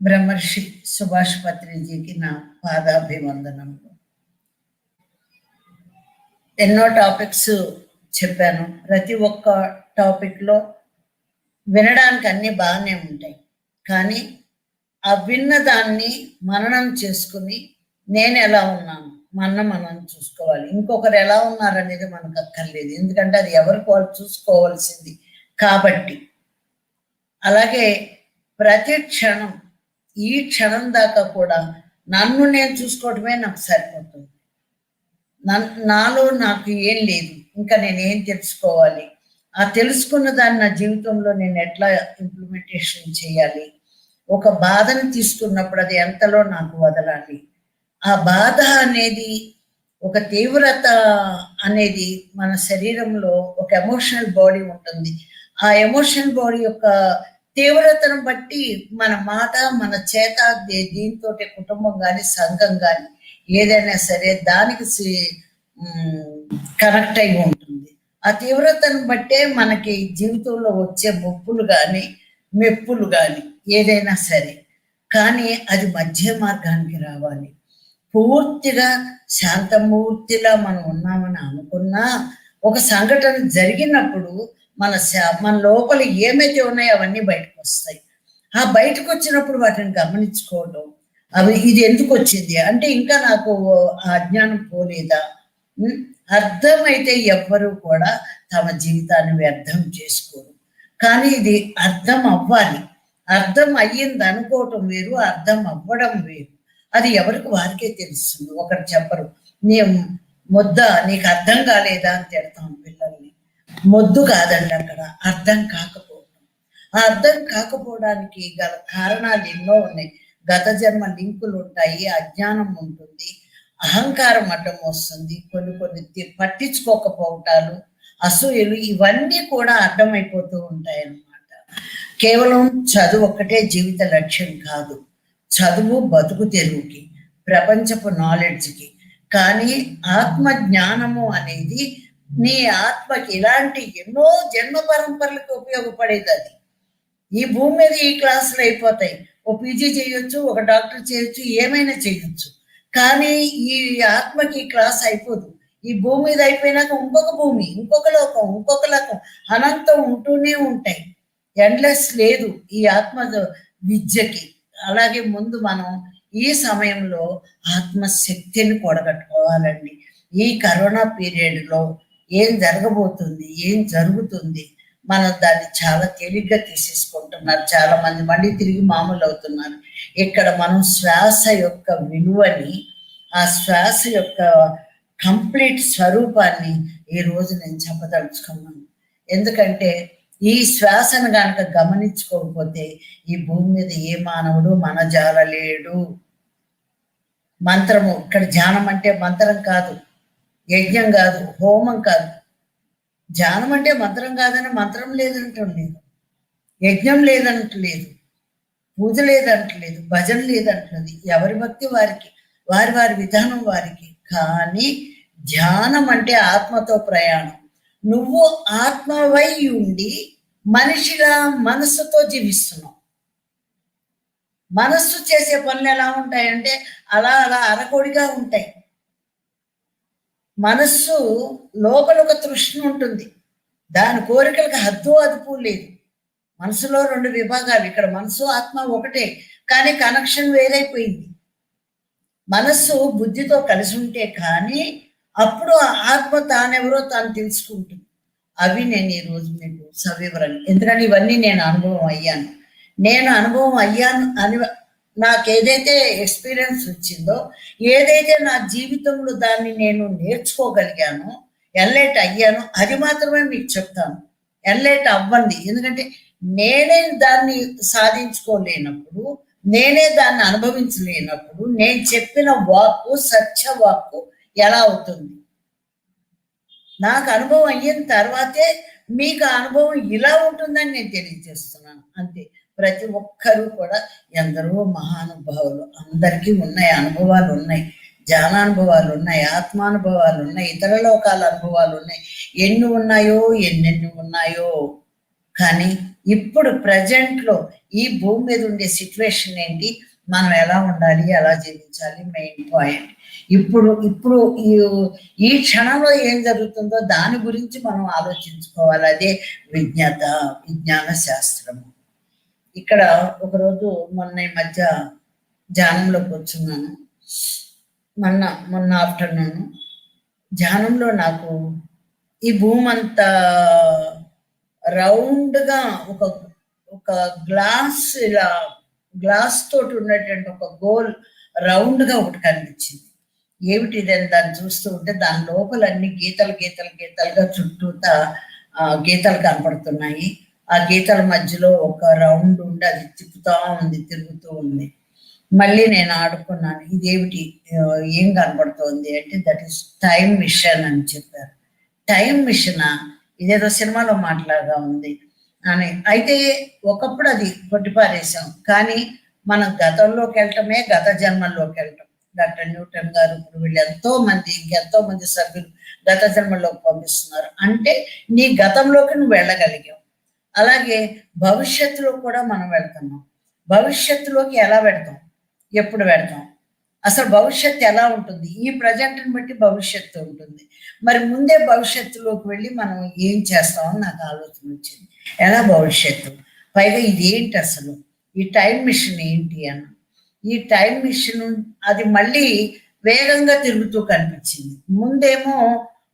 బ్రహ్మర్షి సుభాష్ పత్రిజీకి నా పాదాభివందనములు. ఎన్నో టాపిక్స్ చెప్పాను. ప్రతి ఒక్క టాపిక్లో వినడానికి అన్నీ బాగానే ఉంటాయి, కానీ ఆ విన్న దాన్ని మననం చేసుకుని నేను ఎలా ఉన్నాను మనం చూసుకోవాలి. ఇంకొకరు ఎలా ఉన్నారనేది మనకు అక్కర్లేదు, ఎందుకంటే అది ఎవరికి వాళ్ళు చూసుకోవాల్సింది కాబట్టి. అలాగే ప్రతి క్షణం, ఈ క్షణం దాకా కూడా నన్ను నేను చూసుకోవటమే నాకు సరిపోతుంది. నాలో నాకు ఏం లేదు, ఇంకా నేనేం తెలుసుకోవాలి, ఆ తెలుసుకున్న దాన్ని నా జీవితంలో నేను ఎట్లా ఇంప్లిమెంటేషన్ చేయాలి, ఒక బాధను తీసుకున్నప్పుడు అది ఎంతలో నాకు వదలాలి, ఆ బాధ అనేది ఒక తీవ్రత అనేది మన శరీరంలో ఒక ఎమోషనల్ బాడీ ఉంటుంది. ఆ ఎమోషనల్ బాడీ యొక్క తీవ్రతను బట్టి మన మాట, మన చేత, దీంతో కుటుంబం కానీ సంఘం కానీ ఏదైనా సరే దానికి కనెక్ట్ అయి ఉంటుంది. ఆ తీవ్రతను బట్టే మనకి జీవితంలో వచ్చే ముప్పులు కానీ మెప్పులు కానీ ఏదైనా సరే, కానీ అది మధ్య మార్గానికి రావాలి. పూర్తిగా శాంతమూర్తిలా మనం ఉన్నామని అనుకున్నా ఒక సంఘటన జరిగినప్పుడు మన లోపల ఏమైతే ఉన్నాయో అవన్నీ బయటకు వస్తాయి. ఆ బయటకు వచ్చినప్పుడు వాటిని గమనించుకోవడం, ఇది ఎందుకు వచ్చింది అంటే ఇంకా నాకు ఆ అజ్ఞానం పోలేదా, అర్థమైతే ఎవ్వరూ కూడా తమ జీవితాన్ని వ్యర్థం చేసుకోరు. కానీ ఇది అర్థం అవ్వాలి. అర్థం అయ్యింది అనుకోవటం వేరు, అర్థం అవ్వడం వేరు. అది ఎవరికి వారికే తెలుస్తుంది. ఒకరు చెప్పరు, నీకు అర్థం కాలేదా అని తిడతాం పిల్లల్ని. మొద్దు కాదండి అక్కడ, అర్థం కాకపోవడం. ఆ అర్థం కాకపోవడానికి గల కారణాలు ఎన్నో ఉన్నాయి. గత జన్మ లింకులు ఉంటాయి, అజ్ఞానం ఉంటుంది, అహంకారం అడ్డం వస్తుంది, కొన్ని పట్టించుకోకపోవటాలు, అసూయలు, ఇవన్నీ కూడా అడ్డమైపోతూ ఉంటాయి అన్నమాట. కేవలం చదువు ఒక్కటే జీవిత లక్ష్యం కాదు. చదువు బతుకు తెరువుకి, ప్రపంచపు నాలెడ్జ్కి, కానీ ఆత్మ జ్ఞానము అనేది నీ ఆత్మకి ఇలాంటి ఎన్నో జన్మ పరంపరలకు ఉపయోగపడేది. అది ఈ భూమి మీద ఈ క్లాసులు అయిపోతాయి. ఓ పీజీ చేయొచ్చు, ఒక డాక్టర్ చేయొచ్చు, ఏమైనా చేయొచ్చు, కానీ ఈ ఆత్మకి క్లాస్ అయిపోదు. ఈ భూమి మీద అయిపోయినాక ఇంకొక భూమి, ఇంకొక లోకం, ఇంకొక లోకం, అనంతం ఉంటూనే ఉంటాయి. ఎండ్లెస్ లేదు ఈ ఆత్మ విద్యకి. అలాగే ముందు మనం ఈ సమయంలో ఆత్మశక్తిని కూడగట్టుకోవాలండి. ఈ కరోనా పీరియడ్లో ఏం జరగబోతుంది, ఏం జరుగుతుంది, మనం దాన్ని చాలా తేలిగ్గా తీసేసుకుంటున్నారు చాలా మంది. మళ్ళీ తిరిగి మామూలు అవుతున్నారు. ఇక్కడ మనం శ్వాస యొక్క విలువని, ఆ శ్వాస యొక్క కంప్లీట్ స్వరూపాన్ని ఈరోజు నేను చెప్పదలుచుకున్నాను. ఎందుకంటే ఈ శ్వాసను కనుక గమనించుకోకపోతే ఈ భూమి మీద ఏ మానవుడు మన జాలలేడు. మంత్రము, ఇక్కడ ధ్యానం అంటే మంత్రం కాదు, యజ్ఞం కాదు, హోమం కాదు. ధ్యానం అంటే మంత్రం కాదని మంత్రం లేదంటలేదు, యజ్ఞం లేదంటలేదు, పూజ లేదంటలేదు, భజన లేదంటలేదు. ఎవరి భక్తి వారికి, వారి విధానం వారికి. కానీ ధ్యానం అంటే ఆత్మతో ప్రయాణం. నువ్వు ఆత్మవై ఉండి మనిషిగా మనస్సుతో జీవిస్తున్నావు. మనస్సు చేసే పనులు ఎలా ఉంటాయంటే అలా అరకొడిగా ఉంటాయి. మనస్సు లోపల ఒక తృష్ణ ఉంటుంది, దాని కోరికలకు హద్దు అదుపు లేదు. మనసులో 2 విభాగాలు, ఇక్కడ మనసు ఆత్మ ఒకటే, కానీ కనెక్షన్ వేరైపోయింది. మనస్సు బుద్ధితో కలిసి ఉంటే కానీ అప్పుడు ఆత్మ తానెవరో తాను తెలుసుకుంటుంది. అవి నేను ఈరోజు మీకు సవివరణ, ఎందుకంటే ఇవన్నీ నేను అనుభవం అయ్యాను అని నాకు ఏదైతే ఎక్స్పీరియన్స్ వచ్చిందో, ఏదైతే నా జీవితంలో దాన్ని నేను నేర్చుకోగలిగానో, ఎన్లైట్ అయ్యానో, అది మాత్రమే మీకు చెప్తాను. ఎన్లైట్ అవ్వండి, ఎందుకంటే నేనే దాన్ని సాధించుకోలేనప్పుడు, నేనే దాన్ని అనుభవించలేనప్పుడు నేను చెప్పిన వాక్కు సత్య వాక్కు ఎలా అవుతుంది? నాకు అనుభవం అయిన తర్వాతే మీకు అనుభవం ఇలా ఉంటుందని నేను తెలియజేస్తున్నాను అంతే. ప్రతి ఒక్కరూ కూడా, ఎందరో మహానుభావులు, అందరికీ ఉన్నాయి, అనుభవాలు ఉన్నాయి, జ్ఞానానుభవాలు ఉన్నాయి, ఆత్మానుభవాలు ఉన్నాయి, ఇతర లోకాల అనుభవాలు ఉన్నాయి. ఎన్ని ఉన్నాయో, ఎన్నెన్ని ఉన్నాయో, కానీ ఇప్పుడు ప్రజెంట్లో ఈ భూమి మీద ఉండే సిచ్యువేషన్ ఏంటి, మనం ఎలా ఉండాలి, ఎలా జీవించాలి, మెయిన్ పాయింట్. ఇప్పుడు ఇప్పుడు ఈ క్షణంలో ఏం జరుగుతుందో దాని గురించి మనం ఆలోచించుకోవాలి. అదే విజ్ఞాన శాస్త్రము. ఇక్కడ ఒకరోజు మొన్న ఈ మధ్య ధ్యానంలో కూర్చున్నాను. మొన్న ఆఫ్టర్నూన్ ధ్యానంలో నాకు ఈ భూమి అంతా రౌండ్గా ఒక గ్లాస్ తోటి ఉన్నటువంటి ఒక గోల్ రౌండ్గా ఒకటి కనిపించింది. ఏమిటి ఇదని దాన్ని చూస్తూ ఉంటే దాని లోపల అన్ని గీతలుగా చుట్టూతా గీతలు కనపడుతున్నాయి. ఆ గీతల మధ్యలో ఒక రౌండ్ ఉండి అది తిరుగుతూ ఉంది. మళ్ళీ నేను ఆడుకున్నాను, ఇదేమిటి ఏం కనపడుతోంది అంటే దట్ ఈస్ టైం మిషన్ అని చెప్పారు. టైం మిషనా, ఇదేదో సినిమాలో మాటలాగా ఉంది అని. అయితే ఒకప్పుడు అది కొట్టిపారేసాం, కానీ మనం గతంలోకి వెళ్ళటమే గత జన్మల్లోకి వెళ్ళటం. డాక్టర్ న్యూటన్ గారు ఇప్పుడు వీళ్ళు ఎంతో మంది సభ్యులు గత జన్మల్లోకి పంపిస్తున్నారు. అంటే నీ గతంలోకి నువ్వు వెళ్ళగలిగావు. అలాగే భవిష్యత్తులో కూడా మనం వెళ్తున్నాం. భవిష్యత్తులోకి ఎలా వెళ్తాం, ఎప్పుడు వెళ్తాం, అసలు భవిష్యత్తు ఎలా ఉంటుంది, ఈ ప్రజెంట్ని బట్టి భవిష్యత్తు ఉంటుంది. మరి ముందే భవిష్యత్తులోకి వెళ్ళి మనం ఏం చేస్తామని నాకు ఆలోచన వచ్చింది. ఎలా భవిష్యత్తు, పైగా ఇదేంటి అసలు ఈ టైం మిషన్ ఏంటి అన్న. ఈ టైం మిషన్ అది మళ్ళీ వేగంగా తిరుగుతూ కనిపించింది. ముందేమో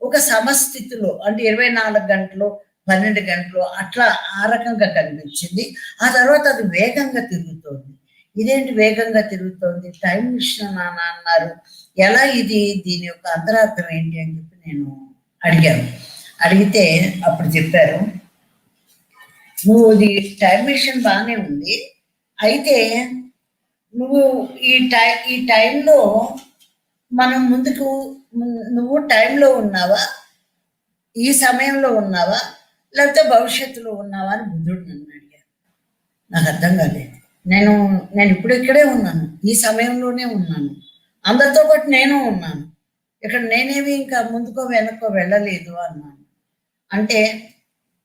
ఒక సమస్థితిలో అంటే 24 గంటలు 12 గంటలు అట్లా ఆ రకంగా కనిపించింది. ఆ తర్వాత అది వేగంగా తిరుగుతోంది. ఇదేంటి వేగంగా తిరుగుతోంది, టైం మిషన్ అన్నారు, ఎలా ఇది, దీని యొక్క అంతరార్థం ఏంటి అని చెప్పి నేను అడిగితే అప్పుడు చెప్పారు, నువ్వు ఇది టైం మిషన్ బాగానే ఉంది, అయితే నువ్వు ఈ టైంలో మనం నువ్వు టైంలో ఉన్నావా, ఈ సమయంలో ఉన్నావా, లేకపోతే భవిష్యత్తులో ఉన్నావా అని బుద్ధుడు నన్ను అడిగారు. నాకు అర్థం కాలేదు. నేను ఇప్పుడు ఇక్కడే ఉన్నాను, ఈ సమయంలోనే ఉన్నాను, అందరితో పాటు నేను ఉన్నాను, ఇక్కడ నేనేమి ఇంకా ముందుకో వెనక్కో వెళ్ళలేదు అన్నాను. అంటే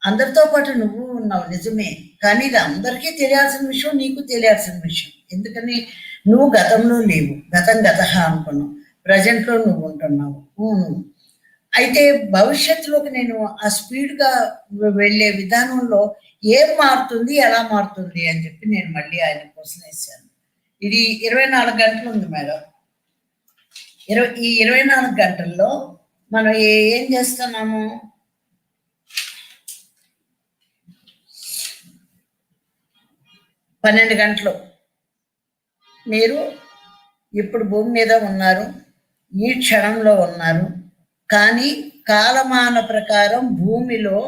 అందరితో పాటు నువ్వు ఉన్నావు నిజమే, కానీ ఇది అందరికీ తెలియాల్సిన విషయం, నీకు తెలియాల్సిన విషయం. ఎందుకని నువ్వు గతంలో లేవు, గత అనుకున్నావు, ప్రజెంట్లో నువ్వు ఉంటున్నావు. అయితే భవిష్యత్తులోకి నేను ఆ స్పీడ్గా వెళ్ళే విధానంలో ఏం మారుతుంది, ఎలా మారుతుంది అని చెప్పి నేను మళ్ళీ ఆయన క్వశ్చన్ వేసాను. ఇది 24 గంటలు ఉంది మేడం. ఈ 24 గంటల్లో మనం ఏం చేస్తున్నాము, పన్నెండు గంటలు మీరు ఇప్పుడు భూమి మీద ఉన్నారు, ఈ క్షణంలో ఉన్నారు. కానీ కాలమాన ప్రకారం భూమిలో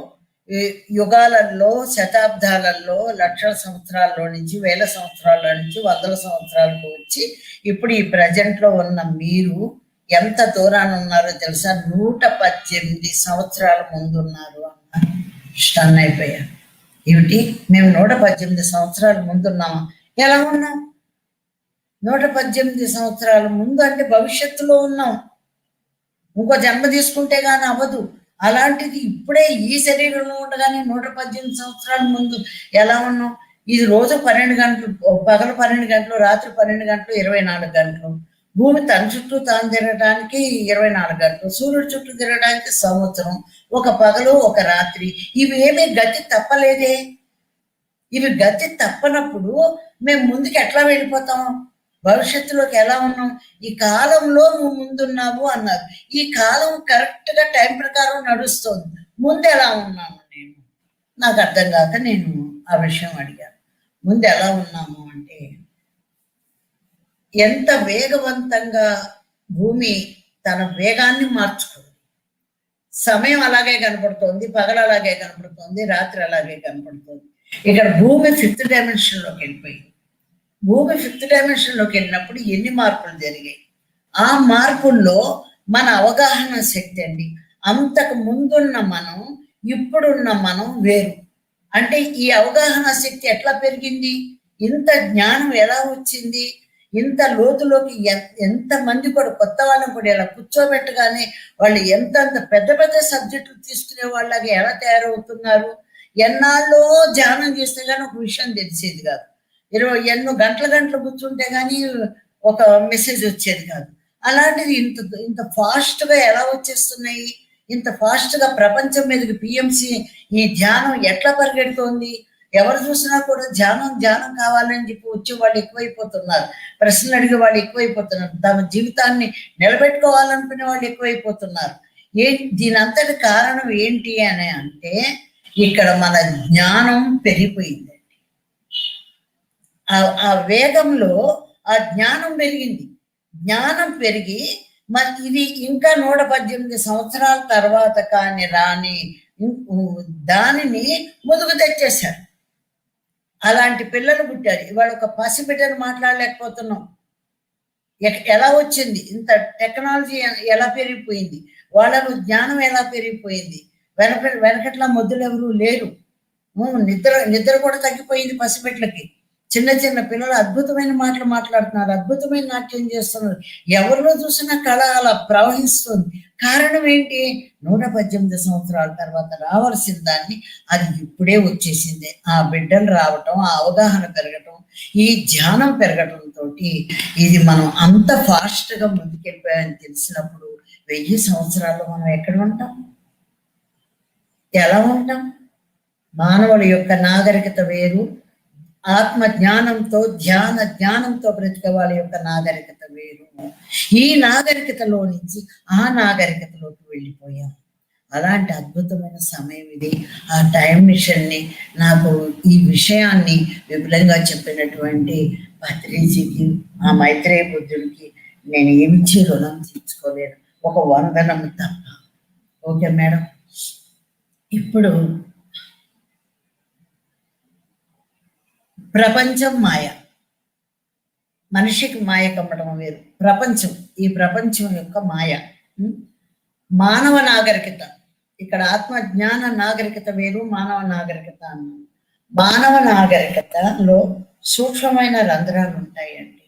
యుగాలలో, శతాబ్దాలలో, లక్షల సంవత్సరాల్లో నుంచి, వేల సంవత్సరాల నుంచి, వందల సంవత్సరాలకు వచ్చి ఇప్పుడు ఈ ప్రజెంట్లో ఉన్న మీరు ఎంత దూరాన్ని ఉన్నారో తెలుసా, 118 సంవత్సరాల ముందు ఉన్నారు అన్నారు. స్టన్ అయిపోయారు. ఏమిటి, మేము 118 సంవత్సరాల ముందున్నామా? ఎలా ఉన్నాం? 118 సంవత్సరాల ముందు అంటే భవిష్యత్తులో ఉన్నాం, ఇంకో జన్మ తీసుకుంటే కానీ అవ్వదు. అలాంటిది ఇప్పుడే ఈ శరీరంలో ఉండగానే 118 సంవత్సరాల ముందు ఎలా ఉన్నాం? ఇది రోజు 12 గంటలు, పగలు 12 గంటలు, రాత్రి 12 గంటలు, 24 గంటలు. భూమి తన చుట్టూ తాను తిరగడానికి 24 గంటలు, సూర్యుడు చుట్టూ తిరగడానికి సంవత్సరం, ఒక పగలు ఒక రాత్రి. ఇవి ఏమీ గతి తప్పలేదే. ఇవి గతి తప్పనప్పుడు మేము ముందుకు ఎట్లా వెళ్ళిపోతాం, భవిష్యత్తులోకి ఎలా ఉన్నాం? ఈ కాలంలో నువ్వు ముందున్నావు అన్నారు. ఈ కాలం కరెక్ట్గా టైం ప్రకారం నడుస్తుంది. ముందు ఎలా ఉన్నాను నేను, నాకు అర్థం కాక నేను ఆ విషయం అడిగాను. ముందు ఎలా ఉన్నాము అంటే, ఎంత వేగవంతంగా భూమి తన వేగాన్ని మార్చుకుంది. సమయం అలాగే కనపడుతోంది, పగలు అలాగే కనపడుతోంది, రాత్రి అలాగే కనపడుతోంది. ఇక్కడ భూమి 5th డైమెన్షన్లోకి వెళ్ళిపోయింది. భూమి 5th డైమెన్షన్లోకి వెళ్ళినప్పుడు ఎన్ని మార్పులు జరిగాయి? ఆ మార్పుల్లో మన అవగాహన శక్తి అండి, అంతకు ముందున్న మనం, ఇప్పుడున్న మనం వేరు. అంటే ఈ అవగాహన శక్తి ఎట్లా పెరిగింది, ఇంత జ్ఞానం ఎలా వచ్చింది, ఇంత లోతులోకి ఎంతమంది కూడా కొత్త వాళ్ళని కూడా ఇలా కూర్చోబెట్టగానే వాళ్ళు ఎంత పెద్ద పెద్ద సబ్జెక్టులు తీసుకునే వాళ్ళగా ఎలా తయారవుతున్నారు, ఎన్నాళ్ళో ధ్యానం చేస్తే కానీ ఒక విషయం తెలిసేది కాదు. ఎన్నో గంటలు కూర్చుంటే కానీ ఒక మెసేజ్ వచ్చేది కాదు. అలాంటిది ఇంత ఇంత ఫాస్ట్గా ఎలా వచ్చేస్తున్నాయి, ఇంత ఫాస్ట్గా ప్రపంచం మీదకి పిఎంసి ఈ ధ్యానం ఎట్లా పరిగెడుతోంది. ఎవరు చూసినా కూడా ధ్యానం కావాలని చెప్పి వచ్చే వాళ్ళు ఎక్కువైపోతున్నారు, ప్రశ్నలు అడిగే వాళ్ళు ఎక్కువైపోతున్నారు, తమ జీవితాన్ని నిలబెట్టుకోవాలనుకునే వాళ్ళు ఎక్కువైపోతున్నారు. దీని అంతటి కారణం ఏంటి అని అంటే ఇక్కడ మన జ్ఞానం పెరిగిపోయిందండి. ఆ వేగంలో ఆ జ్ఞానం పెరిగింది. జ్ఞానం పెరిగి మరి ఇది ఇంకా 118 సంవత్సరాల తర్వాత కానీ రాని దానిని ముదుగు తెచ్చేశారు. అలాంటి పిల్లలు పుట్టారు. ఇవాళ ఒక పసిబిడ్డను మాట్లాడలేకపోతున్నాం. ఎలా వచ్చింది ఇంత టెక్నాలజీ, ఎలా పెరిగిపోయింది, వాళ్ళలో జ్ఞానం ఎలా పెరిగిపోయింది. వెనకట్లా మొద్దులు ఎవరు లేరు. నిద్ర కూడా తగ్గిపోయింది పసిబిడ్డలకి. చిన్న చిన్న పిల్లలు అద్భుతమైన మాటలు మాట్లాడుతున్నారు, అద్భుతమైన నాట్యం చేస్తున్నారు. ఎవరిలో చూసినా కళ అలా ప్రవహిస్తుంది. కారణం ఏంటి? 118 సంవత్సరాల తర్వాత రావాల్సిన దాన్ని అది ఇప్పుడే వచ్చేసింది. ఆ బిడ్డలు రావటం, ఆ అవగాహన పెరగటం, ఈ ధ్యానం పెరగటంతో ఇది మనం అంత ఫాస్ట్గా ముందుకెళ్ళిపోయామని తెలిసినప్పుడు 1000 సంవత్సరాల్లో మనం ఎక్కడ ఉంటాం, ఎలా ఉంటాం? మానవుల యొక్క నాగరికత వేరు, ఆత్మ జ్ఞానంతో జ్ఞానంతో బ్రతికే వాళ్ళ యొక్క నాగరికత వేరు. ఈ నాగరికతలో నుంచి ఆ నాగరికతలోకి వెళ్ళిపోయాం. అలాంటి అద్భుతమైన సమయం ఇది. ఆ టైం మిషన్ని నాకు ఈ విషయాన్ని విపులంగా చెప్పినటువంటి పత్రిజీకి, ఆ మైత్రేయ బుద్ధుడికి నేను ఏమిచ్చి రుణం తీర్చుకోలేను, ఒక వందనం తప్ప. Okay madam. ఇప్పుడు ప్రపంచం మాయ, మనిషికి మాయ కమ్మడం వేరు. ఈ ప్రపంచం యొక్క మాయ. మానవ నాగరికత, ఇక్కడ ఆత్మ జ్ఞాన నాగరికత వేరు, మానవ నాగరికత అన్నాం. మానవ నాగరికతలో సూక్ష్మమైన రంధ్రాలు ఉంటాయండి.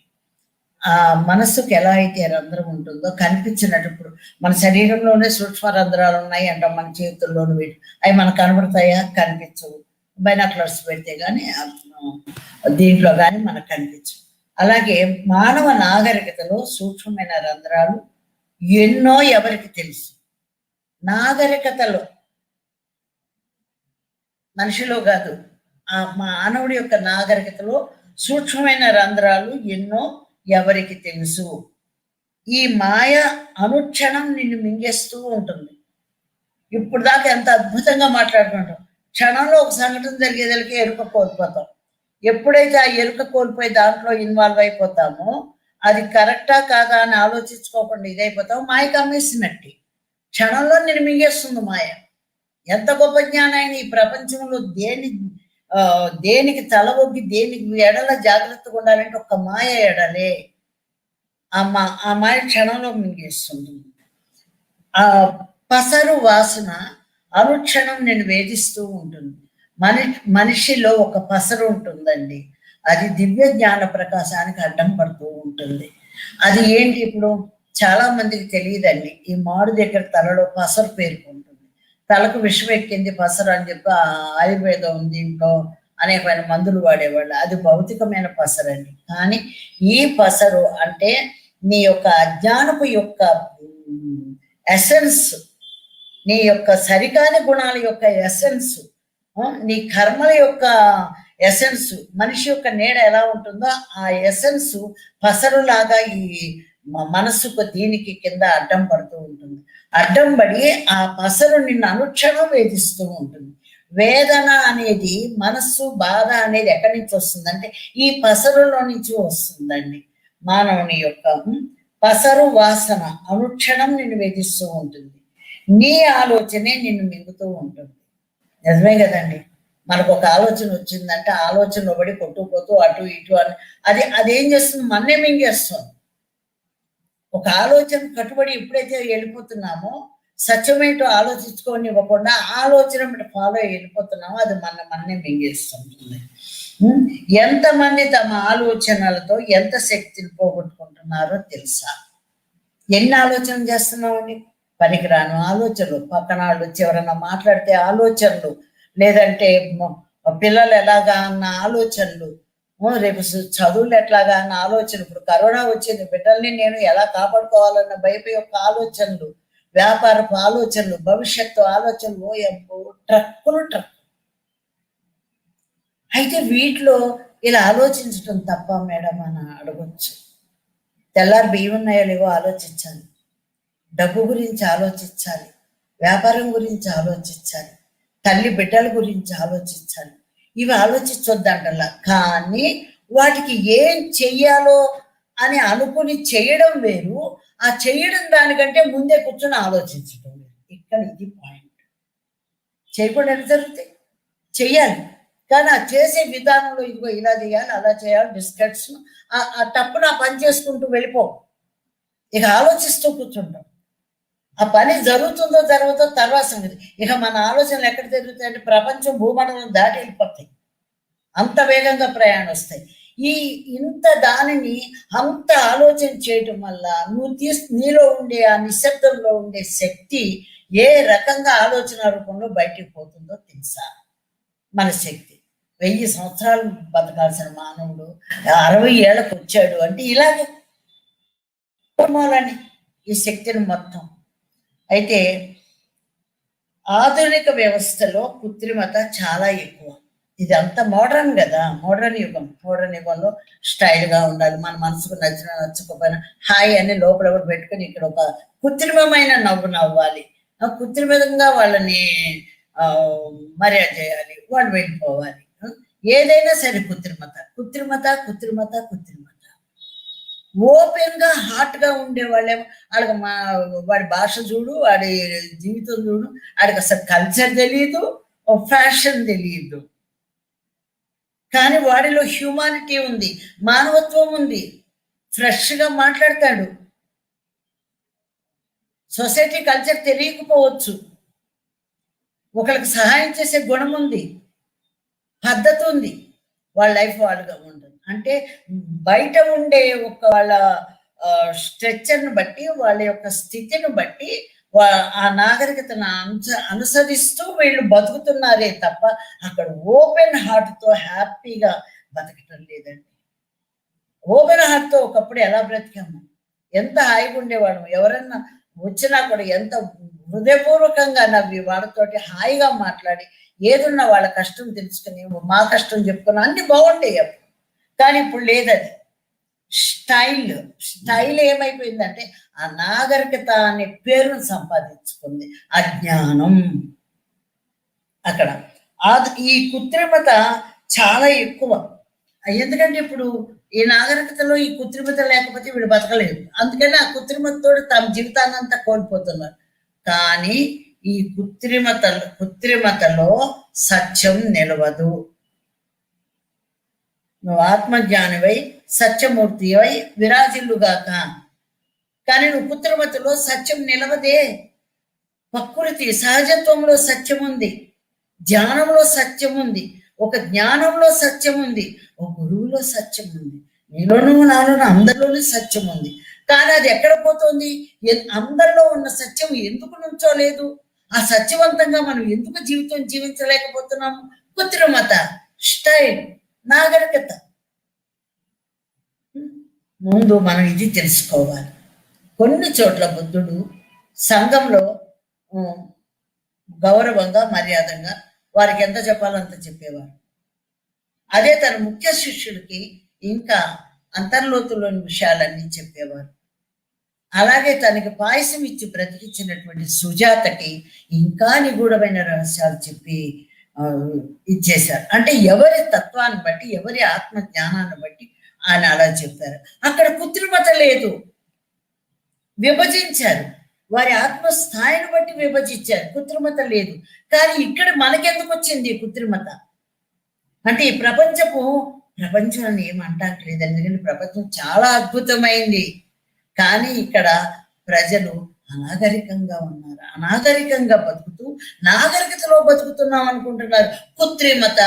ఆ మనస్సుకు ఎలా అయితే రంధ్రం ఉంటుందో కనిపించినప్పుడు, మన శరీరంలోనే సూక్ష్మ రంధ్రాలు ఉన్నాయి అంటాం, మన చేతుల్లోనూ వీటి అవి మనకు కనబడతాయా? కనిపించవు. బైనాక్యులర్స్ పెడితే కానీ దీంట్లో కానీ మనకు కనిపించవు. అలాగే మానవ నాగరికతలో సూక్ష్మమైన రంధ్రాలు ఎన్నో ఎవరికి తెలుసు. నాగరికతలో, మనిషిలో కాదు, ఆ మానవుడి యొక్క నాగరికతలో సూక్ష్మమైన రంధ్రాలు ఎన్నో ఎవరికి తెలుసు. ఈ మాయ అనుక్షణం నిన్ను మింగేస్తూ ఉంటుంది. ఇప్పుడు దాకా ఎంత అద్భుతంగా మాట్లాడుకుంటాం, క్షణంలో ఒక సంఘటన జరిగేదానికి ఎరుక కోల్పోతాం. ఎప్పుడైతే ఆ ఎరుక కోల్పోయి దాంట్లో ఇన్వాల్వ్ అయిపోతామో, అది కరెక్టా కాదా అని ఆలోచించుకోకుండా ఇదైపోతాం. మాయ కమ్మేసినట్టు క్షణంలో నేను మింగేస్తుంది మాయ. ఎంత గొప్ప జ్ఞానాన్ని ఈ ప్రపంచంలో దేనికి తలవొగ్గి దేనికి ఎడల జాగ్రత్తగా ఉండాలంటే ఒక్క మాయ ఎడలే. ఆ మాయ క్షణంలో మింగేస్తుంది. ఆ పసరు వాసన అనుక్షణం నేను వేధిస్తూ ఉంటుంది. మనిషిలో ఒక పసరు ఉంటుందండి, అది దివ్య జ్ఞాన ప్రకాశానికి అడ్డం పడుతూ ఉంటుంది. అది ఏంటి? ఇప్పుడు చాలా మందికి తెలియదండి. ఈ మాడు దగ్గర తలలో పసరు పేరుకుంటుంది. తలకు విషం ఎక్కింది పసరు అని చెప్పి ఆయుర్వేదం దీంట్లో అనేకమైన మందులు వాడేవాళ్ళు. అది భౌతికమైన పసరు అండి. కానీ ఈ పసరు అంటే నీ యొక్క అజ్ఞానపు యొక్క ఎసెన్స్, నీ యొక్క సరికాని గుణాల యొక్క ఎసెన్స్, నీ కర్మల యొక్క ఎసెన్స్, మనిషి యొక్క నీడ ఎలా ఉంటుందో ఆ ఎసెన్స్ పసరులాగా ఈ మనస్సుకు దీనికి కింద అడ్డం పడుతూ ఉంటుంది. అడ్డం పడి ఆ పసరు నిన్ను అనుక్షణం వేధిస్తూ ఉంటుంది. వేదన అనేది, మనస్సు బాధ అనేది ఎక్కడి నుంచి వస్తుందంటే ఈ పసరులో నుంచి వస్తుందండి. మానవుని యొక్క పసరు వాసన అనుక్షణం నిన్ను వేధిస్తూ ఉంటుంది. నీ ఆలోచనే నిన్ను మింగుతూ ఉంటుంది. నిజమే కదండి. మనకు ఒక ఆలోచన వచ్చిందంటే ఆలోచనలో పడి కొట్టుకుపోతూ అటు ఇటు అని అదేం చేస్తుంది? మన్నే మింగేస్తుంది. ఒక ఆలోచన కట్టుబడి ఎప్పుడైతే వెళ్ళిపోతున్నామో, సత్యమేంటో ఆలోచించుకొని ఇవ్వకుండా ఆలోచన ఫాలో వెళ్ళిపోతున్నామో అది మన్నే మింగేస్తుంటుంది. ఎంతమంది తమ ఆలోచనలతో ఎంత శక్తిని పోగొట్టుకుంటున్నారో తెలుసా? ఎన్ని ఆలోచనలు చేస్తున్నామండి? పనికిరాను ఆలోచనలు, పక్కన వాళ్ళు వచ్చి ఎవరన్నా మాట్లాడితే ఆలోచనలు, లేదంటే పిల్లలు ఎలాగా అన్న ఆలోచనలు, రేపు చదువులు ఎట్లాగా అన్న ఆలోచన, ఇప్పుడు కరోనా వచ్చింది, బిడ్డల్ని నేను ఎలా కాపాడుకోవాలన్న భయపు యొక్క ఆలోచనలు, వ్యాపారపు ఆలోచనలు, భవిష్యత్తు ఆలోచనలు, ట్రక్కులు ట్రక్. అయితే వీటిలో ఇలా ఆలోచించడం తప్ప మేడం అని అడగొచ్చు. తెల్లారి బియ్యం ఉన్నాయో లేవో ఆలోచించాలి, డబ్బు గురించి ఆలోచించాలి, వ్యాపారం గురించి ఆలోచించాలి, తల్లి బిడ్డల గురించి ఆలోచించాలి. ఇవి ఆలోచించొద్దంటలా, కానీ వాటికి ఏం చెయ్యాలో అని అనుకుని చేయడం వేరు, ఆ చేయడం దానికంటే ముందే కూర్చొని ఆలోచించడం వేరు. ఇక్కడ ఇది పాయింట్. చేయకుండా ఎలా జరుగుతాయి? చెయ్యాలి, కానీ ఆ చేసే విధానంలో ఇదిగో ఇలా చేయాలి, అలా చేయాలి, బిస్కెట్స్ ఆ తప్పున ఆ పని చేసుకుంటూ వెళ్ళిపో. ఇక ఆలోచిస్తూ కూర్చుంటాం. ఆ పని జరుగుతుందో జరుగుతుందో తర్వాత సంగతి. ఇక మన ఆలోచనలు ఎక్కడ జరుగుతాయంటే ప్రపంచం భూమండలం దాటి వెళ్ళిపోతాయి, అంత వేగంగా ప్రయాణం వస్తాయి. ఇంత దానిని అంత ఆలోచన చేయటం వల్ల నీలో ఉండే ఆ నిశ్శబ్దంలో ఉండే శక్తి ఏ రకంగా ఆలోచన రూపంలో బయటికి పోతుందో తెలుసా? మన శక్తి 1000 సంవత్సరాలు బతకాల్సిన మానవుడు 60 ఏళ్ళకు వచ్చాడు అంటే ఇలాగే ఈ శక్తిని మొత్తం. అయితే ఆధునిక వ్యవస్థలో కృత్రిమత చాలా ఎక్కువ. ఇది అంత మోడర్న్ కదా, మోడర్న్ యుగంలో స్టైల్గా ఉండాలి, మన మనసుకు నచ్చకపోయినా హాయ్ అని లోపల పెట్టుకుని ఇక్కడ ఒక కృత్రిమమైన నవ్వు నవ్వాలి, కృత్రిమంగా వాళ్ళని మర్యాద చేయాలి, వాళ్ళు వెళ్ళిపోవాలి. ఏదైనా సరే కృత్రిమత. ఓపెన్ గా హార్ట్ గా ఉండే వాళ్ళేమో వాళ్ళకి వాడి భాష చూడు, వాడి జీవితం చూడు, వాడికి అసలు కల్చర్ తెలియదు, ఫ్యాషన్ తెలియదు, కానీ వాడిలో హ్యూమానిటీ ఉంది, మానవత్వం ఉంది, ఫ్రెష్ గా మాట్లాడతాడు. సొసైటీ కల్చర్ తెలియకపోవచ్చు, ఒకరికి సహాయం చేసే గుణం ఉంది, పద్ధతి ఉంది, వాళ్ళ లైఫ్ వాళ్ళుగా ఉంటుంది. అంటే బయట ఉండే ఒక వాళ్ళ స్ట్రక్చర్ను బట్టి, వాళ్ళ యొక్క స్థితిని బట్టి ఆ నాగరికతను అనుసరిస్తూ వీళ్ళు బతుకుతున్నారే తప్ప అక్కడ ఓపెన్ హార్ట్తో హ్యాపీగా బతకటం లేదండి. ఓపెన్ హార్ట్తో ఒకప్పుడు ఎలా బ్రతికాము, ఎంత హాయిగా ఉండేవాడు, ఎవరన్నా వచ్చినా కూడా ఎంత హృదయపూర్వకంగా నవ్వి వాళ్ళతోటి హాయిగా మాట్లాడి ఏదున్నా వాళ్ళ కష్టం తెలుసుకుని మా కష్టం చెప్పుకుని అన్ని బాగుంటాయి అప్పుడు. కానీ ఇప్పుడు లేదది. స్టైల్ ఏమైపోయిందంటే ఆ నాగరికత అనే పేరును సంపాదించుకుంది, అజ్ఞానం. అక్కడ ఈ కృత్రిమత చాలా ఎక్కువ. ఎందుకంటే ఇప్పుడు ఈ నాగరికతలో ఈ కృత్రిమత లేకపోతే వీడు బతకలేదు, అందుకని ఆ కృత్రిమతతో తమ జీవితాన్ని అంతా కోల్పోతున్నారు. కానీ ఈ కృత్రిమతలో సత్యం నిలవదు. నువ్వు ఆత్మజ్ఞానివై సత్యమూర్తివై విరాజిల్లుగాక, కానీ నువ్వు కృత్రిమతలో సత్యం నిలవదే. ప్రకృతి సహజత్వంలో సత్యం ఉంది, ధ్యానంలో సత్యం ఉంది, ఒక జ్ఞానంలో సత్యం ఉంది, ఒక గురువులో సత్యం ఉంది, నీలోనూ నాలోనూ అందరిలోనూ సత్యం ఉంది. కానీ అది ఎక్కడ పోతుంది? అందరిలో ఉన్న సత్యం ఎందుకు నుంచోలేదు? ఆ సత్యవంతంగా మనం ఎందుకు జీవితం జీవించలేకపోతున్నాము? కృత్రిమత, స్టైల్, నాగరికత. ముందు మనం ఇది తెలుసుకోవాలి. కొన్ని చోట్ల బుద్ధుడు సంఘంలో గౌరవంగా మర్యాదంగా వారికి ఎంత చెప్పాలో అంత చెప్పేవారు. అదే తన ముఖ్య శిష్యుడికి ఇంకా అంతర్లోతులోని విషయాలన్నీ చెప్పేవారు. అలాగే తనకి పాయసం ఇచ్చి బ్రతికించినటువంటి సుజాతకి ఇంకా నిగూఢమైన రహస్యాలు చెప్పి ఇచ్చేశారు. అంటే ఎవరి తత్వాన్ని బట్టి, ఎవరి ఆత్మ జ్ఞానాన్ని బట్టి ఆయన అలా చెప్పారు. అక్కడ కృత్రిమత లేదు, విభజించారు, వారి ఆత్మ స్థాయిని బట్టి విభజించారు, కృత్రిమత లేదు. కానీ ఇక్కడ మనకెందుకు వచ్చింది కృత్రిమత అంటే ఈ ప్రపంచం అని ఏమంటాక లేదు, ఎందుకంటే ప్రపంచం చాలా అద్భుతమైంది. కానీ ఇక్కడ ప్రజలు అనాగరికంగా ఉన్నారు, అనాగరికంగా బతుకుతూ నాగరికతలో బతుకుతున్నాం అనుకుంటున్నారు. కృత్రిమత.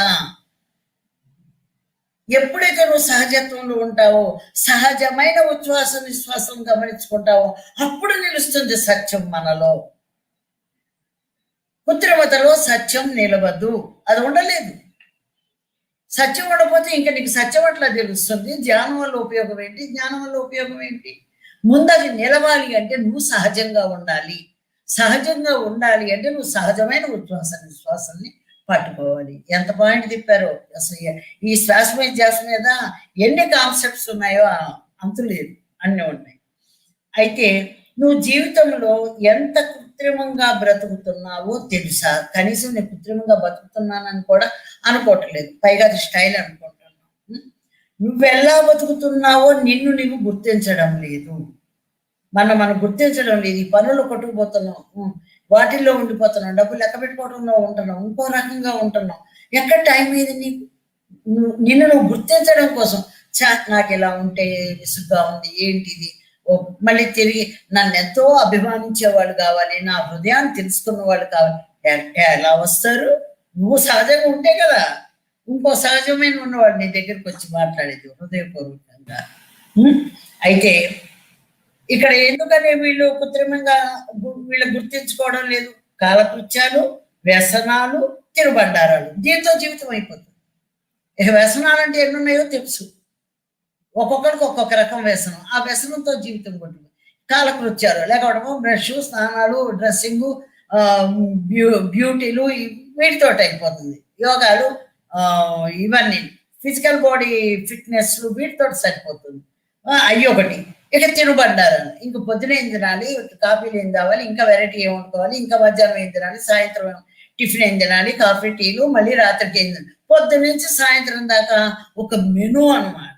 ఎప్పుడైతే నువ్వు సహజత్వంలో ఉంటావో, సహజమైన ఉచ్ఛ్వాస నిశ్వాసం గమనించుకుంటావో, అప్పుడు నిలుస్తుంది సత్యం మనలో. కృత్రిమతలో సత్యం నిలవదు, అది ఉండలేదు. సత్యం ఉండకపోతే ఇంకా నీకు సత్యం అట్లా తెలుస్తుంది. ధ్యానం వల్ల ఉపయోగం ఏంటి, జ్ఞానం వల్ల ఉపయోగం ఏంటి? ముందు అది నిలవాలి అంటే నువ్వు సహజంగా ఉండాలి. సహజంగా ఉండాలి అంటే నువ్వు సహజమైన శ్వాసని పట్టుకోవాలి. ఎంత పాయింట్ తిప్పారో అసలు. ఈ శ్వాస మీద ధ్యాస మీద ఎన్ని కాన్సెప్ట్స్ ఉన్నాయో అంతు లేదు, అన్నీ ఉన్నాయి. అయితే నువ్వు జీవితంలో ఎంత కృత్రిమంగా బ్రతుకుతున్నావో తెలుసా? కనీసం నేను కృత్రిమంగా బతుకుతున్నానని కూడా అనుకోవట్లేదు, పైగా అది స్టైల్ అనుకుంటున్నావు. నువ్వెలా బతుకుతున్నావో నిన్ను నువ్వు గుర్తించడం లేదు. మనం గుర్తించడం లేదు. ఈ పనులు కొట్టుకుపోతున్నాం, వాటిల్లో ఉండిపోతున్నాం, డబ్బులు లెక్క పెట్టుకోవడంలో ఉంటున్నాం, ఇంకో రకంగా ఉంటున్నాం. ఎక్కడ టైం ఏది నీకు? నిన్ను నువ్వు గుర్తించడం కోసం నాకు ఇలా ఉంటే విసుగ్గా ఉంది, ఏంటిది? మళ్ళీ తిరిగి నన్ను ఎంతో అభిమానించే వాళ్ళు కావాలి, నా హృదయాన్ని తెలుసుకున్న వాళ్ళు కావాలి. ఎలా వస్తారు? నువ్వు సహజంగా ఉంటే కదా ఇంకో సహజమైన ఉన్నవాడు నీ దగ్గరికి వచ్చి మాట్లాడేది హృదయపూర్వకంగా. అయితే ఇక్కడ ఎందుకని వీళ్ళు కృత్రిమంగా వీళ్ళు గుర్తించుకోవడం లేదు? కాలకృత్యాలు, వ్యసనాలు, తిరుబండారాలు, దీంతో జీవితం అయిపోతుంది. ఇక వ్యసనాలు అంటే ఎన్నున్నాయో తెలుసు, ఒక్కొక్కరికి ఒక్కొక్క రకం వ్యసనం. ఆ వ్యసనంతో జీవితం కొట్టుకుంది. కాలకృత్యాలు లేకపోవడము, బ్రష్, స్నానాలు, డ్రెస్సింగు, బ్యూటీలు, వీటితోటి అయిపోతుంది. యోగాలు, ఇవన్నీ ఫిజికల్ బాడీ ఫిట్నెస్లు, వీటితో సరిపోతుంది. అయ్యొకటి. ఇక తినుబండారాలు, ఇంక పొద్దున ఏం తినాలి, కాఫీలు ఏం తావాలి, ఇంకా వెరైటీ ఏం వండుకోవాలి, ఇంకా మధ్యాహ్నం ఏం తినాలి, సాయంత్రం టిఫిన్ ఏం తినాలి, కాఫీ టీలు, మళ్ళీ రాత్రికి ఏం తినాలి. పొద్దున్న నుంచి సాయంత్రం దాకా ఒక మెనూ అనమాట.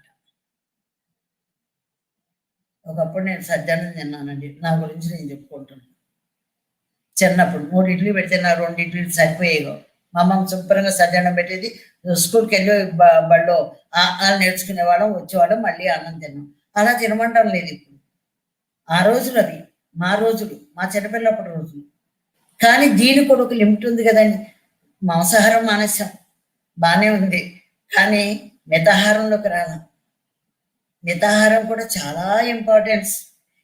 ఒకప్పుడు నేను సజ్జానం తిన్నానండి, నా గురించి నేను చెప్పుకుంటున్నాను. చిన్నప్పుడు 3 ఇడ్లీ పెడితే నా 2 ఇడ్లీలు సరిపోయేగో. మా అమ్మ శుభ్రంగా సజ్జానం పెట్టేది. స్కూల్కి వెళ్ళి బడిలో నేర్చుకునేవాళ్ళం, వచ్చేవాళ్ళం, మళ్ళీ అన్నం తిన్నాం. అలా తినమంటాం లేదు ఇప్పుడు. ఆ రోజులు అవి, మా రోజులు, మా చిన్నపిల్లప్పటి రోజులు. కానీ దీనికి కూడా ఒక లిమిట్ ఉంది కదండి. మాంసాహారం మానేసాం, బాగానే ఉంది, కానీ మితాహారంలోకి రాలా. మితాహారం కూడా చాలా ఇంపార్టెన్స్.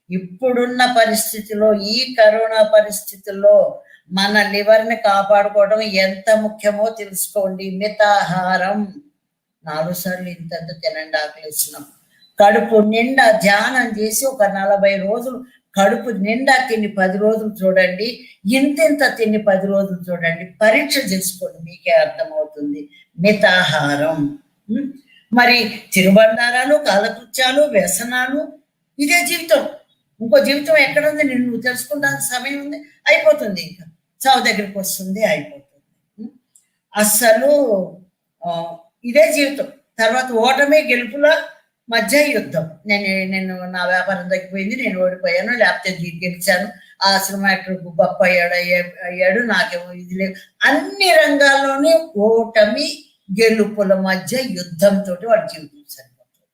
ఇప్పుడున్న పరిస్థితిలో, ఈ కరోనా పరిస్థితుల్లో మన లివర్ని కాపాడుకోవడం ఎంత ముఖ్యమో తెలుసుకోండి. మితాహారం. 4 సార్లు ఇంత తినండి, ఆకలిస్తున్నాం. కడుపు నిండా ధ్యానం చేసి ఒక 40 రోజులు కడుపు నిండా తిని 10 రోజులు చూడండి, ఇంత తిని 10 రోజులు చూడండి, పరీక్ష చేసుకోండి, మీకే అర్థమవుతుంది. మితాహారం. మరి తిరుబండారాలు, కాలకృత్యాలు, వ్యసనాలు, ఇదే జీవితం. ఇంకో జీవితం ఎక్కడుంది? నువ్వు తెలుసుకుంటానికి సమయం ఉంది, అయిపోతుంది, ఇంకా చావు దగ్గరికి వస్తుంది, అయిపోతుంది. అస్సలు ఇదే జీవితం. తర్వాత ఓటమి గెలుపుల మధ్య యుద్ధం. నేను నా వ్యాపారం తగ్గిపోయింది, నేను ఓడిపోయాను, లేకపోతే గెలిచాను, ఆశ్రమ గొప్ప అయ్యాడు, నాకేమో ఇది లేదు. అన్ని రంగాల్లోనే ఓటమి గెలుపుల మధ్య యుద్ధంతో వాడి జీవితం సరిపోతుంది.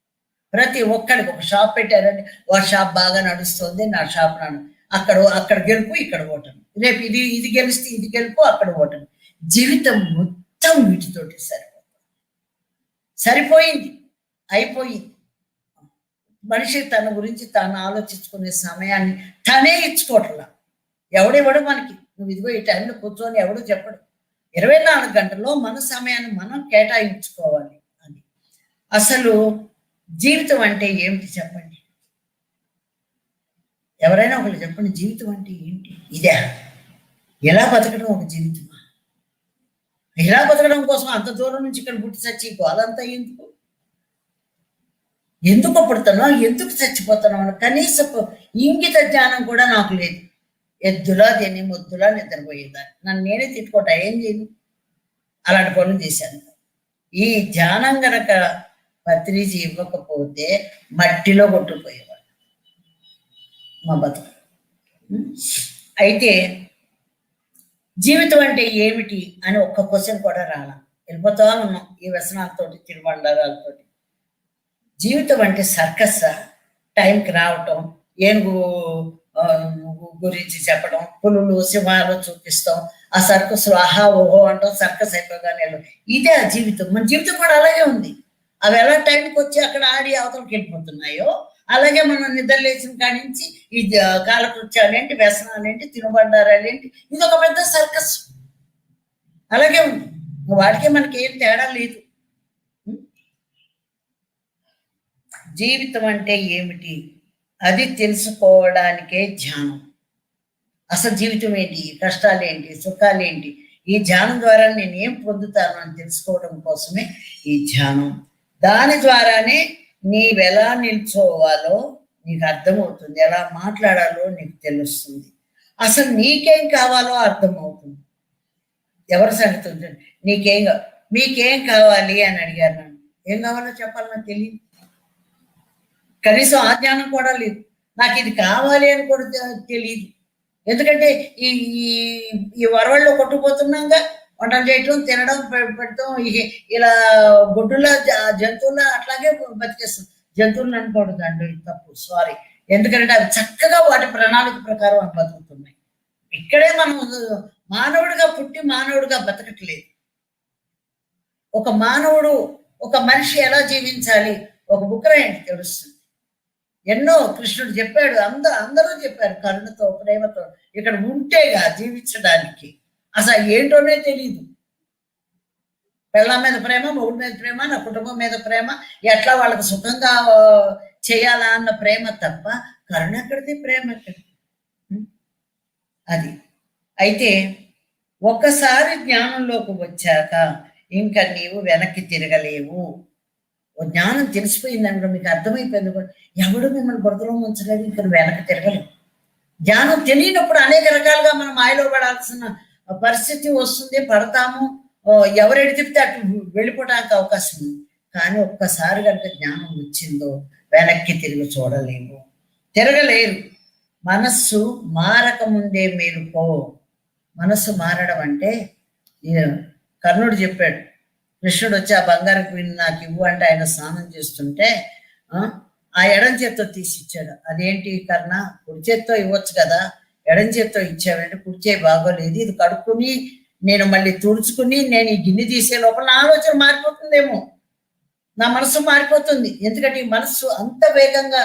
ప్రతి ఒక్కడికి ఒక షాప్ పెట్టారండి, వాడి షాప్ బాగా నడుస్తుంది, నా షాప్ అక్కడ గెలుపు, ఇక్కడ ఓటమి. రేపు ఇది గెలిస్తే ఇది గెలుపు, అక్కడ ఓటమి. జీవితం మొత్తం వీటితోటి సరిపోయింది, అయిపోయింది. మనిషి తన గురించి తాను ఆలోచించుకునే సమయాన్ని తనే ఇచ్చుకోవట్లా. ఎవడెవడు మనకి నువ్వు ఇదిగో ఈ టైంలో కూర్చొని ఎవడు చెప్పడు. 24 గంటల్లో మన సమయాన్ని మనం కేటాయించుకోవాలి. అని అసలు జీవితం అంటే ఏమిటి చెప్పండి? ఎవరైనా ఒకళ్ళు చెప్పండి, జీవితం అంటే ఏంటి? ఇదే ఎలా బతకడం ఒక జీవితమా? ఎలా బతకడం కోసం అంత దూరం నుంచి ఇక్కడ పుట్టి చచ్చి గోలంతా ఎందుకు పుడుతున్నావు, ఎందుకు చచ్చిపోతున్నావు అని కనీసపు ఇంగిత జ్ఞానం కూడా నాకు లేదు. ఎద్దులా తిని ముద్దులా నిద్రపోయేదాన్ని. నన్ను నేనే తిట్టుకోవటం, ఏం చేయను, అలాంటి పనులు చేశాను. ఈ ధ్యానం గనక పత్రిజీ ఇవ్వకపోతే మట్టిలో కొట్టుకుపోయేవాడు మా బతుకు. అయితే జీవితం అంటే ఏమిటి అని ఒక్క క్వశ్చన్ కూడా రాలా. వెళ్ళిపోతా ఉన్నాం ఈ వ్యసనాలతోటి, తిరుబండారాలతోటి. జీవితం అంటే సర్కస్సా? టైంకి రావటం, ఏనుగు గురించి చెప్పడం, పులులు సింహాలు చూపిస్తాం, ఆ సర్కస్లో ఆహా ఓహో అంటాం, సర్కస్ అయిపోగానే ఇదే ఆ జీవితం. మన జీవితం కూడా అలాగే ఉంది. అవి ఎలా టైంకి వచ్చి అక్కడ ఆడి అవతలకి వెళ్ళిపోతున్నాయో, అలాగే మనం నిద్ర లేచిన కాడి నుంచి ఈ కాలకృత్యాలు ఏంటి, వ్యసనాలు ఏంటి, తినుబండారాలు ఏంటి, ఇది ఒక పెద్ద సర్కస్. అలాగే ఉంది. వాటికి మనకి ఏం తేడా లేదు. జీవితం అంటే ఏమిటి అది తెలుసుకోవడానికే ధ్యానం. అసలు జీవితం ఏంటి, కష్టాలు ఏంటి, సుఖాలు ఏంటి, ఈ ధ్యానం ద్వారా నేను ఏం పొందుతాను అని తెలుసుకోవడం కోసమే ఈ ధ్యానం. దాని ద్వారానే నీవెలా నిల్చోవాలో నీకు అర్థమవుతుంది, ఎలా మాట్లాడాలో నీకు తెలుస్తుంది, అసలు నీకేం కావాలో అర్థమవుతుంది. ఎవరి సంగతి ఉంటుంది, మీకేం కావాలి అని అడిగారు నన్ను, ఏం కావాలో చెప్పాలని తెలియదు, కనీసం ఆ జ్ఞానం కూడా లేదు. నాకు ఇది కావాలి అని కూడా తెలియదు. ఎందుకంటే ఈ ఈ వరవల్లో కొట్టుకుపోతున్నాగా, వంటలు చేయటం, తినడం, పెడతాం, ఇలా గొడ్డులా జంతువులా అట్లాగే బతికేస్తాం. జంతువులను అనుకోవద్దు అండి, తప్పు, సారీ. ఎందుకంటే అవి చక్కగా వాటి ప్రణాళిక ప్రకారం అవి బతుకుతున్నాయి. ఇక్కడే మనం మానవుడిగా పుట్టి మానవుడిగా బతకట్లేదు. ఒక మానవుడు, ఒక మనిషి ఎలా జీవించాలి ఒక బుక్ రాయండి తెలుస్తుంది. ఎన్నో కృష్ణుడు చెప్పాడు, అందరూ చెప్పారు కరుణతో, ప్రేమతో. ఇక్కడ ఉంటేగా జీవించడానికి. అసలు ఏంటోనే తెలియదు. పిల్లల మీద ప్రేమ, మొగుడి మీద ప్రేమ, నా కుటుంబం మీద ప్రేమ, ఎట్లా వాళ్ళకి సుఖంగా చేయాలా అన్న ప్రేమ తప్ప కరుణ ఎక్కడిది, ప్రేమ ఎక్కడిది? అది. అయితే ఒక్కసారి జ్ఞానంలోకి వచ్చాక ఇంకా నీవు వెనక్కి తిరగలేవు. జ్ఞానం తెలిసిపోయిందనుకో, మీకు అర్థమైపోయింది కూడా, ఎవడు మిమ్మల్ని బురదలో ఉంచలేదు, ఇక్కడ వెనక్కి తిరగలేవు. జ్ఞానం తెలియనప్పుడు అనేక రకాలుగా మనం మాయలో పడాల్సిన పరిస్థితి వస్తుంది, పడతాము. ఎవరెడి చెప్తే అటు వెళ్ళిపోవడానికి అవకాశం ఉంది. కానీ ఒక్కసారి కనుక జ్ఞానం వచ్చిందో వెనక్కి తిరిగి చూడలేము, తిరగలేరు. మనస్సు మారకముందే మేలుకో. మనస్సు మారడం అంటే, కర్ణుడు చెప్పాడు, కృష్ణుడు వచ్చి ఆ బంగారు క్వీన్ నాకు ఇవ్వు అంటే ఆయన స్నానం చేస్తుంటే ఆ ఎడం చేత్తో తీసి ఇచ్చాడు. అదేంటి కర్ణ, కుడి చేత్తో ఇవ్వచ్చు కదా, ఎడం చేత్తో ఇచ్చావంటే, కుడి చేయి బాగోలేదు, ఇది కడుక్కుని నేను మళ్ళీ తుడుచుకుని నేను ఈ గిన్నె తీసే లోపల నా ఆలోచన మారిపోతుందేమో, నా మనసు మారిపోతుంది. ఎందుకంటే ఈ మనస్సు అంత వేగంగా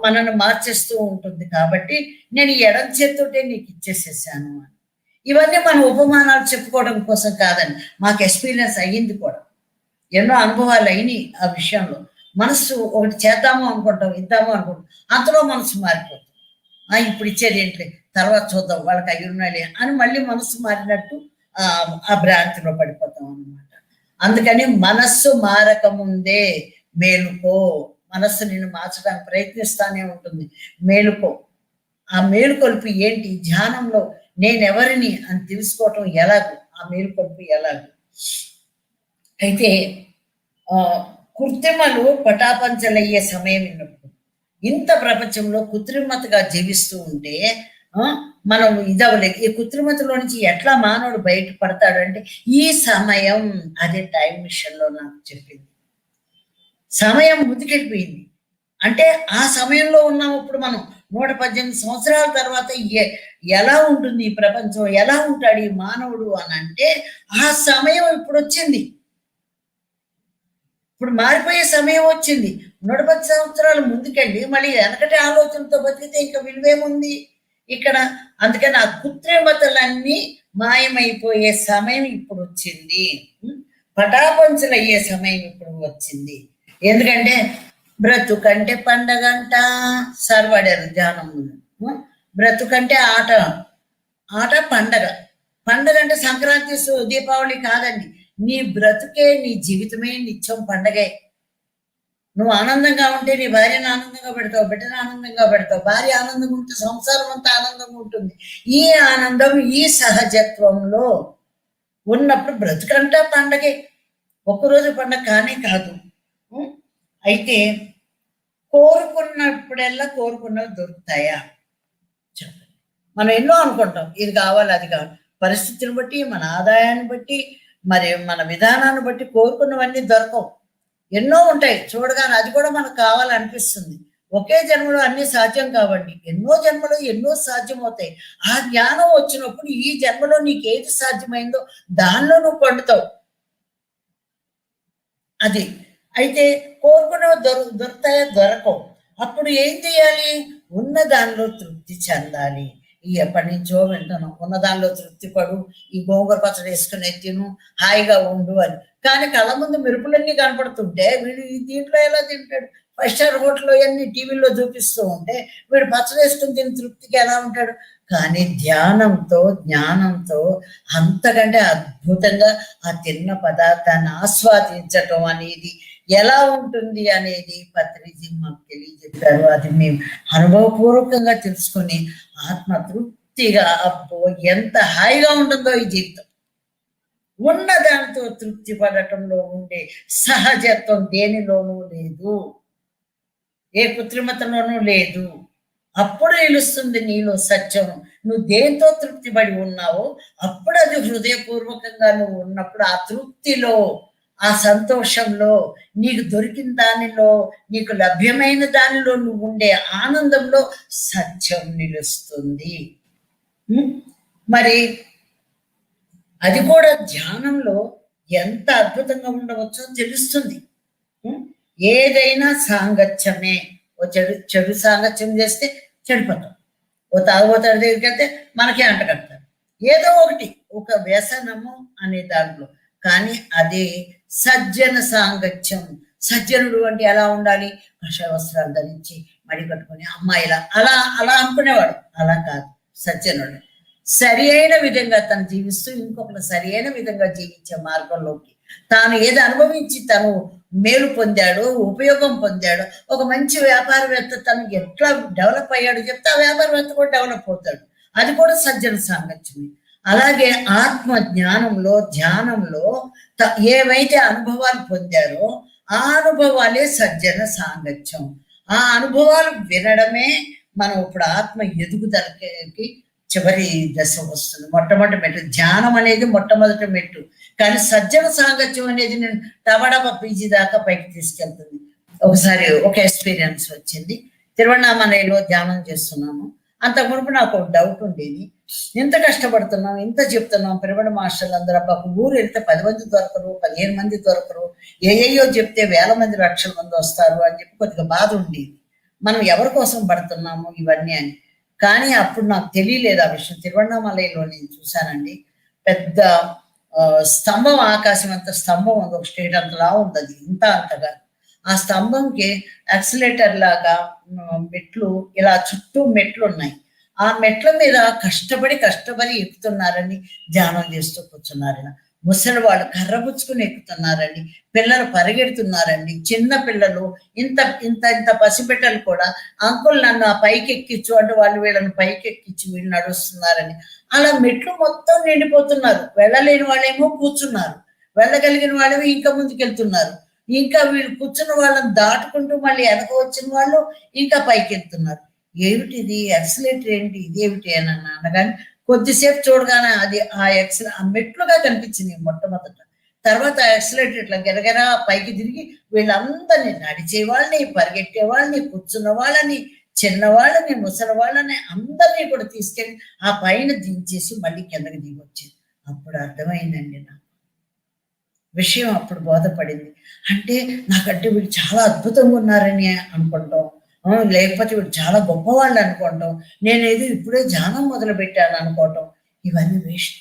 మనల్ని మార్చేస్తూ ఉంటుంది. కాబట్టి నేను ఈ ఎడం చేత్తోటే నీకు ఇచ్చేసేసాను అని. ఇవన్నీ మన ఉపమానాలు చెప్పుకోవడం కోసం కాదండి, మాకు ఎక్స్పీరియన్స్ అయ్యింది కూడా, ఎన్నో అనుభవాలు అయినాయి ఆ విషయంలో. మనస్సు ఒకటి చేద్దాము అనుకుంటాం, ఇద్దాము అనుకుంటాం, అంతలో మనసు మారిపోతుంది. ఇప్పుడు ఇచ్చేది ఏంటి, తర్వాత చూద్దాం, వాళ్ళకి అయ్యున్నాలే అని మళ్ళీ మనసు మారినట్టు ఆ భ్రాంతిలో పడిపోతాం అన్నమాట. అందుకని మనస్సు మారకముందే మేలుకో. మనస్సు నిన్ను మార్చడానికి ప్రయత్నిస్తానే ఉంటుంది, మేలుకో. ఆ మేలుకొల్పి ఏంటి, ధ్యానంలో నేనెవరిని అని తెలుసుకోవటం ఎలాగో, ఆ మేలుకొల్పి ఎలాగో. అయితే కృత్రిమలు పటాపంచలయ్యే సమయం విన్నప్పుడు, ఇంత ప్రపంచంలో కృత్రిమతగా జీవిస్తూ ఉంటే మనం ఇదవలేదు. ఈ కృత్రిమతలో నుంచి ఎట్లా మానవుడు బయటపడతాడు అంటే, ఈ సమయం, అదే టైం మిషన్లో నాకు చెప్పింది. సమయం ముందుకెళ్ళిపోయింది అంటే ఆ సమయంలో ఉన్నాం. ఇప్పుడు మనం 118 సంవత్సరాల తర్వాత ఎలా ఉంటుంది ఈ ప్రపంచం, ఎలా ఉంటాడు ఈ మానవుడు అని అంటే, ఆ సమయం ఇప్పుడు వచ్చింది. ఇప్పుడు మారిపోయే సమయం వచ్చింది. 110 సంవత్సరాలు ముందుకెళ్ళి మళ్ళీ వెనకటి ఆలోచనతో బతికితే ఇంకా విలువేముంది ఇక్కడ. అందుకని ఆ కృత్రిమతలన్నీ మాయమైపోయే సమయం ఇప్పుడు వచ్చింది, పటాపంచలు అయ్యే సమయం ఇప్పుడు వచ్చింది. ఎందుకంటే బ్రతుకంటే పండగంట సార్ వాడారు ధ్యానం. బ్రతుకంటే ఆట, ఆట పండగ. పండగ అంటే సంక్రాంతి దీపావళి కాదండి, నీ బ్రతుకే, నీ జీవితమే నిత్యం పండగే. నువ్వు ఆనందంగా ఉంటే నీ భార్యను ఆనందంగా పెడతావు, బిడ్డను ఆనందంగా పెడతావు, భార్య ఆనందంగా ఉంటే సంసారం అంతా ఆనందంగా ఉంటుంది. ఈ ఆనందం ఈ సహజత్వంలో ఉన్నప్పుడు బ్రతుకంటా పండగే, ఒక్కరోజు పండగ కానే కాదు. అయితే కోరుకున్నప్పుడల్లా కోరుకున్నవి దొరుకుతాయా చెప్పండి. మనం ఎన్నో అనుకుంటాం, ఇది కావాలి అది కావాలి, పరిస్థితిని బట్టి, మన ఆదాయాన్ని బట్టి, మరి మన విధానాన్ని బట్టి కోరుకున్నవన్నీ దొరకవు. ఎన్నో ఉంటాయి చూడగానే, అది కూడా మనకు కావాలనిపిస్తుంది. ఒకే జన్మలో అన్ని సాధ్యం కావండి, ఎన్నో జన్మలో ఎన్నో సాధ్యమవుతాయి. ఆ జ్ఞానం వచ్చినప్పుడు ఈ జన్మలో నీకు ఏది సాధ్యమైందో దానిలో నువ్వు పండుతావు. అది. అయితే కోరుకునేవి దొరుకుతాయో దొరకవు. అప్పుడు ఏం చేయాలి, ఉన్న దానిలో తృప్తి చెందాలి. ఎప్పటి నుంచో వింటున్నాం, ఉన్నదానిలో తృప్తి పడు, ఈ గోంగూర పచ్చడి వేసుకుని తిను, హాయిగా ఉండు అని. కానీ కళ్ళ ముందు మెరుపులన్నీ కనపడుతుంటే వీడు దీంట్లో ఎలా తింటాడు? 5 స్టార్ హోటల్లో అన్ని టీవీల్లో చూపిస్తూ ఉంటే వీడు పచ్చడి వేసుకుని తిని తృప్తికి ఎలా ఉంటాడు? కానీ ధ్యానంతో, జ్ఞానంతో అంతకంటే అద్భుతంగా ఆ తిన్న పదార్థాన్ని ఆస్వాదించటం అనేది ఎలా ఉంటుంది అనేది పత్రిజీ మాకు తెలియజెప్పారు. అది మేము అనుభవపూర్వకంగా తెలుసుకొని ఆత్మ తృప్తిగా, అబ్బో ఎంత హాయిగా ఉంటుందో ఈ జీవితం. ఉన్న దానితో తృప్తి పడటంలో ఉండే సహజత్వం దేనిలోనూ లేదు, ఏ కృత్రిమతలోనూ లేదు. అప్పుడు నిలుస్తుంది నీలో సత్యం. నువ్వు దేంతో తృప్తి పడి ఉన్నావో అప్పుడు అది హృదయపూర్వకంగా నువ్వు ఉన్నప్పుడు ఆ తృప్తిలో, ఆ సంతోషంలో, నీకు దొరికిన దానిలో, నీకు లభ్యమైన దానిలో నువ్వు ఉండే ఆనందంలో సత్యం నిలుస్తుంది. మరి అది కూడా ధ్యానంలో ఎంత అద్భుతంగా ఉండవచ్చో తెలుస్తుంది. ఏదైనా సాంగత్యమే. ఓ చెడు సాంగత్యం చేస్తే చెడిపోతాం, ఓ తాగుబోతాడు దగ్గరికి వెళ్తే మనకే అంటగడతారు, ఏదో ఒకటి ఒక వ్యసనము అనే దాంట్లో. కానీ అదే సజ్జన సాంగత్యం. సజ్జనుడు అంటే ఎలా ఉండాలి? కాషాయ వస్త్రాలు ధరించి మడి కట్టుకొని అమ్మాయిలా అలా అలా అనుకునేవాడు. అలా కాదు. సజ్జనుడు సరి అయిన విధంగా తను జీవిస్తూ ఇంకొకరు సరి అయిన విధంగా జీవించే మార్గంలోకి, తాను ఏది అనుభవించి తను మేలు పొందాడు, ఉపయోగం పొందాడు. ఒక మంచి వ్యాపారవేత్త తను ఎట్లా డెవలప్ అయ్యాడు చెప్తే ఆ వ్యాపారవేత్త కూడా డెవలప్ అవుతాడు. అది కూడా సజ్జన సాంగత్యమే. అలాగే ఆత్మ జ్ఞానంలో, ధ్యానంలో ఏవైతే అనుభవాలు పొందారో ఆ అనుభవాలే సజ్జన సాంగత్యం. ఆ అనుభవాలు వినడమే మనం ఇప్పుడు ఆత్మ ఎదుగుదలకి చివరి దశ వస్తుంది. మొట్టమొదటి మెట్టు ధ్యానం అనేది మొట్టమొదటి మెట్టు. కానీ సజ్జన సాంగత్యం అనేది నేను టబడబ పీజీ దాకా పైకి తీసుకెళ్తుంది. ఒకసారి ఒక ఎక్స్పీరియన్స్ వచ్చింది. తిరువణామలైలో ధ్యానం చేస్తున్నాము. అంతకు మునుపు నాకు ఒక డౌట్ ఉండేది, ఎంత కష్టపడుతున్నాం, ఎంత చెప్తున్నాం, పిరమిడ్ మాస్టర్లు అందరూ అబ్బాకు ఊరు వెళ్తే 10 మంది దొరకరు, 15 మంది దొరకరు, ఏయో చెప్తే 1000 మంది 1,00,000 మంది వస్తారు అని చెప్పి కొద్దిగా బాధ ఉండేది. మనం ఎవరి కోసం పడుతున్నాము ఇవన్నీ అని. కానీ అప్పుడు నాకు తెలియలేదు ఆ విషయం. తిరువణామలైలో నేను చూశానండి, పెద్ద స్తంభం, ఆకాశం అంత స్తంభం ఉంది, ఒక స్టేట్ అంతలా ఉంది. అది ఇంత అంతగా ఆ స్తంభంకి యాక్సిలేటర్ లాగా మెట్లు, ఇలా చుట్టూ మెట్లు ఉన్నాయి. ఆ మెట్ల మీద కష్టపడి ఎక్కుతున్నారని, ధ్యానం చేస్తూ కూర్చున్నారని. ముసలి వాళ్ళు కర్రబుచ్చుకుని ఎక్కుతున్నారండి, పిల్లలు పరిగెడుతున్నారండి, చిన్న పిల్లలు, ఇంత ఇంత ఇంత పసిబిడ్డలు కూడా అంకుల్ నన్ను ఆ పైకి ఎక్కించు అంటే వాళ్ళు వీళ్ళని పైకి ఎక్కించి వీళ్ళు నడుస్తున్నారని. అలా మెట్లు మొత్తం నిండిపోతున్నారు. వెళ్ళలేని వాళ్ళేమో కూర్చున్నారు, వెళ్ళగలిగిన వాళ్ళేమో ఇంకా ముందుకెళ్తున్నారు, ఇంకా వీళ్ళు కూర్చున్న వాళ్ళని దాటుకుంటూ మళ్ళీ వెనక వచ్చిన వాళ్ళు ఇంకా పైకి వెళ్తున్నారు. ఏమిటిది, యాక్సిలేటర్ ఏంటి, ఇదేమిటి అని అనగానే కొద్దిసేపు చూడగానే అది ఆ మెట్లుగా కనిపించింది మొట్టమొదట. తర్వాత యాక్సిలేటర్ ఇట్లా గెరగెర పైకి తిరిగి వీళ్ళందరినీ, నడిచే వాళ్ళని, పరిగెట్టే వాళ్ళని, కూర్చున్న వాళ్ళని, చిన్నవాళ్ళని, ముసలి వాళ్ళని అందరినీ కూడా తీసుకెళ్ళి ఆ పైన దించేసి మళ్ళీ కిందకి దిగి వచ్చింది. అప్పుడు అర్థమైందండి నాకు విషయం. అప్పుడు బోధపడింది. అంటే నాకంటే వీళ్ళు చాలా అద్భుతంగా ఉన్నారని అనుకుంటాం, లేకపోతే వీళ్ళు చాలా గొప్పవాళ్ళు అనుకోవటం, నేనేది ఇప్పుడే ధ్యానం మొదలు పెట్టాను అనుకోవటం, ఇవన్నీ వేస్ట్.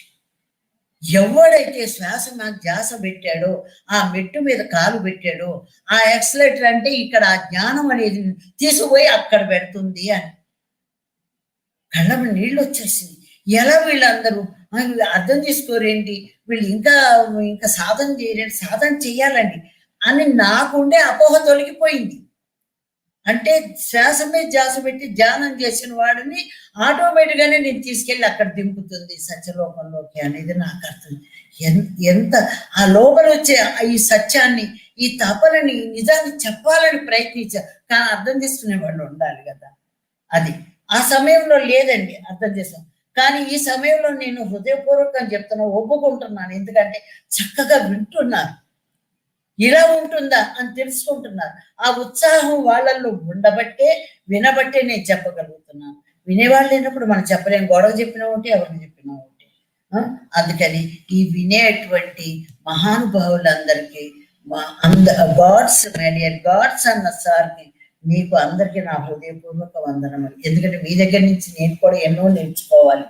ఎవడైతే శ్వాస నాకు ధ్యాస పెట్టాడో, ఆ మెట్టు మీద కాలు పెట్టాడో, ఆ యాక్సిలేటర్ అంటే ఇక్కడ ఆ జ్ఞానం అనేది తీసుకుపోయి అక్కడ పెడుతుంది అని కళ్ళ నీళ్ళు వచ్చేసింది. ఎలా వీళ్ళందరూ అర్థం చేసుకోరేంటి, వీళ్ళు ఇంకా ఇంకా సాధన చేయలేండి, సాధన చెయ్యాలండి అని నాకుండే అపోహ తొలగిపోయింది. అంటే శ్వాస మీద ధ్యాస పెట్టి ధ్యానం చేసిన వాడిని ఆటోమేటిక్గానే నేను తీసుకెళ్ళి అక్కడ దింపుతుంది సత్యలోకంలోకి అనేది నాకు అర్థం. ఎంత ఆ లోపల వచ్చే ఈ సత్యాన్ని, ఈ తపనని, నిజాన్ని చెప్పాలని ప్రయత్నించారు. కానీ అర్థం చేసుకునే వాళ్ళు ఉండాలి కదా. అది ఆ సమయంలో లేదండి, అర్థం చేసాం. కానీ ఈ సమయంలో నేను హృదయపూర్వకంగా చెప్తున్నా, ఒప్పుకుంటున్నాను. ఎందుకంటే చక్కగా వింటున్నారు, ఇలా ఉంటుందా అని తెలుసుకుంటున్నారు. ఆ ఉత్సాహం వాళ్ళల్లో ఉండబట్టే, వినబట్టే నేను చెప్పగలుగుతున్నాను. వినేవాళ్ళు లేనప్పుడు మనం చెప్పలేము. గొడవ చెప్పినా ఒకటి, ఎవరిని చెప్పినా ఒకటి. అందుకని ఈ వినేటువంటి మహానుభావులందరికీ గాడ్స్ అన్న సార్ని మీకు అందరికీ నా హృదయపూర్వక వందనములు. ఎందుకంటే మీ దగ్గర నుంచి నేను కూడా ఎన్నో నేర్చుకోవాలి.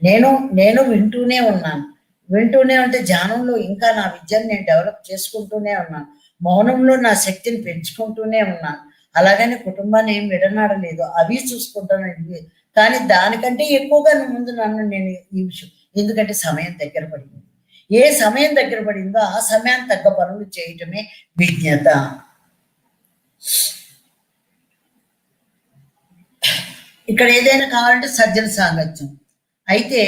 నేను నేను వింటూనే ఉన్నాను. వింటూనే ఉంటే ధ్యానంలో ఇంకా నా విద్యను నేను డెవలప్ చేసుకుంటూనే ఉన్నాను. మౌనంలో నా శక్తిని పెంచుకుంటూనే ఉన్నాను. అలాగని కుటుంబాన్ని ఏం విడనాడలేదు, అవి చూసుకుంటాను. కానీ దానికంటే ఎక్కువగా ముందు నన్ను నేను ఈ విషయం, ఎందుకంటే సమయం దగ్గర పడింది. ఏ సమయం దగ్గర పడిందో ఆ సమయానికి తగ్గ పనులు చేయటమే విజ్ఞత. ఇక్కడ ఏదైనా కావాలంటే సజ్జన సాంగత్యం. అయితే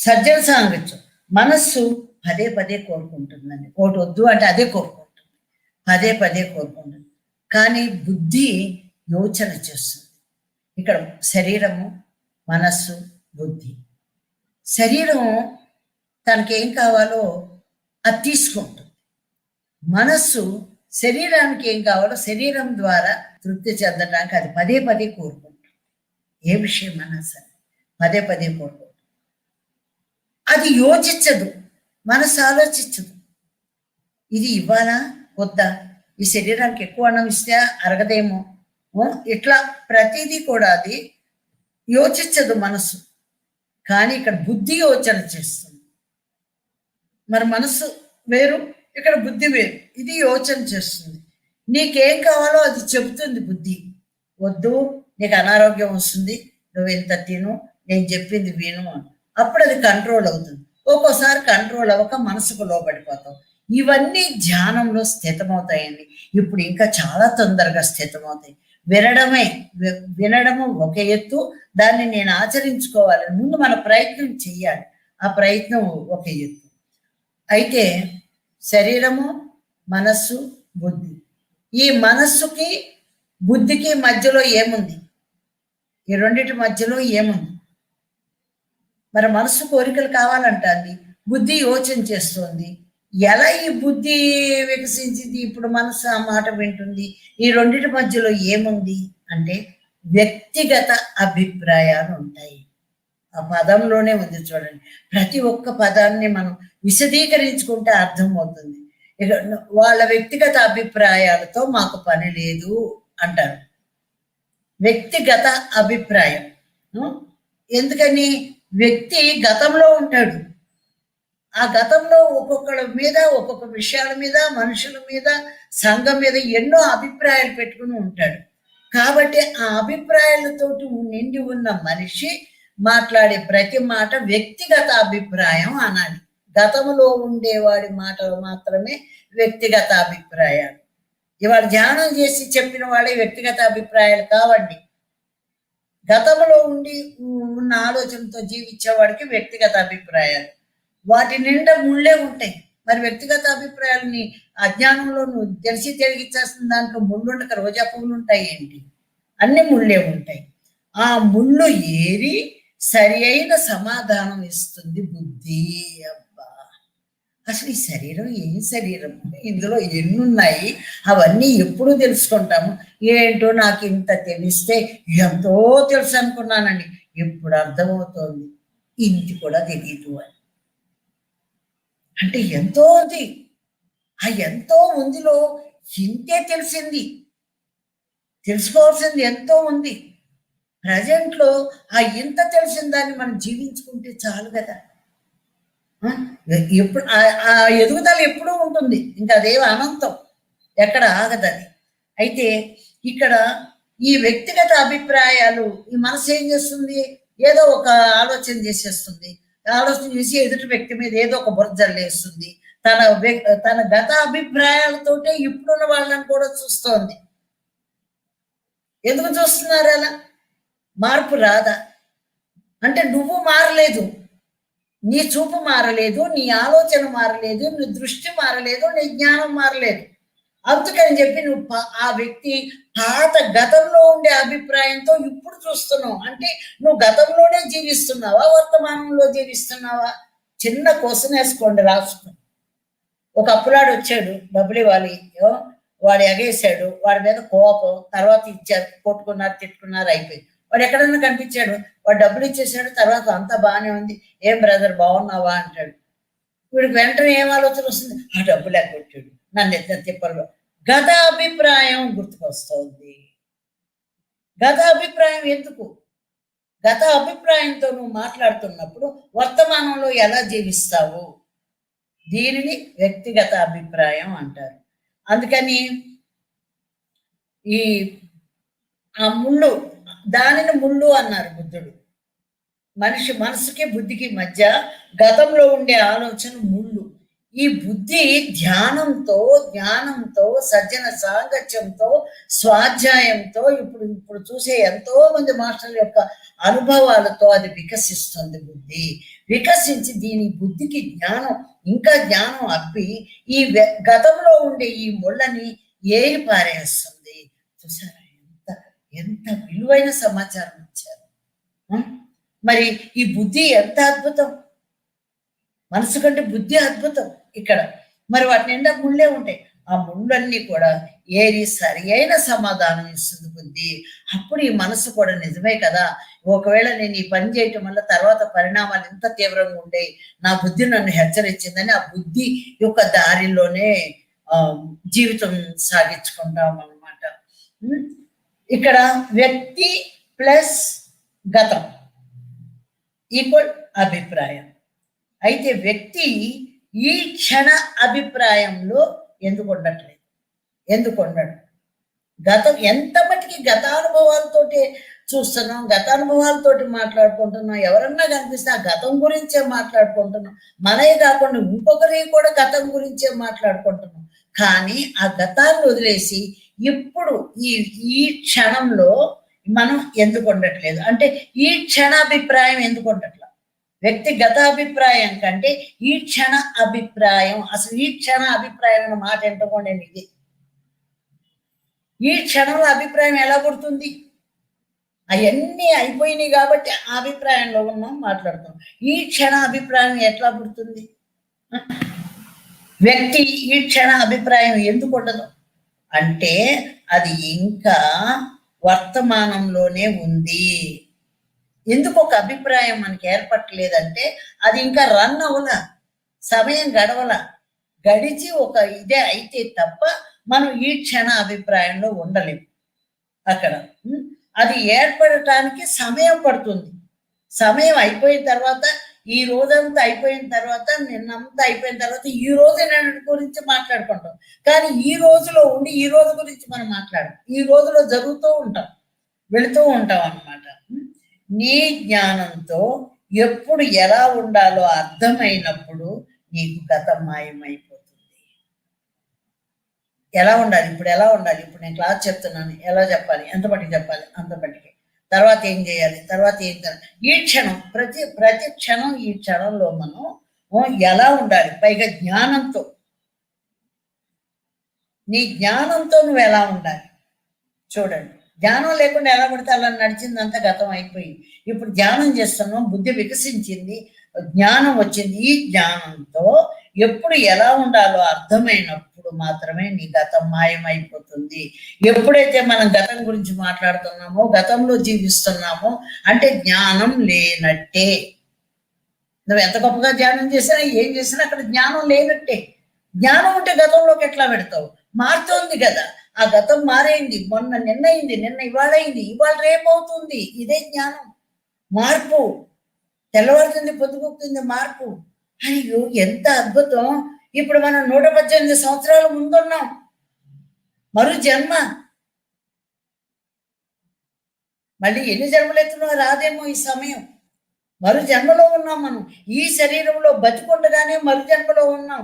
సజ్జన సాంగత్యం మనస్సు పదే పదే కోరుకుంటుందండి. ఒకటి వద్దు అంటే అదే కోరుకుంటుంది, పదే పదే కోరుకుంటుంది. కానీ బుద్ధి యోచన చేస్తుంది. ఇక్కడ శరీరము, మనస్సు, బుద్ధి. శరీరం తనకేం కావాలో అది తీసుకుంటుంది. మనస్సు శరీరానికి ఏం కావాలో శరీరం ద్వారా తృప్తి చెందడానికి అది పదే పదే కోరుకుంటుంది. ఏ విషయం అన్నా సరే పదే పదే కోరుకుంటుంది. అది యోచించదు, మనసు ఆలోచించదు. ఇది ఇవ్వాలా వద్దా, ఈ శరీరానికి ఎక్కువ అన్నం ఇస్తే అరగదేమో, ఇట్లా ప్రతిదీ కూడా అది యోచించదు మనసు. కానీ ఇక్కడ బుద్ధి యోచన చేస్తుంది. మరి మనసు వేరు, ఇక్కడ బుద్ధి వేరు. ఇది యోచన చేస్తుంది. నీకేం కావాలో అది చెబుతుంది బుద్ధి. వద్దు, నీకు అనారోగ్యం వస్తుంది, నువ్వు ఇంత తిను, నేను చెప్పింది విను అని. అప్పుడు అది కంట్రోల్ అవుతుంది. ఒక్కోసారి కంట్రోల్ అవ్వక మనసుకు లోబడిపోతాం. ఇవన్నీ ధ్యానంలో స్థితమవుతాయండి. ఇప్పుడు ఇంకా చాలా తొందరగా స్థితమవుతాయి. వినడము ఒక ఎత్తు, దాన్ని నేను ఆచరించుకోవాలి, ముందు మన ప్రయత్నం చెయ్యాలి. ఆ ప్రయత్నం ఒక ఎత్తు. అయితే శరీరము, మనస్సు, బుద్ధి. ఈ మనస్సుకి బుద్ధికి మధ్యలో ఏముంది? ఈ రెండింటి మధ్యలో ఏముంది? మరి మనస్సు కోరికలు కావాలంటుంది, బుద్ధి యోచన చేస్తుంది. ఎలా ఈ బుద్ధి వికసించింది? ఇప్పుడు మనసు ఆ మాట వింటుంది. ఈ రెండింటి మధ్యలో ఏముంది అంటే వ్యక్తిగత అభిప్రాయాలు ఉంటాయి. ఆ పదంలోనే ఉంది చూడండి. ప్రతి ఒక్క పదాన్ని మనం విశదీకరించుకుంటే అర్థమవుతుంది. ఇక వాళ్ళ వ్యక్తిగత అభిప్రాయాలతో మాకు పని లేదు అంటారు. వ్యక్తిగత అభిప్రాయం. ఎందుకని? వ్యక్తి గతంలో ఉంటాడు. ఆ గతంలో ఒక్కొక్కళ్ళ మీద, ఒక్కొక్క విషయాల మీద, మనుషుల మీద, సంఘం మీద ఎన్నో అభిప్రాయాలు పెట్టుకుని ఉంటాడు. కాబట్టి ఆ అభిప్రాయాలతోటి నిండి ఉన్న మనిషి మాట్లాడే ప్రతి మాట వ్యక్తిగత అభిప్రాయం అనాలి. గతంలో ఉండేవాడి మాటలు మాత్రమే వ్యక్తిగత అభిప్రాయాలు. ఇవాళ ధ్యానం చేసి చెప్పిన వాళ్ళే వ్యక్తిగత అభిప్రాయాలు కావండి. గతంలో ఉన్న ఆలోచనతో జీవించేవాడికి వ్యక్తిగత అభిప్రాయాలు, వాటి నిండా ముళ్ళే ఉంటాయి. మరి వ్యక్తిగత అభిప్రాయాలని అజ్ఞానంలో నువ్వు తెలిసి తెలిగిచ్చేస్తున్న దాంట్లో ముళ్ళు ఉండక రోజా పువ్వులు ఉంటాయి ఏంటి? అన్ని ముళ్ళే ఉంటాయి. ఆ ముళ్ళు ఏరి సరి అయిన సమాధానం ఇస్తుంది బుద్ధి. అబ్బా, అసలు ఈ శరీరం ఏం శరీరం, ఇందులో ఎన్నున్నాయి, అవన్నీ ఎప్పుడు తెలుసుకుంటాము? ఏంటో నాకు ఇంత తెలిస్తే ఎంతో తెలుసు అనుకున్నానండి, ఎప్పుడు అర్థమవుతోంది ఇంటి కూడా తెలియదు అని. అంటే ఎంతో ఉంది. ఆ ఎంతో ఉందిలో ఇంతే తెలిసింది, తెలుసుకోవాల్సింది ఎంతో ఉంది. ప్రజెంట్లో ఆ ఇంత తెలిసిన దాన్ని మనం జీవించుకుంటే చాలు కదా. ఎప్పుడు ఆ ఎదుగుదల ఎప్పుడూ ఉంటుంది, ఇంకా అదేవి అనంతం, ఎక్కడ ఆగదని. అయితే ఇక్కడ ఈ వ్యక్తిగత అభిప్రాయాలు ఈ మనసు ఏం చేస్తుంది? ఏదో ఒక ఆలోచన చేసేస్తుంది. ఆలోచన చేసి ఎదుటి వ్యక్తి మీద ఏదో ఒక బురజల్లేస్తుంది. తన గత అభిప్రాయాలతోటే ఇప్పుడున్న వాళ్ళని కూడా చూస్తోంది. ఎందుకు చూస్తున్నారు అలా? మార్పు రాదా? అంటే నువ్వు మారలేదు, నీ చూపు మారలేదు, నీ ఆలోచన మారలేదు, నీ దృష్టి మారలేదు, నీ జ్ఞానం మారలేదు. అందుకని చెప్పి నువ్వు ఆ వ్యక్తి పాత గతంలో ఉండే అభిప్రాయంతో ఇప్పుడు చూస్తున్నావు. అంటే నువ్వు గతంలోనే జీవిస్తున్నావా, వర్తమానంలో జీవిస్తున్నావా? చిన్న క్వశ్చన్ వేసుకోండి, రాసుకుని. ఒక అప్పులాడు వచ్చాడు, డబ్బులు ఇవ్వాలి, వాడు ఎగేశాడు, వాడి మీద కోపం, తర్వాత ఇచ్చారు, కొట్టుకున్నారు, తిట్టుకున్నారు, అయిపోయింది. వాడు ఎక్కడన్నా కనిపించాడు, వాడు డబ్బులు ఇచ్చేసాడు, తర్వాత అంతా బాగానే ఉంది, ఏం బ్రదర్ బాగున్నావా అంటాడు. వీడికి వెంటనే ఏం ఆలోచన వస్తుంది? ఆ డబ్బులు ఎగ్గొట్టాడు, నన్ను ఎత్త తిప్పల్లో గత అభిప్రాయం గుర్తుకొస్తుంది. గత అభిప్రాయం ఎందుకు? గత అభిప్రాయంతో నువ్వు మాట్లాడుతున్నప్పుడు వర్తమానంలో ఎలా జీవిస్తావు? దీనిని వ్యక్తిగత అభిప్రాయం అంటారు. అందుకని ఈ ఆ ముళ్ళు, దానిని ముళ్ళు అన్నారు బుద్ధుడు. మనిషి మనసుకి బుద్ధికి మధ్య గతంలో ఉండే ఆలోచన ముళ్ళు. ఈ బుద్ధి జ్ఞానంతో సజ్జన సాంగత్యంతో స్వాధ్యాయంతో ఇప్పుడు చూసే ఎంతో మంది మాస్టర్ల యొక్క అనుభవాలతో అది వికసిస్తుంది. బుద్ధి వికసించి దీని బుద్ధికి ఇంకా జ్ఞానం అబ్బి ఈ గతంలో ఉండే ఈ ముళ్ళని ఏరి పారేస్తుంది. చూసారా ఎంత విలువైన సమాచారం ఇచ్చారు. మరి ఈ బుద్ధి ఎంత అద్భుతం! మనసు కంటే బుద్ధి అద్భుతం ఇక్కడ. మరి వాటి నిండా ముళ్ళే ఉంటాయి. ఆ ముళ్ళన్నీ కూడా ఏరి సరి అయిన సమాధానం ఇస్తుంది బుద్ధి. అప్పుడు ఈ మనసు కూడా నిజమే కదా, ఒకవేళ నేను ఈ పని చేయటం వల్ల తర్వాత పరిణామాలు ఎంత తీవ్రంగా ఉండేవి, నా బుద్ధి నన్ను హెచ్చరించిందని ఆ బుద్ధి యొక్క దారిలోనే జీవితం సాగించుకుంటాం అన్నమాట. ఇక్కడ వ్యక్తి ప్లస్ గతం ఈక్వల్ అభిప్రాయం. అయితే వ్యక్తి ఈ క్షణ అభిప్రాయంలో ఎందుకు ఉండడు? గతం ఎంత మటుకి గతానుభవాలతోటి చూస్తున్నాం, గతానుభవాలతోటి మాట్లాడుకుంటున్నాం. ఎవరన్నా కనిపిస్తే ఆ గతం గురించే మాట్లాడుకుంటున్నాం. మనమే కాకుండా ఇంకొకరి కూడా గతం గురించే మాట్లాడుకుంటున్నాం. కానీ ఆ గతాన్ని వదిలేసి ఇప్పుడు ఈ క్షణంలో మనం ఎందుకు ఉండట్లేదు? అంటే ఈ క్షణాభిప్రాయం ఎందుకు ఉండట్లేదు? వ్యక్తిగత అభిప్రాయం కంటే ఈ క్షణ అభిప్రాయం, అసలు ఈ క్షణ అభిప్రాయం అన్న మాట ఎంటుకోండి. ఇది ఈ క్షణంలో అభిప్రాయం ఎలా పుడుతుంది? అవన్నీ అయిపోయినాయి కాబట్టి ఆ అభిప్రాయంలో ఉన్నాం, మాట్లాడుతున్నాం. ఈ క్షణ అభిప్రాయం ఎట్లా పుడుతుంది? వ్యక్తి ఈ క్షణ అభిప్రాయం ఎందుకు ఉండదు అంటే అది ఇంకా వర్తమానంలోనే ఉంది. ఎందుకు ఒక అభిప్రాయం మనకి ఏర్పడలేదంటే అది ఇంకా రన్ అవ్వల, సమయం గడిచి ఒక ఇదే అయితే తప్ప మనం ఈ క్షణ అభిప్రాయంలో ఉండలేము. అక్కడ అది ఏర్పడటానికి సమయం పడుతుంది. సమయం అయిపోయిన తర్వాత, ఈ రోజంతా అయిపోయిన తర్వాత, నిన్నంతా అయిపోయిన తర్వాత ఈ రోజు గురించి మాట్లాడుకుంటాం. కానీ ఈ రోజులో ఉండి ఈ రోజు గురించి మనం ఈ రోజులో వెళుతూ ఉంటాం అన్నమాట. నీ జ్ఞానంతో ఎప్పుడు ఎలా ఉండాలో అర్థమైనప్పుడు నీకు గతం మాయమైపోతుంది. ఎలా ఉండాలి ఇప్పుడు నేను క్లాస్ చెప్తున్నాను, ఎలా చెప్పాలి, ఎంతమటికి చెప్పాలి అంతమటికి, తర్వాత ఏం చేయాలి, తర్వాత ఏం చేయాలి, ఈ క్షణం ప్రతి క్షణం ఈ క్షణంలో మనం ఎలా ఉండాలి, పైగా జ్ఞానంతో, నీ జ్ఞానంతో నువ్వు ఎలా ఉండాలి చూడండి. జ్ఞానం లేకుండా ఎలా పడితే అలా నడిచిందంతా గతం అయిపోయింది. ఇప్పుడు ధ్యానం చేస్తున్నాం, బుద్ధి వికసించింది, జ్ఞానం వచ్చింది. ఈ జ్ఞానంతో ఎప్పుడు ఎలా ఉండాలో అర్థమైనప్పుడు మాత్రమే నీ గతం మాయమైపోతుంది. ఎప్పుడైతే మనం గతం గురించి మాట్లాడుతున్నామో, గతంలో జీవిస్తున్నామో అంటే జ్ఞానం లేనట్టే. నువ్వు ఎంత గొప్పగా ధ్యానం చేసినా ఏం చేసినా అక్కడ జ్ఞానం లేనట్టే. జ్ఞానం ఉంటే గతంలోకి ఎట్లా పెడతావు? మారుతోంది కదా, ఆ గతం మారైంది, నిన్న ఇవాళైంది, ఇవాళ రేపు అవుతుంది. ఇదే జ్ఞానం. మార్పు తెల్లవారుతుంది, పొద్దుగుతుంది, మార్పు. అయ్యో ఎంత అద్భుతం! ఇప్పుడు మనం 118 సంవత్సరాల ముందున్నాం. మరో జన్మ, మళ్ళీ ఎన్ని జన్మలు ఎత్తునో రాదేమో ఈ సమయం. మరో జన్మలో ఉన్నాం మనం. ఈ శరీరంలో బతికుండగానే మరో జన్మలో ఉన్నాం.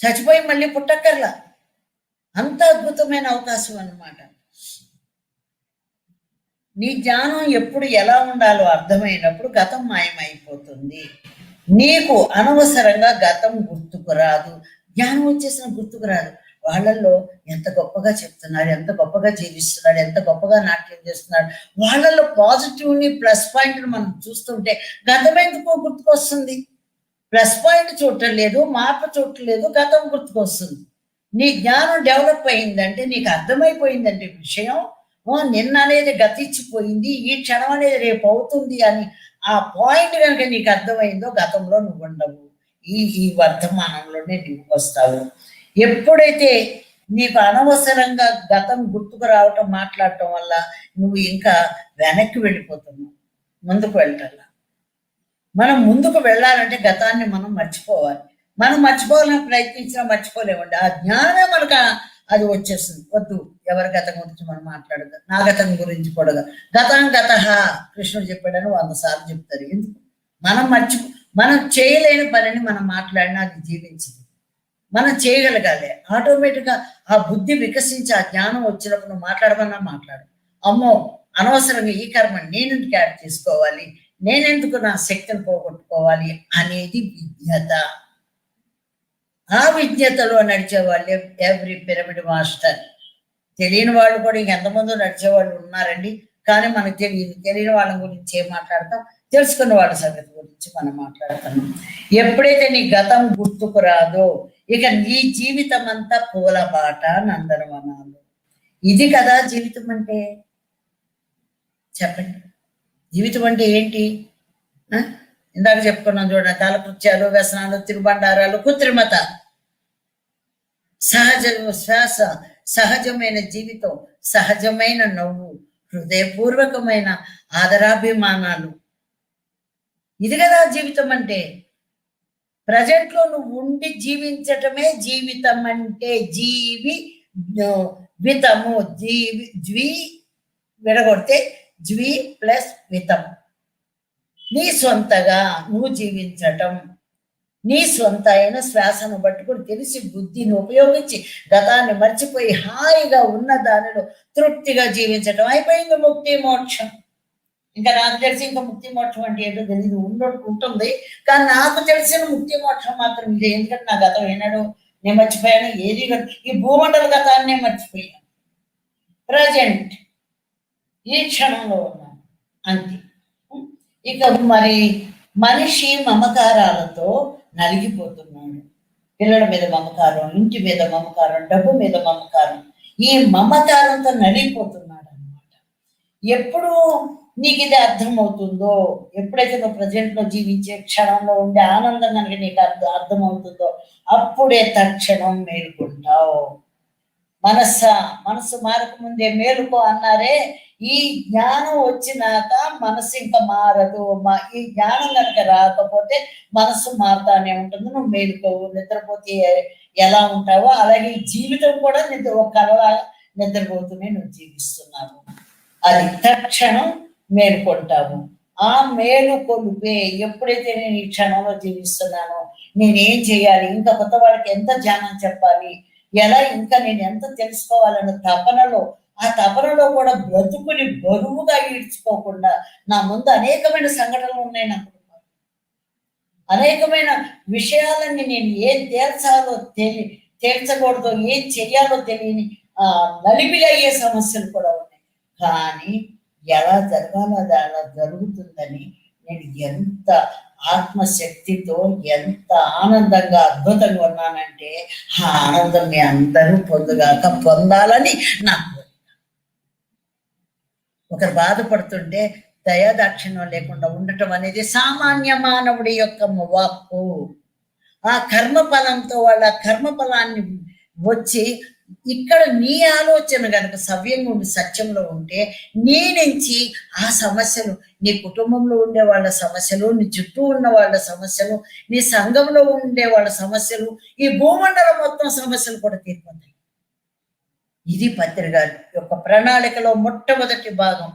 చచ్చిపోయి మళ్ళీ పుట్టక్కర్లా. అంత అద్భుతమైన అవకాశం అన్నమాట. నీ జ్ఞానం ఎప్పుడు ఎలా ఉండాలో అర్థమైనప్పుడు గతం మాయమైపోతుంది. నీకు అనవసరంగా గతం గుర్తుకురాదు. జ్ఞానం వచ్చేసిన గుర్తుకురాదు. వాళ్ళల్లో ఎంత గొప్పగా చెప్తున్నారు, ఎంత గొప్పగా జీవిస్తున్నాడు, ఎంత గొప్పగా నాట్యం చేస్తున్నాడు, వాళ్ళల్లో పాజిటివ్ని ప్లస్ పాయింట్ని మనం చూస్తుంటే గతం ఎందుకో గుర్తుకొస్తుంది. ప్లస్ పాయింట్ చూడటం లేదు, మార్పు చూడటం లేదు, గతం గుర్తుకొస్తుంది. నీ జ్ఞానం డెవలప్ అయిందంటే, నీకు అర్థమైపోయిందంటే విషయం, నిన్న అనేది గతించిపోయింది, ఈ క్షణం అనేది రేపు అవుతుంది అని ఆ పాయింట్ కనుక నీకు అర్థమైందో గతంలో నువ్వు ఉండవు. ఈ వర్తమానంలోనే నీవు వస్తావు. ఎప్పుడైతే నీకు అనవసరంగా గతం గుర్తుకు రావటం మాట్లాడటం వల్ల నువ్వు ఇంకా వెనక్కి వెళ్ళిపోతున్నావు, ముందుకు వెళ్ళటల్లా. మనం ముందుకు వెళ్ళాలంటే గతాన్ని మనం మర్చిపోవాలి. మనం మర్చిపోవాలని ప్రయత్నించినా మర్చిపోలేమండి. ఆ జ్ఞానం మనకు అది వచ్చేస్తుంది. వద్దు, ఎవరి గతం గురించి మనం మాట్లాడదు, నా గతం గురించి కూడా గతం గత కృష్ణుడు చెప్పాడని 100 సార్లు చెప్తారు. ఎందుకు? మనం చేయలేని పనిని మనం మాట్లాడినా అది జీవించింది. మనం చేయగలగాలి. ఆటోమేటిక్గా ఆ బుద్ధి వికసించి ఆ జ్ఞానం వచ్చినప్పుడు నువ్వు మాట్లాడమన్నా మాట్లాడు. అమ్మో, అనవసరంగా ఈ కర్మ నేనెందుకు యాడ్ చేసుకోవాలి, నేనెందుకు నా శక్తిని పోగొట్టుకోవాలి అనేది విజ్ఞత. ఆ విజ్ఞతలో నడిచే వాళ్ళే ఎవ్రీ పిరమిడ్ మాస్టర్. తెలియని వాళ్ళు కూడా ఎంతమంది నడిచేవాళ్ళు ఉన్నారండి. కానీ మనకు తెలియని వాళ్ళ గురించి ఏం మాట్లాడతాం, తెలుసుకున్న వాళ్ళ సంగతి గురించి మనం మాట్లాడుతున్నాం. ఎప్పుడైతే నీ గతం గుర్తుకు రాదో ఇక నీ జీవితం అంతా పూలబాట, నందనవనాలు. ఇది కదా జీవితం అంటే. చెప్పండి, జీవితం అంటే ఏంటి? ఇందాక చెప్పుకున్నాం చూడండి, కాలకృత్యాలు, వ్యసనాలు, తిరుబండారాలు, కృత్రిమత. సహజ శ్వాస, సహజమైన జీవితం, సహజమైన నవ్వు, హృదయపూర్వకమైన ఆదరాభిమానాలు. ఇది కదా జీవితం అంటే. ప్రజెంట్ లో నువ్వు ఉండి జీవించటమే జీవితం అంటే. వితము, ద్వి విడగొడితే ద్వి ప్లస్ వితం. నీ సొంతగా నువ్వు జీవించటం, నీ సొంత అయిన శ్వాసను పట్టుకుని తెలిసి బుద్ధిని ఉపయోగించి గతాన్ని మర్చిపోయి హాయిగా ఉన్న దానిలో తృప్తిగా జీవించటం. అయిపోయింది ముక్తి మోక్షం. ఇంకా నాకు తెలిసి ఇంకా ముక్తి మోక్షం అంటే ఏంటో తెలియదు, ఉంటుంది. కానీ నాకు తెలిసిన ముక్తి మోక్షం మాత్రం ఇది. ఎందుకంటే నా గతం ఏనాడు నేను మర్చిపోయాను. ఏది ఈ భూమండల గతాన్నే మర్చిపోయాను. ప్రజెంట్ ఈ క్షణంలో ఉన్నాను, అంతే. ఇక మరి మనిషి మమకారాలతో నలిగిపోతున్నాడు. పిల్లల మీద మమకారం, ఇంటి మీద మమకారం, డబ్బు మీద మమకారం. ఈ మమకారంతో నలిగిపోతున్నాడు అనమాట. ఎప్పుడు నీకు ఇది అర్థమవుతుందో, ఎప్పుడైతే నువ్వు ప్రజెంట్లో జీవించే క్షణంలో ఉండే ఆనందం కనుక నీకు అర్థమవుతుందో అప్పుడే తక్షణం మేలుకుంటావు. మనసు మారకముందే మేలుకో అన్నారే. ఈ జ్ఞానం వచ్చినాక మనసు ఇంకా మారదు. ఈ జ్ఞానం కనుక రాకపోతే మనసు మారుతానే ఉంటుంది. నువ్వు మేలుకోవు. నిద్రపోతే ఎలా ఉంటావో అలాగే జీవితం కూడా ఒక కలలాగా నిద్రపోతూనే నువ్వు జీవిస్తున్నావు. అది తక్షణం మేలుకుంటావు. ఆ మేలుకొలుపే ఎప్పుడైతే నేను ఈ క్షణంలో జీవిస్తున్నానో నేనేం చేయాలి, ఇంకా కొత్త వాళ్ళకి ఎంత ధ్యానం చెప్పాలి, ఎలా ఇంకా నేను ఎంత తెలుసుకోవాలన్న తపనలో, ఆ తపనలో కూడా బ్రతుకుని బరువుగా ఈడ్చుకోకుండా, నా ముందు అనేకమైన సంఘటనలు ఉన్నాయి, నాకు అనేకమైన విషయాలన్నీ నేను ఏం తేల్చాలో తేల్చకూడదో, ఏం చెయ్యాలో తెలియని నలిపిలయ్యే సమస్యలు కూడా ఉన్నాయి. కానీ ఎలా జరగాలో అది అలా జరుగుతుందని నేను ఎంత ఆత్మశక్తితో, ఎంత ఆనందంగా, అద్భుతంగా ఉన్నానంటే ఆ ఆనందం మీ అందరూ పొందాలని నాకు. ఒకరు బాధపడుతుంటే దయాదాక్షిణ్యం లేకుండా ఉండటం అనేది సామాన్య మానవుడి యొక్క వాక్కు. ఆ కర్మఫలంతో వాళ్ళ కర్మఫలాన్ని వచ్చి ఇక్కడ నీ ఆలోచన కనుక సవ్యంగా ఉండి సత్యంలో ఉంటే నీ నుంచి ఆ సమస్యలు, నీ కుటుంబంలో ఉండే వాళ్ళ సమస్యలు, నీ చుట్టూ ఉన్న వాళ్ళ సమస్యలు, నీ సంఘంలో ఉండే వాళ్ళ సమస్యలు, ఈ భూమండలం మొత్తం సమస్యలు కూడా తీరిపోతాయి. ఇది పత్రిక యొక్క ప్రణాళికలో మొట్టమొదటి భాగం.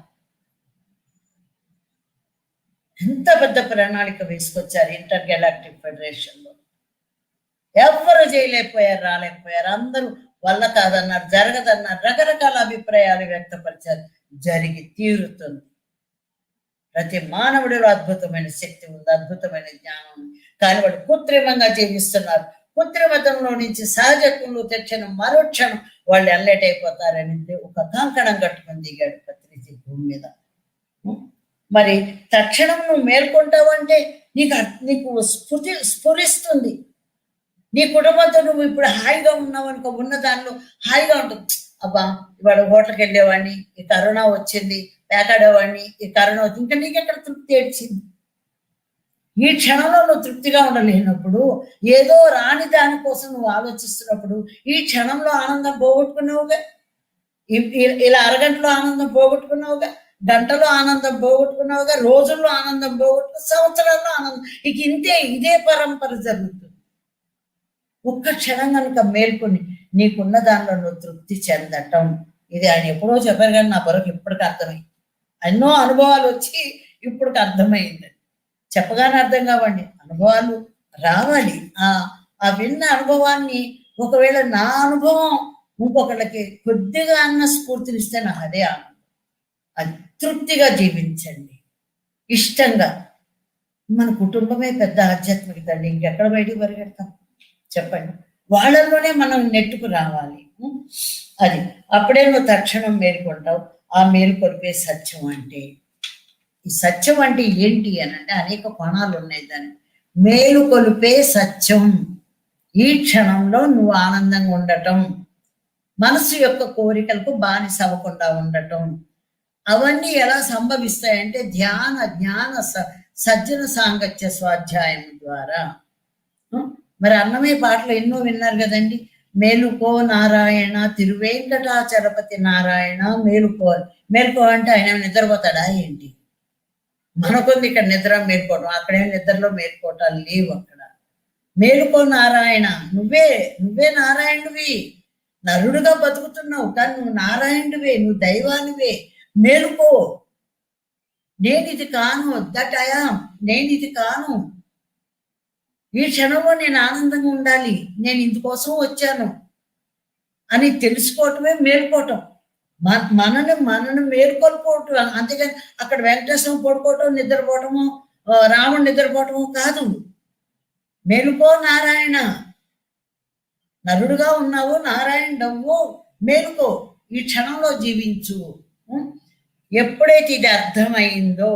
ఎంత పెద్ద ప్రణాళిక వేసుకొచ్చారు ఇంటర్ గెలాక్టిక్ ఫెడరేషన్ లో. ఎవరు చేయలేకపోయారు, రాలేకపోయారు. అందరూ వల్ల కాదన్నారు, జరగదన్నారు, రకరకాల అభిప్రాయాలు వ్యక్తపరిచారు. జరిగి తీరుతుంది. ప్రతి మానవుడిలో అద్భుతమైన శక్తి ఉంది, అద్భుతమైన జ్ఞానం ఉంది. కానీ వాడు కృత్రిమంగా జీవిస్తున్నారు. కృత్రిమతంలో నుంచి సహజత్వంలో తెచ్చిన మరోక్షణం వాళ్ళు ఎల్లెట్ అయిపోతారని ఒక కంకణం కట్టుకుని దిగాడు పత్రిక భూమి మీద. మరి తక్షణం నువ్వు మేల్కొంటావంటే నీకు స్ఫురిస్తుంది. నీ కుటుంబంతో నువ్వు ఇప్పుడు హాయిగా ఉన్నావు అనుకో, ఉన్న దానిలో హాయిగా ఉంటుంది. అబ్బా, ఇవాళ హోటల్కి వెళ్ళేవాడిని, ఈ కరోనా వచ్చింది, పేకాడేవాడిని, ఈ కరోనా వచ్చింది, ఇంకా నీకెక్కడ తృప్తి ఏడ్చింది? ఈ క్షణంలో నువ్వు తృప్తిగా ఉండలేనప్పుడు, ఏదో రాని దానికోసం నువ్వు ఆలోచిస్తున్నప్పుడు, ఈ క్షణంలో ఆనందం పోగొట్టుకున్నావుగా. ఇలా అరగంటలో ఆనందం పోగొట్టుకున్నావుగా, గంటలో ఆనందం పోగొట్టుకున్నావుగా, రోజుల్లో ఆనందం పోగొట్టుకు, సంవత్సరాల్లో ఆనందం. ఇక ఇంతే, ఇదే పరంపర జరుగుతుంది. ఒక్క క్షణం కనుక మేల్కొని నీకున్న దానిలో నువ్వు తృప్తి చెందటం, ఇది ఆయన ఎప్పుడో చెప్పారు కానీ నా బరకు ఇప్పటికి అర్థమైంది. ఎన్నో అనుభవాలు వచ్చి ఇప్పటికి అర్థమైంది. చెప్పగానే అర్థం కావండి, అనుభవాలు రావాలి. ఆ విన్న అనుభవాన్ని ఒకవేళ నా అనుభవం ఇంకొకళ్ళకి కొద్దిగా అన్న స్ఫూర్తినిస్తే నాకు అదే ఆనందం. అది తృప్తిగా జీవించండి, ఇష్టంగా. మన కుటుంబమే పెద్ద ఆధ్యాత్మికత అండి. ఇంకెక్కడ బయటికి పరిగెడతాం చెప్పండి? వాళ్ళల్లోనే మనం నెట్టుకు రావాలి. అది అప్పుడే నువ్వు తక్షణం మేలుకుంటావు. ఆ మేలుకొలిపే సత్యం అంటే, ఈ సత్యం అంటే ఏంటి అని అంటే అనేక కోణాలు ఉన్నాయి దాన్ని. మేలుకొలిపే సత్యం, ఈ క్షణంలో నువ్వు ఆనందంగా ఉండటం, మనసు యొక్క కోరికలకు బానిస అవ్వకుండా ఉండటం. అవన్నీ ఎలా సంభవిస్తాయంటే ధ్యాన జ్ఞాన సజ్జన సాంగత్య స్వాధ్యాయం ద్వారా. మరి అన్నమయ్య పాటలు ఎన్నో విన్నారు కదండి. మేలుకో నారాయణ తిరువేంకటాచలపతి నారాయణ మేలుకో. మేలుకో అంటే ఆయన నిద్రపోతాడా ఏంటి? మనకుంది ఇక్కడ నిద్ర మేలుకోవడం, అక్కడేం నిద్రలో మేలుకోవటాలు లేవు. అక్కడ మేలుకో నారాయణ, నువ్వే నారాయణువి. నరుడుగా బతుకుతున్నావు కానీ నువ్వు నారాయణుడివే, నువ్వు దైవానివే. మేలుకో. నేనిది కాను, దట్ ఐ యామ్, నేనిది కాను. ఈ క్షణంలో నేను ఆనందంగా ఉండాలి, నేను ఇందుకోసం వచ్చాను అని తెలుసుకోవటమే మేలుకోవటం. మనను మేలుకొల్పోవటం. అంతేగాని అక్కడ వెంకటేశ్వరం పడుకోవటం, నిద్రపోవటము, రాముడు నిద్రపోవటము కాదు. మేలుకో నారాయణ, నరుడుగా ఉన్నావు, నారాయణుడవ్వు, మేలుకో, ఈ క్షణంలో జీవించు. ఎప్పుడైతే ఇది అర్థమైందో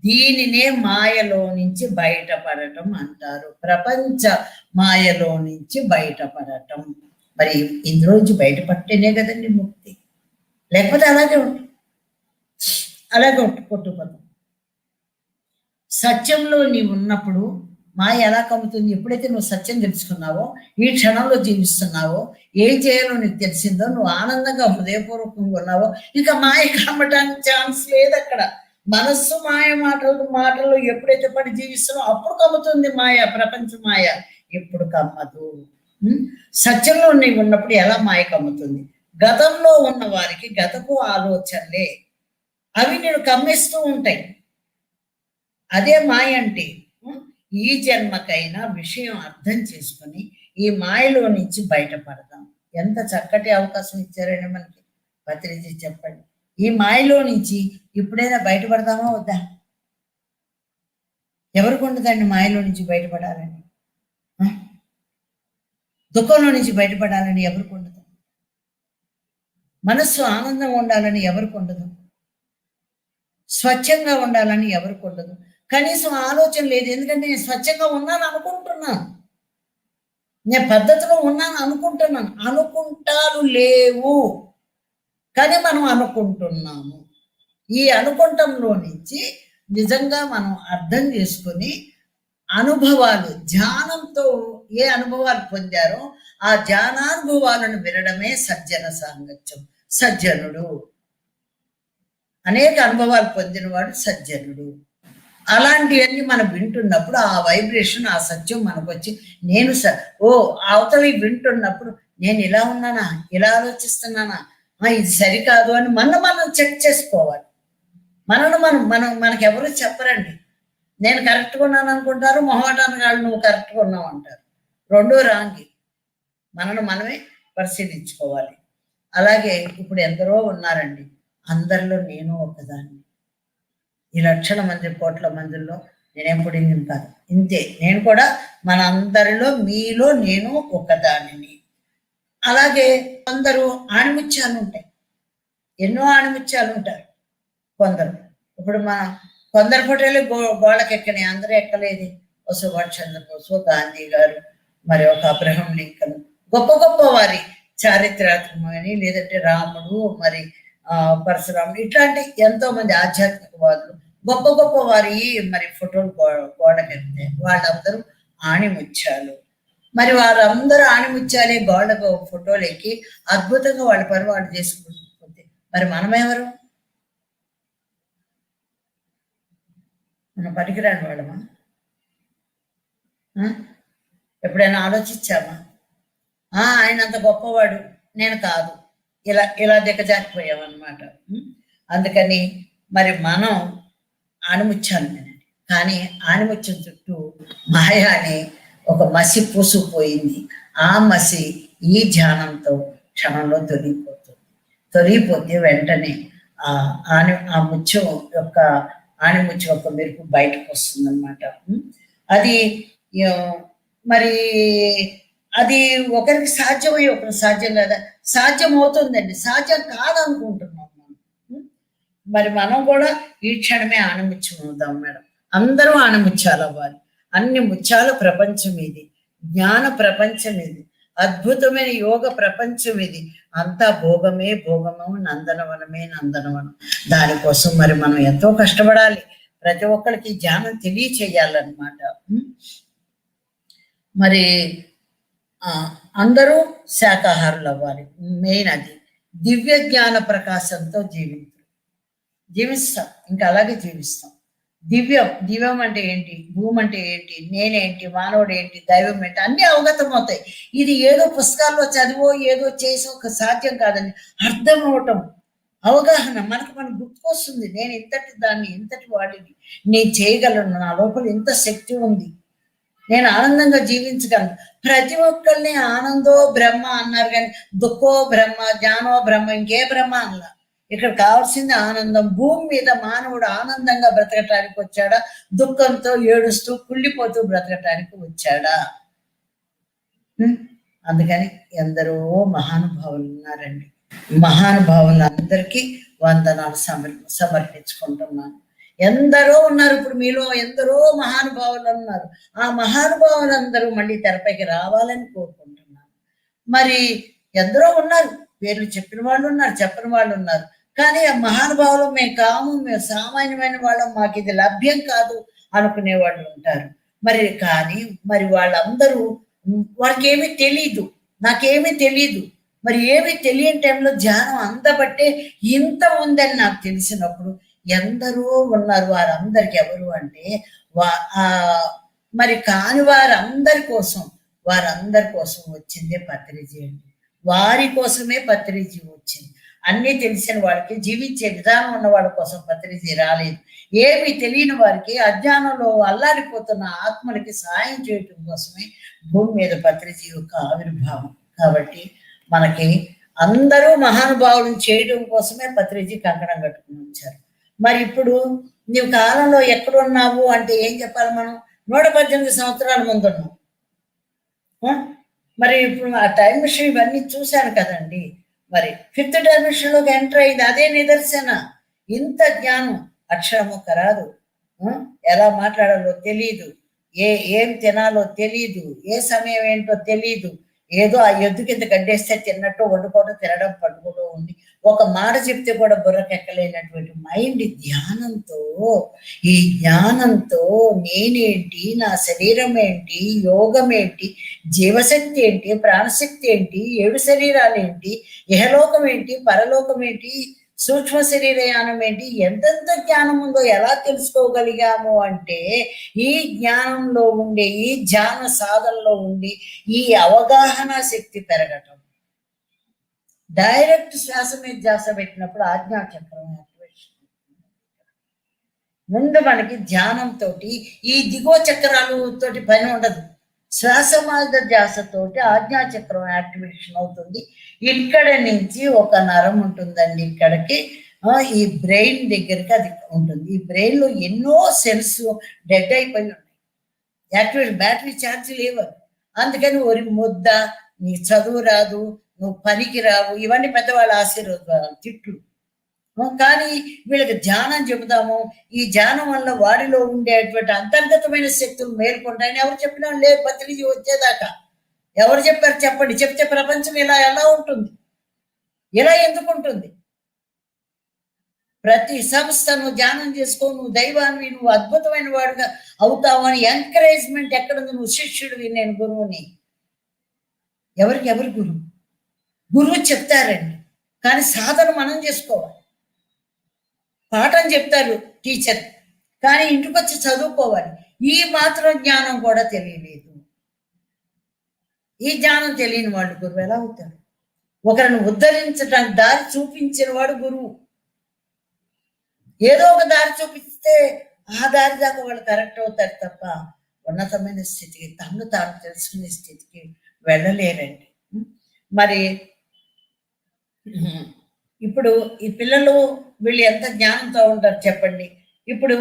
దీనినే మాయలో నుంచి బయటపడటం అంటారు. ప్రపంచ మాయలో నుంచి బయటపడటం. మరి ఇందులోంచి బయటపడితేనే కదండి ముక్తి, లేకపోతే అలాగే కొట్టుకుపోతాం. సత్యంలో నీవు ఉన్నప్పుడు మాయ ఎలా కమ్ముతుంది? ఎప్పుడైతే నువ్వు సత్యం తెలుసుకున్నావో, ఈ క్షణంలో జీవిస్తున్నావో, ఏం చేయాలో నీకు తెలిసిందో, నువ్వు ఆనందంగా హృదయపూర్వకంగా ఉన్నావో, ఇంకా మాయ కమ్మటానికి ఛాన్స్ లేదు అక్కడ. మనస్సు మాయ మాటలు ఎప్పుడైతే పడి జీవిస్తున్నావు అప్పుడు కమ్ముతుంది మాయ, ప్రపంచ మాయ. ఎప్పుడు కమ్మదు. సత్యంలో నీవు ఉన్నప్పుడు ఎలా మాయ కమ్ముతుంది? గతంలో ఉన్న వారికి గతపు ఆలోచనలే, అవి నేను కమ్మేస్తూ ఉంటాయి. అదే మాయ అంటే. ఈ జన్మకైనా విషయం అర్థం చేసుకుని ఈ మాయలో నుంచి బయటపడదాం. ఎంత చక్కటి అవకాశం ఇచ్చారండి మనకి పత్రిజీ, చెప్పండి. ఈ మాయలో నుంచి ఇప్పుడైనా బయటపడదామా వద్దా? ఎవరికి ఉండదండి మాయలో నుంచి బయటపడాలని? దుఃఖంలో నుంచి బయటపడాలని ఎవరికి ఉండదు? మనస్సు ఆనందంగా ఉండాలని ఎవరికి ఉండదు? స్వచ్ఛంగా ఉండాలని ఎవరికి ఉండదు? కనీసం ఆలోచన లేదు. ఎందుకంటే నేను స్వచ్ఛంగా ఉన్నాను అనుకుంటున్నాను, నేను పద్ధతిలో ఉన్నాను అనుకుంటున్నాను. అనుకుంటాలు లేవు కానీ మనం అనుకుంటున్నాము. ఈ అనుకుంటంలో నుంచి నిజంగా మనం అర్థం చేసుకొని అనుభవాలు, ధ్యానంతో ఏ అనుభవాలు పొందారో ఆ ధ్యానానుభవాలను వినడమే సజ్జన సాంగత్యం. సజ్జనుడు అనేక అనుభవాలు పొందినవాడు సజ్జనుడు. అలాంటివన్నీ మనం వింటున్నప్పుడు ఆ వైబ్రేషన్, ఆ సత్యం మనకు వచ్చి నేను అవతలి వింటున్నప్పుడు నేను ఇలా ఉన్నానా, ఇలా ఆలోచిస్తున్నానా, ఇది సరికాదు అని మనం చెక్ చేసుకోవాలి. మనకు ఎవరు చెప్పరండి. నేను కరెక్ట్గా ఉన్నాను అనుకుంటారు, మొహమాటానికి వాళ్ళు నువ్వు కరెక్ట్గా ఉన్నావు అంటారు. రెండో రాంగి. మనమే పరిశీలించుకోవాలి. అలాగే ఇప్పుడు ఎందరో ఉన్నారండి, అందరిలో నేను ఒకదాన్ని. ఈ లక్షల మంది, కోట్ల మందిలో నేనేం పుడింది కాదు, ఇంతే. నేను కూడా మన అందరిలో, మీలో నేను ఒకదానిని. అలాగే కొందరు ఆణిముత్యాలు ఉంటాయి, ఎన్నో ఆణిముత్యాలు ఉంటారు కొందరు. ఇప్పుడు కొందరు ఫోటోలు గోళ్ళకి ఎక్కని, అందరూ ఎక్కలేదు. ఓ సుభాష్ చంద్రబోస్, గాంధీ గారు, మరి ఒక అబ్రహం లింకన్, గొప్ప గొప్ప వారి చారిత్రాత్మకమని, లేదంటే రాముడు, మరి పరశురాముడు, ఇట్లాంటి ఎంతో మంది ఆధ్యాత్మికవాదులు గొప్ప గొప్ప వారి మరి ఫోటోలు గోడకెళ్తే వాళ్ళందరూ ఆణిముత్యాలు. మరి వారందరూ ఆణిముత్యాలే గోడకు ఫోటోలు ఎక్కి అద్భుతంగా వాళ్ళ పని వాళ్ళు చేసుకుంటుంది. మరి మనమెవరు? మనం పనికిరాని వాళ్ళమా? ఎప్పుడైనా ఆలోచించామా? ఆయన అంత గొప్పవాడు, నేను కాదు, ఇలా ఇలా దిగజారిపోయామన్నమాట. అందుకని మరి మనం ఆణిముత్యాలు కానీ ఆణిముత్యం చుట్టూ మాయ అనే ఒక మసి పూసుకుపోయింది. ఆ మసి ఈ ధ్యానంతో క్షణంలో తొలగిపోతే వెంటనే ఆ ముత్యం యొక్క ఆణిముత్యం యొక్క మెరుపు బయటకు వస్తుందన్నమాట. అది మరి అది ఒకరికి సాధ్యమై ఒకరికి సాధ్యం కదా, సాధ్యం అవుతుందండి, సాధ్యం కాదనుకుంటున్నాం మనం. మరి మనం కూడా ఈ క్షణమే ఆణిముత్యం అవుదాం మేడం. అందరూ ఆణిముత్యాలు అవ్వాలి. అన్ని ముత్యాల ప్రపంచం ఇది, జ్ఞాన ప్రపంచం ఇది, అద్భుతమైన యోగ ప్రపంచం ఇది. అంతా భోగమే భోగము, నందనవనమే నందనవనం. దానికోసం మరి మనం ఎంతో కష్టపడాలి. ప్రతి ఒక్కరికి జ్ఞానం తెలియచేయాలన్నమాట. మరి అందరూ శాకాహారులు అవ్వాలి. మెయిన్ అది. దివ్య జ్ఞాన ప్రకాశంతో జీవిస్తాం, ఇంకా అలాగే జీవిస్తాం. దివ్యం అంటే ఏంటి, భూమి అంటే ఏంటి, నేనేంటి, మానవుడు ఏంటి, దైవం ఏంటి, అన్ని అవగతం అవుతాయి. ఇది ఏదో పుస్తకాల్లో చదివో ఏదో చేసో ఒక సాధ్యం కాదండి. అర్థం అవటం, అవగాహన మనకు గుర్తుకొస్తుంది. నేను ఇంతటి వాడిని, నేను చేయగలను, నా లోపల ఇంత శక్తి ఉంది, నేను ఆనందంగా జీవించగలను. ప్రతి ఒక్కరిని ఆనందో బ్రహ్మ అన్నారు కానీ దుఃఖో బ్రహ్మ, జ్ఞానో బ్రహ్మ, ఇంకే బ్రహ్మ అన్నారు. ఇక్కడ కావాల్సింది ఆనందం. భూమి మీద మానవుడు ఆనందంగా బ్రతకటానికి వచ్చాడా, దుఃఖంతో ఏడుస్తూ కుళ్ళిపోతూ బ్రతకటానికి వచ్చాడా? అందుకని ఎందరో మహానుభావులు ఉన్నారండి. మహానుభావులందరికీ వందనాలు సమర్పించుకుంటున్నాను. ఎందరో ఉన్నారు, ఇప్పుడు మీలో ఎందరో మహానుభావులు ఉన్నారు. ఆ మహానుభావులందరూ మళ్ళీ తెరపైకి రావాలని కోరుకుంటున్నాను. మరి ఎందరో ఉన్నారు, పేర్లు చెప్పిన వాళ్ళు ఉన్నారు, చెప్పని వాళ్ళు ఉన్నారు. కానీ ఆ మహానుభావులు మేము కాము, మేము సామాన్యమైన వాళ్ళం, మాకు ఇది లభ్యం కాదు అనుకునే వాళ్ళు ఉంటారు. మరి వాళ్ళందరూ వాళ్ళకి ఏమీ తెలీదు, నాకేమీ తెలీదు. మరి ఏమీ తెలియని టైంలో ధ్యానం అందబట్టే ఇంత ఉందని నాకు తెలిసినప్పుడు ఎందరో ఉన్నారు. వారందరికి ఎవరు అంటే మరి కాని వారందరి కోసం వచ్చిందే పత్రిజీ అండి. వారి కోసమే పత్రిజీ వచ్చింది. అన్నీ తెలిసిన వాళ్ళకి, జీవించే విధానం ఉన్న వాళ్ళ కోసం పత్రిజీ రాలేదు. ఏమి తెలియని వారికి, అజ్ఞానంలో అల్లాడిపోతున్న ఆత్మలకి సహాయం చేయటం కోసమే భూమి మీద పత్రిజీ యొక్క ఆవిర్భావం. కాబట్టి మనకి అందరూ మహానుభావులను చేయడం కోసమే పత్రిజీ కంకణం కట్టుకుని వచ్చారు. మరి ఇప్పుడు నీవు కాలంలో ఎక్కడున్నావు అంటే ఏం చెప్పాలి? మనం 118 సంవత్సరాల ముందున్నాం. మరి ఇప్పుడు ఆ టైం మిషన్ ఇవన్నీ చూశాను కదండి. మరి 5th డైమెన్షన్లోకి ఎంటర్ అయింది, అదే నిదర్శన. ఇంత జ్ఞానం, అక్షరము కరాదు, ఎలా మాట్లాడాలో తెలీదు, ఏం తినాలో తెలీదు, ఏ సమయం ఏంటో తెలీదు. ఏదో ఆ ఎద్దు కింద గడ్డేస్తే తిన్నట్టు వండుకోవడం, తినడం, పడుకోవడం ఉంది. ఒక మాట చెప్తే కూడా బుర్రకెక్కలేనటువంటి మైండ్ ఈ జ్ఞానంతో నేనేంటి, నా శరీరం ఏంటి, యోగం ఏంటి, జీవశక్తి ఏంటి, ప్రాణశక్తి ఏంటి, 7 శరీరాలు ఏంటి, ఇహలోకం ఏంటి, పరలోకం ఏంటి, సూక్ష్మ శరీరయానం ఏంటి, ఎంతెంత జ్ఞానం ఉందో ఎలా తెలుసుకోగలిగాము అంటే ఈ జ్ఞానంలో ఉండే, ఈ ధ్యాన సాధనలో ఉండి ఈ అవగాహన శక్తి పెరగటం. డైరెక్ట్ శ్వాస మీద ధ్యాస పెట్టినప్పుడు ఆజ్ఞాచక్రం యాక్టివేషన్. ముందు మనకి ధ్యానంతో ఈ దిగువ చక్రాలతోటి పని ఉండదు. శ్వాస మార్గ ధ్యాసతోటి ఆజ్ఞాచక్రం యాక్టివేషన్ అవుతుంది. ఇక్కడ నుంచి ఒక నరం ఉంటుందండి, ఇక్కడికి ఈ బ్రెయిన్ దగ్గరికి అది ఉంటుంది. ఈ బ్రెయిన్లో ఎన్నో సెల్స్ డెడ్ అయిపోయి ఉన్నాయి, యాక్టివేషన్, బ్యాటరీ ఛార్జ్ లేవు. అందుకని ఒరి ముద్ద, నీ చదువు రాదు, నువ్వు పనికి రావు, ఇవన్నీ పెద్దవాళ్ళ ఆశీర్వాదాలు, తిట్లు. కానీ వీళ్ళకి ధ్యానం చెబుతాము. ఈ ధ్యానం వల్ల వాడిలో ఉండేటువంటి అంతర్గతమైన శక్తులు మేల్కొంటాయని ఎవరు చెప్పినా లేదు. పత్రిజీ వచ్చేదాకా ఎవరు చెప్పారు చెప్పండి? చెప్తే ప్రపంచం ఎలా ఉంటుంది? ఇలా ఎందుకు ఉంటుంది? ప్రతి సంస్థను ధ్యానం చేసుకో, నువ్వు దైవాన్ని, నువ్వు అద్భుతమైన వాడుగా అవుతావు అని ఎంకరేజ్మెంట్ ఎక్కడుంది? నువ్వు శిష్యుడివి, నేను గురువుని. ఎవరు గురువు? గురువు చెప్తారండి, కానీ సాధన మనం చేసుకోవాలి. పాఠం చెప్తారు టీచర్, కానీ ఇంటికి వచ్చి చదువుకోవాలి. ఈ మాత్రం జ్ఞానం కూడా తెలియలేదు. ఈ జ్ఞానం తెలియని వాళ్ళు గురువు ఎలా అవుతారు? ఒకరిని ఉద్ధరించడానికి దారి చూపించిన వాడు గురువు. ఏదో ఒక దారి చూపిస్తే ఆ దారి దాకా వాళ్ళు కరెక్ట్ అవుతారు తప్ప ఉన్నతమైన స్థితికి, తను తాను తెలుసుకునే స్థితికి వెళ్ళలేరండి. మరి ఇప్పుడు ఈ పిల్లలు వీళ్ళు ఎంత జ్ఞానంతో ఉంటారు చెప్పండి. ఇప్పుడు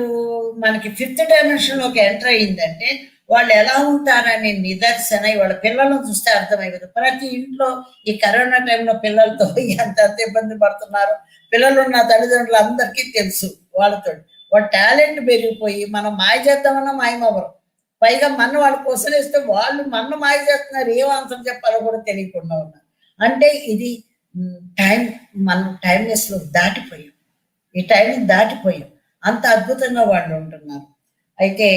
మనకి 5th డైమెన్షన్లోకి ఎంటర్ అయ్యిందంటే వాళ్ళు ఎలా ఉంటారనే నిదర్శన వాళ్ళ పిల్లలను చూస్తే అర్థమైపోతుంది. ప్రతి ఇంట్లో ఈ కరోనా టైంలో పిల్లలతో ఎంత ఇబ్బంది పడుతున్నారు పిల్లలు ఉన్న తల్లిదండ్రులు అందరికీ తెలుసు. వాళ్ళతో వాళ్ళ టాలెంట్ పెరిగిపోయి మనం మాయ చేద్దామన్నా మాయమవ్వరు. పైగా మన వాళ్ళు కొసలేస్తే వాళ్ళు మన మాయ చేస్తున్నారు, ఏం ఆన్సర్ చెప్పాలో కూడా తెలియకుండా ఉన్నారు. అంటే ఇది టైం, మనం టైమ్లెస్లో దాటిపోయాం, ఈ టైం దాటిపోయాం. అంత అద్భుతంగా వాళ్ళు ఉంటున్నారు. అయితే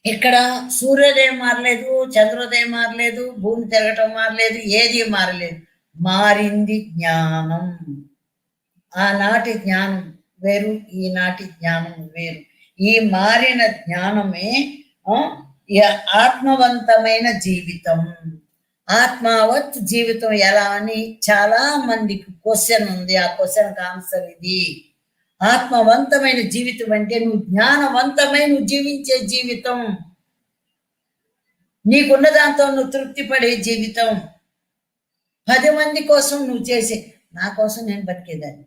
ఇక్కడ సూర్యోదయం మారలేదు, చంద్రోదయం మారలేదు, భూమి తిరగటం మారలేదు, ఏది మారలేదు. మారింది జ్ఞానం. ఆనాటి జ్ఞానం వేరు, ఈనాటి జ్ఞానం వేరు. ఈ మారిన జ్ఞానమే ఆత్మవంతమైన జీవితం. ఆత్మవత్ జీవితం ఎలా అని చాలా మందికి క్వశ్చన్ ఉంది. ఆ క్వశ్చన్కి ఆన్సర్ ఇది. ఆత్మవంతమైన జీవితం అంటే నువ్వు జ్ఞానవంతమై నువ్వు జీవించే జీవితం, నీకున్న దాంతో నువ్వు తృప్తి పడే జీవితం. 10 మంది కోసం నువ్వు చేసే, నా కోసం నేను బతికేదాన్ని.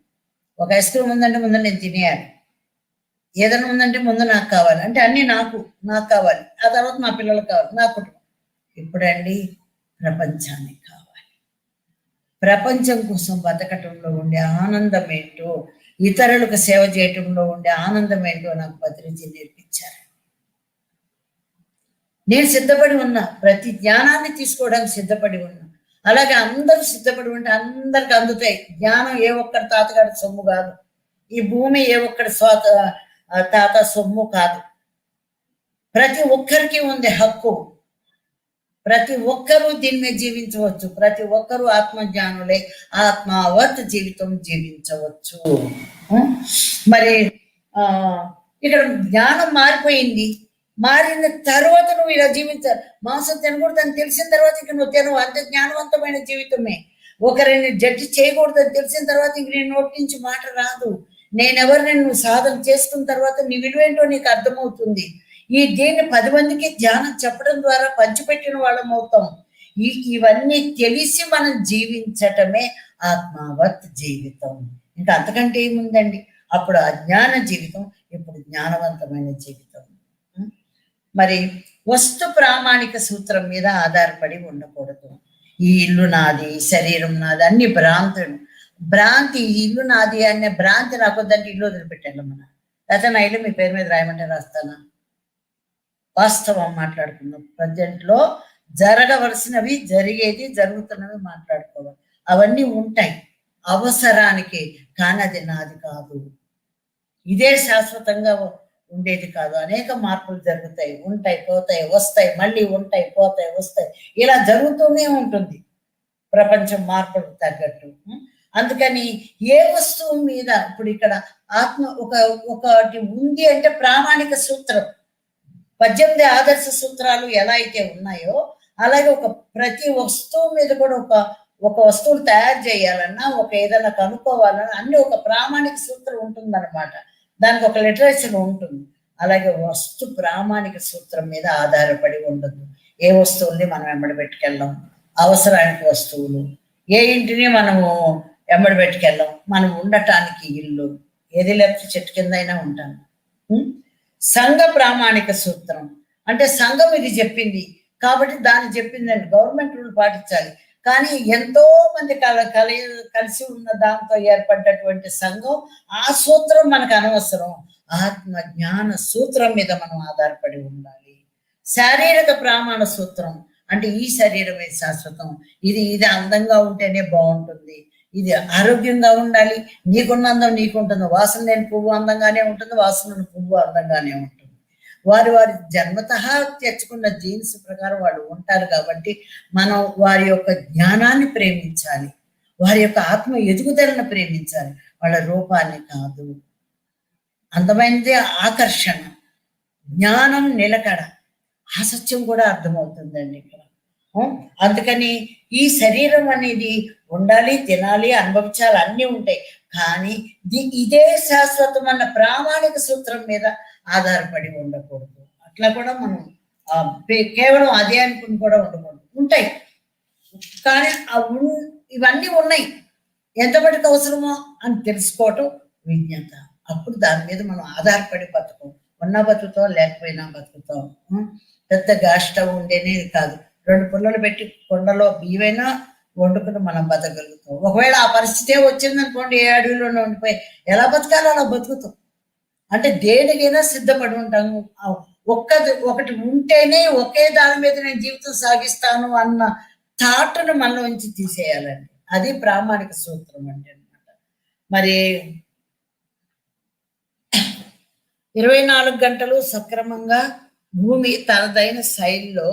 ఒక ఐస్ క్రీమ్ ఉందంటే ముందు నేను తినేయాలి, ఏదైనా ఉందంటే ముందు నాకు కావాలి, అంటే అన్నీ నాకు కావాలి, ఆ తర్వాత నా పిల్లలకు కావాలి, నా కుటుంబం. ఇప్పుడండి ప్రపంచానికి కావాలి. ప్రపంచం కోసం బతకటంలో ఉండే ఆనందం ఏంటో, ఇతరులకు సేవ చేయటంలో ఉండే ఆనందం ఏంటో నాకు పత్రిజీ నేర్పించారు. నేను సిద్ధపడి ఉన్నా, ప్రతి జ్ఞానాన్ని తీసుకోవడానికి సిద్ధపడి ఉన్నా. అలాగే అందరూ సిద్ధపడి ఉంటే అందరికి అందుతాయి. జ్ఞానం ఏ ఒక్కరి తాతగారి సొమ్ము కాదు, ఈ భూమి ఏ ఒక్కరి తాత సొమ్ము కాదు. ప్రతి ఒక్కరికి ఉంది హక్కు, ప్రతి ఒక్కరూ దీని మీద జీవించవచ్చు. ప్రతి ఒక్కరూ ఆత్మజ్ఞానులే ఆత్మవత్ జీవితం జీవించవచ్చు. మరి ఇక్కడ జ్ఞానం మారిపోయింది. మారిన తర్వాత నువ్వు ఇలా జీవించాలి. మాంసం తినకూడదని తెలిసిన తర్వాత ఇక నువ్వు తినవు, అంత జ్ఞానవంతమైన జీవితమే. ఒకరిని జడ్జి చేయకూడదని తెలిసిన తర్వాత ఇంక నీ నోటి నుంచి మాట రాదు. నేనెవరిని నువ్వు సాధన చేసుకున్న తర్వాత నీ విలువేంటో నీకు అర్థమవుతుంది. దీన్ని 10 మందికి ధ్యానం చెప్పడం ద్వారా పంచిపెట్టిన వాళ్ళం అవుతాం. ఇవన్నీ తెలిసి మనం జీవించటమే ఆత్మవత్ జీవితం. ఇంకా అంతకంటే ఏముందండి? అప్పుడు అజ్ఞాన జీవితం, ఇప్పుడు జ్ఞానవంతమైన జీవితం. మరి వస్తు ప్రామాణిక సూత్రం మీద ఆధారపడి ఉండకూడదు. ఈ ఇల్లు నాది, శరీరం నాది, అన్ని భ్రాంతి. ఇల్లు నాది అనే భ్రాంతి రాకొద్దంటే ఇల్లు వదిలిపెట్టాను మన. లేకపోతే నా ఇల్లు మీ పేరు మీద రాయమంటే రాస్తానా? వాస్తవం మాట్లాడుకున్నాం. ప్రజెంట్లో జరగవలసినవి, జరుగుతున్నవి మాట్లాడుకోవాలి. అవన్నీ ఉంటాయి అవసరానికి, కానీ అది నాది కాదు, ఇదే శాశ్వతంగా ఉండేది కాదు. అనేక మార్పులు జరుగుతాయి, ఉంటాయి, పోతాయి, వస్తాయి, మళ్ళీ ఉంటాయి, పోతాయి, వస్తాయి. ఇలా జరుగుతూనే ఉంటుంది ప్రపంచం మార్పులకు తగ్గట్టు. అందుకని ఏ వస్తువు మీద ఇప్పుడు ఇక్కడ ఆత్మ ఒకటి ఉంది అంటే ప్రామాణిక సూత్రం, 18 ఆదర్శ సూత్రాలు ఎలా అయితే ఉన్నాయో అలాగే ప్రతి వస్తువు మీద కూడా ఒక వస్తువును తయారు చేయాలన్నా, ఏదైనా కనుక్కోవాలన్నా అన్ని ఒక ప్రామాణిక సూత్రం ఉంటుందన్నమాట. దానికి ఒక లిటరేచర్ ఉంటుంది. అలాగే వస్తు ప్రామాణిక సూత్రం మీద ఆధారపడి ఉండదు. ఏ వస్తువుల్ని మనం వెంబడి పెట్టుకెళ్ళాం, అవసరానికి వస్తువులు. ఏ ఇంటిని మనము వెంబడి పెట్టుకెళ్ళాం, మనం ఉండటానికి ఇల్లు, ఏది లేకపోతే చెట్టు కింద అయినా ఉంటాను. సంఘ ప్రామాణిక సూత్రం అంటే సంఘం ఇది చెప్పింది కాబట్టి దాన్ని చెప్పిందండి, గవర్నమెంట్ రూల్ పాటించాలి. కానీ ఎంతో మంది కలిసి ఉన్న దాంతో ఏర్పడ్డటువంటి సంఘం, ఆ సూత్రం మనకు అనవసరం. ఆత్మ జ్ఞాన సూత్రం మీద మనం ఆధారపడి ఉండాలి. శారీరక ప్రామాణ సూత్రం అంటే ఈ శరీరమే శాశ్వతం, ఇది అందంగా ఉంటేనే బాగుంటుంది, ఇది ఆరోగ్యంగా ఉండాలి. నీకున్న అందం నీకుంటుంది. వాసన లేని పువ్వు అందంగానే ఉంటుంది, వాసన ఉన్న పువ్వు అందంగానే ఉంటుంది. వారి వారి జన్మతః తెచ్చుకున్న జీన్స్ ప్రకారం వాళ్ళు ఉంటారు కాబట్టి మనం వారి యొక్క జ్ఞానాన్ని ప్రేమించాలి, వారి యొక్క ఆత్మ ఎదుగుదలను ప్రేమించాలి, వాళ్ళ రూపాన్ని కాదు. అందమైనది ఆకర్షణ, జ్ఞానం నిలకడ, ఆ సత్యం కూడా అర్థమవుతుందండి ఇక్కడ. అందుకని ఈ శరీరం అనేది ఉండాలి, తినాలి, అనుభవించాలి, అన్నీ ఉంటాయి. కానీ ఇదే శాశ్వతం అన్న ప్రామాణిక సూత్రం మీద ఆధారపడి ఉండకూడదు. అట్లా కూడా మనం కేవలం అదే అనుకుని కూడా ఉండకూడదు. ఉంటాయి కానీ ఇవన్నీ ఉన్నాయి, ఎంతవరకు అవసరమో అని తెలుసుకోవటం విజ్ఞత. అప్పుడు దాని మీద మనం ఆధారపడి బతుకం. ఉన్నా బతుకుతాం, లేకపోయినా బతుకుతాం. పెద్ద గ్యాస్ స్టవ్ ఉండేనే కాదు, 2 పుల్లలు పెట్టి కొండలో బియ్యమైనా వండుకుని మనం బతకగలుగుతాం. ఒకవేళ ఆ పరిస్థితే వచ్చిందనుకోండి, ఏ అడవిలోనే ఉండిపోయి ఎలా బతకాలో అలా బతుకుతాం. అంటే దేనికైనా సిద్ధపడి ఉంటాము. ఒకటి ఉంటేనే ఒకే దాని మీద నేను జీవితం సాగిస్తాను అన్న థాట్ను మనలోంచి తీసేయాలండి. అది ప్రామాణిక సూత్రం అండి అనమాట. మరి 24 గంటలు సక్రమంగా భూమి తనదైన శైలిలో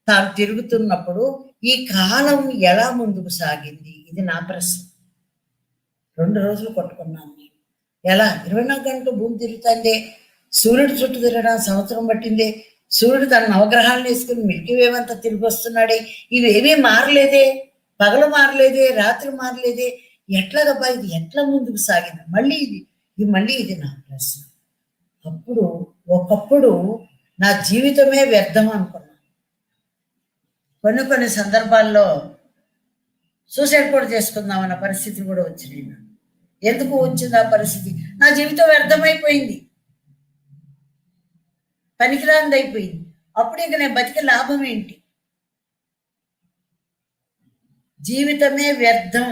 తాను తిరుగుతున్నప్పుడు ఈ కాలం ఎలా ముందుకు సాగింది? ఇది నా ప్రశ్న. 2 రోజులు కొట్టుకున్నాను నేను. ఎలా 24 గంటలు భూమి తిరుగుతుంది? సూర్యుడు చుట్టూ తిరగడం సంవత్సరం పట్టింది. సూర్యుడు తన నవగ్రహాలను వేసుకుని మిల్కీ వే అంతా తిరిగి వస్తున్నాడే. ఇవేమీ మారలేదే, పగలు మారలేదే, రాత్రి మారలేదే. ఎట్లాగబ్బా ఇది ఎట్లా ముందుకు సాగింది? మళ్ళీ ఇది నా ప్రశ్న. ఒకప్పుడు నా జీవితమే వ్యర్థం అనుకున్నాను. కొన్ని సందర్భాల్లో సూసైడ్ కూడా చేసుకుందామన్న పరిస్థితి కూడా వచ్చినాయి. ఎందుకు వచ్చింది ఆ పరిస్థితి? నా జీవితం వ్యర్థమైపోయింది, పనికిరాంది అయిపోయింది. అప్పుడు ఇంక నేను బతికే లాభం ఏంటి? జీవితమే వ్యర్థం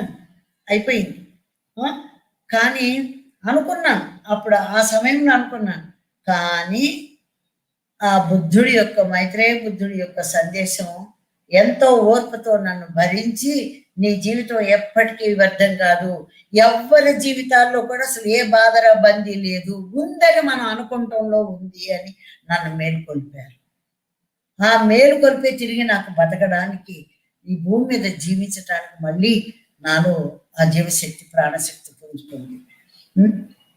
అయిపోయింది. కానీ అనుకున్నాను, అప్పుడు ఆ సమయంలో అనుకున్నాను. కానీ ఆ బుద్ధుడి యొక్క మైత్రేయ బుద్ధుడి యొక్క సందేశం ఎంతో ఓర్పుతో నన్ను భరించి, నీ జీవితం ఎప్పటికీ వ్యర్థం కాదు, ఎవ్వరి జీవితాల్లో కూడా అసలు ఏ బాధరా బందీ లేదు, ఉందని మనం అనుకుంటంలో ఉంది అని నన్ను మేలుకొల్పారు. ఆ మేలుకొల్పే తిరిగి నాకు బతకడానికి, ఈ భూమి మీద జీవించడానికి మళ్ళీ నాలో ఆ జీవశక్తి, ప్రాణశక్తి పుంజుతుంది.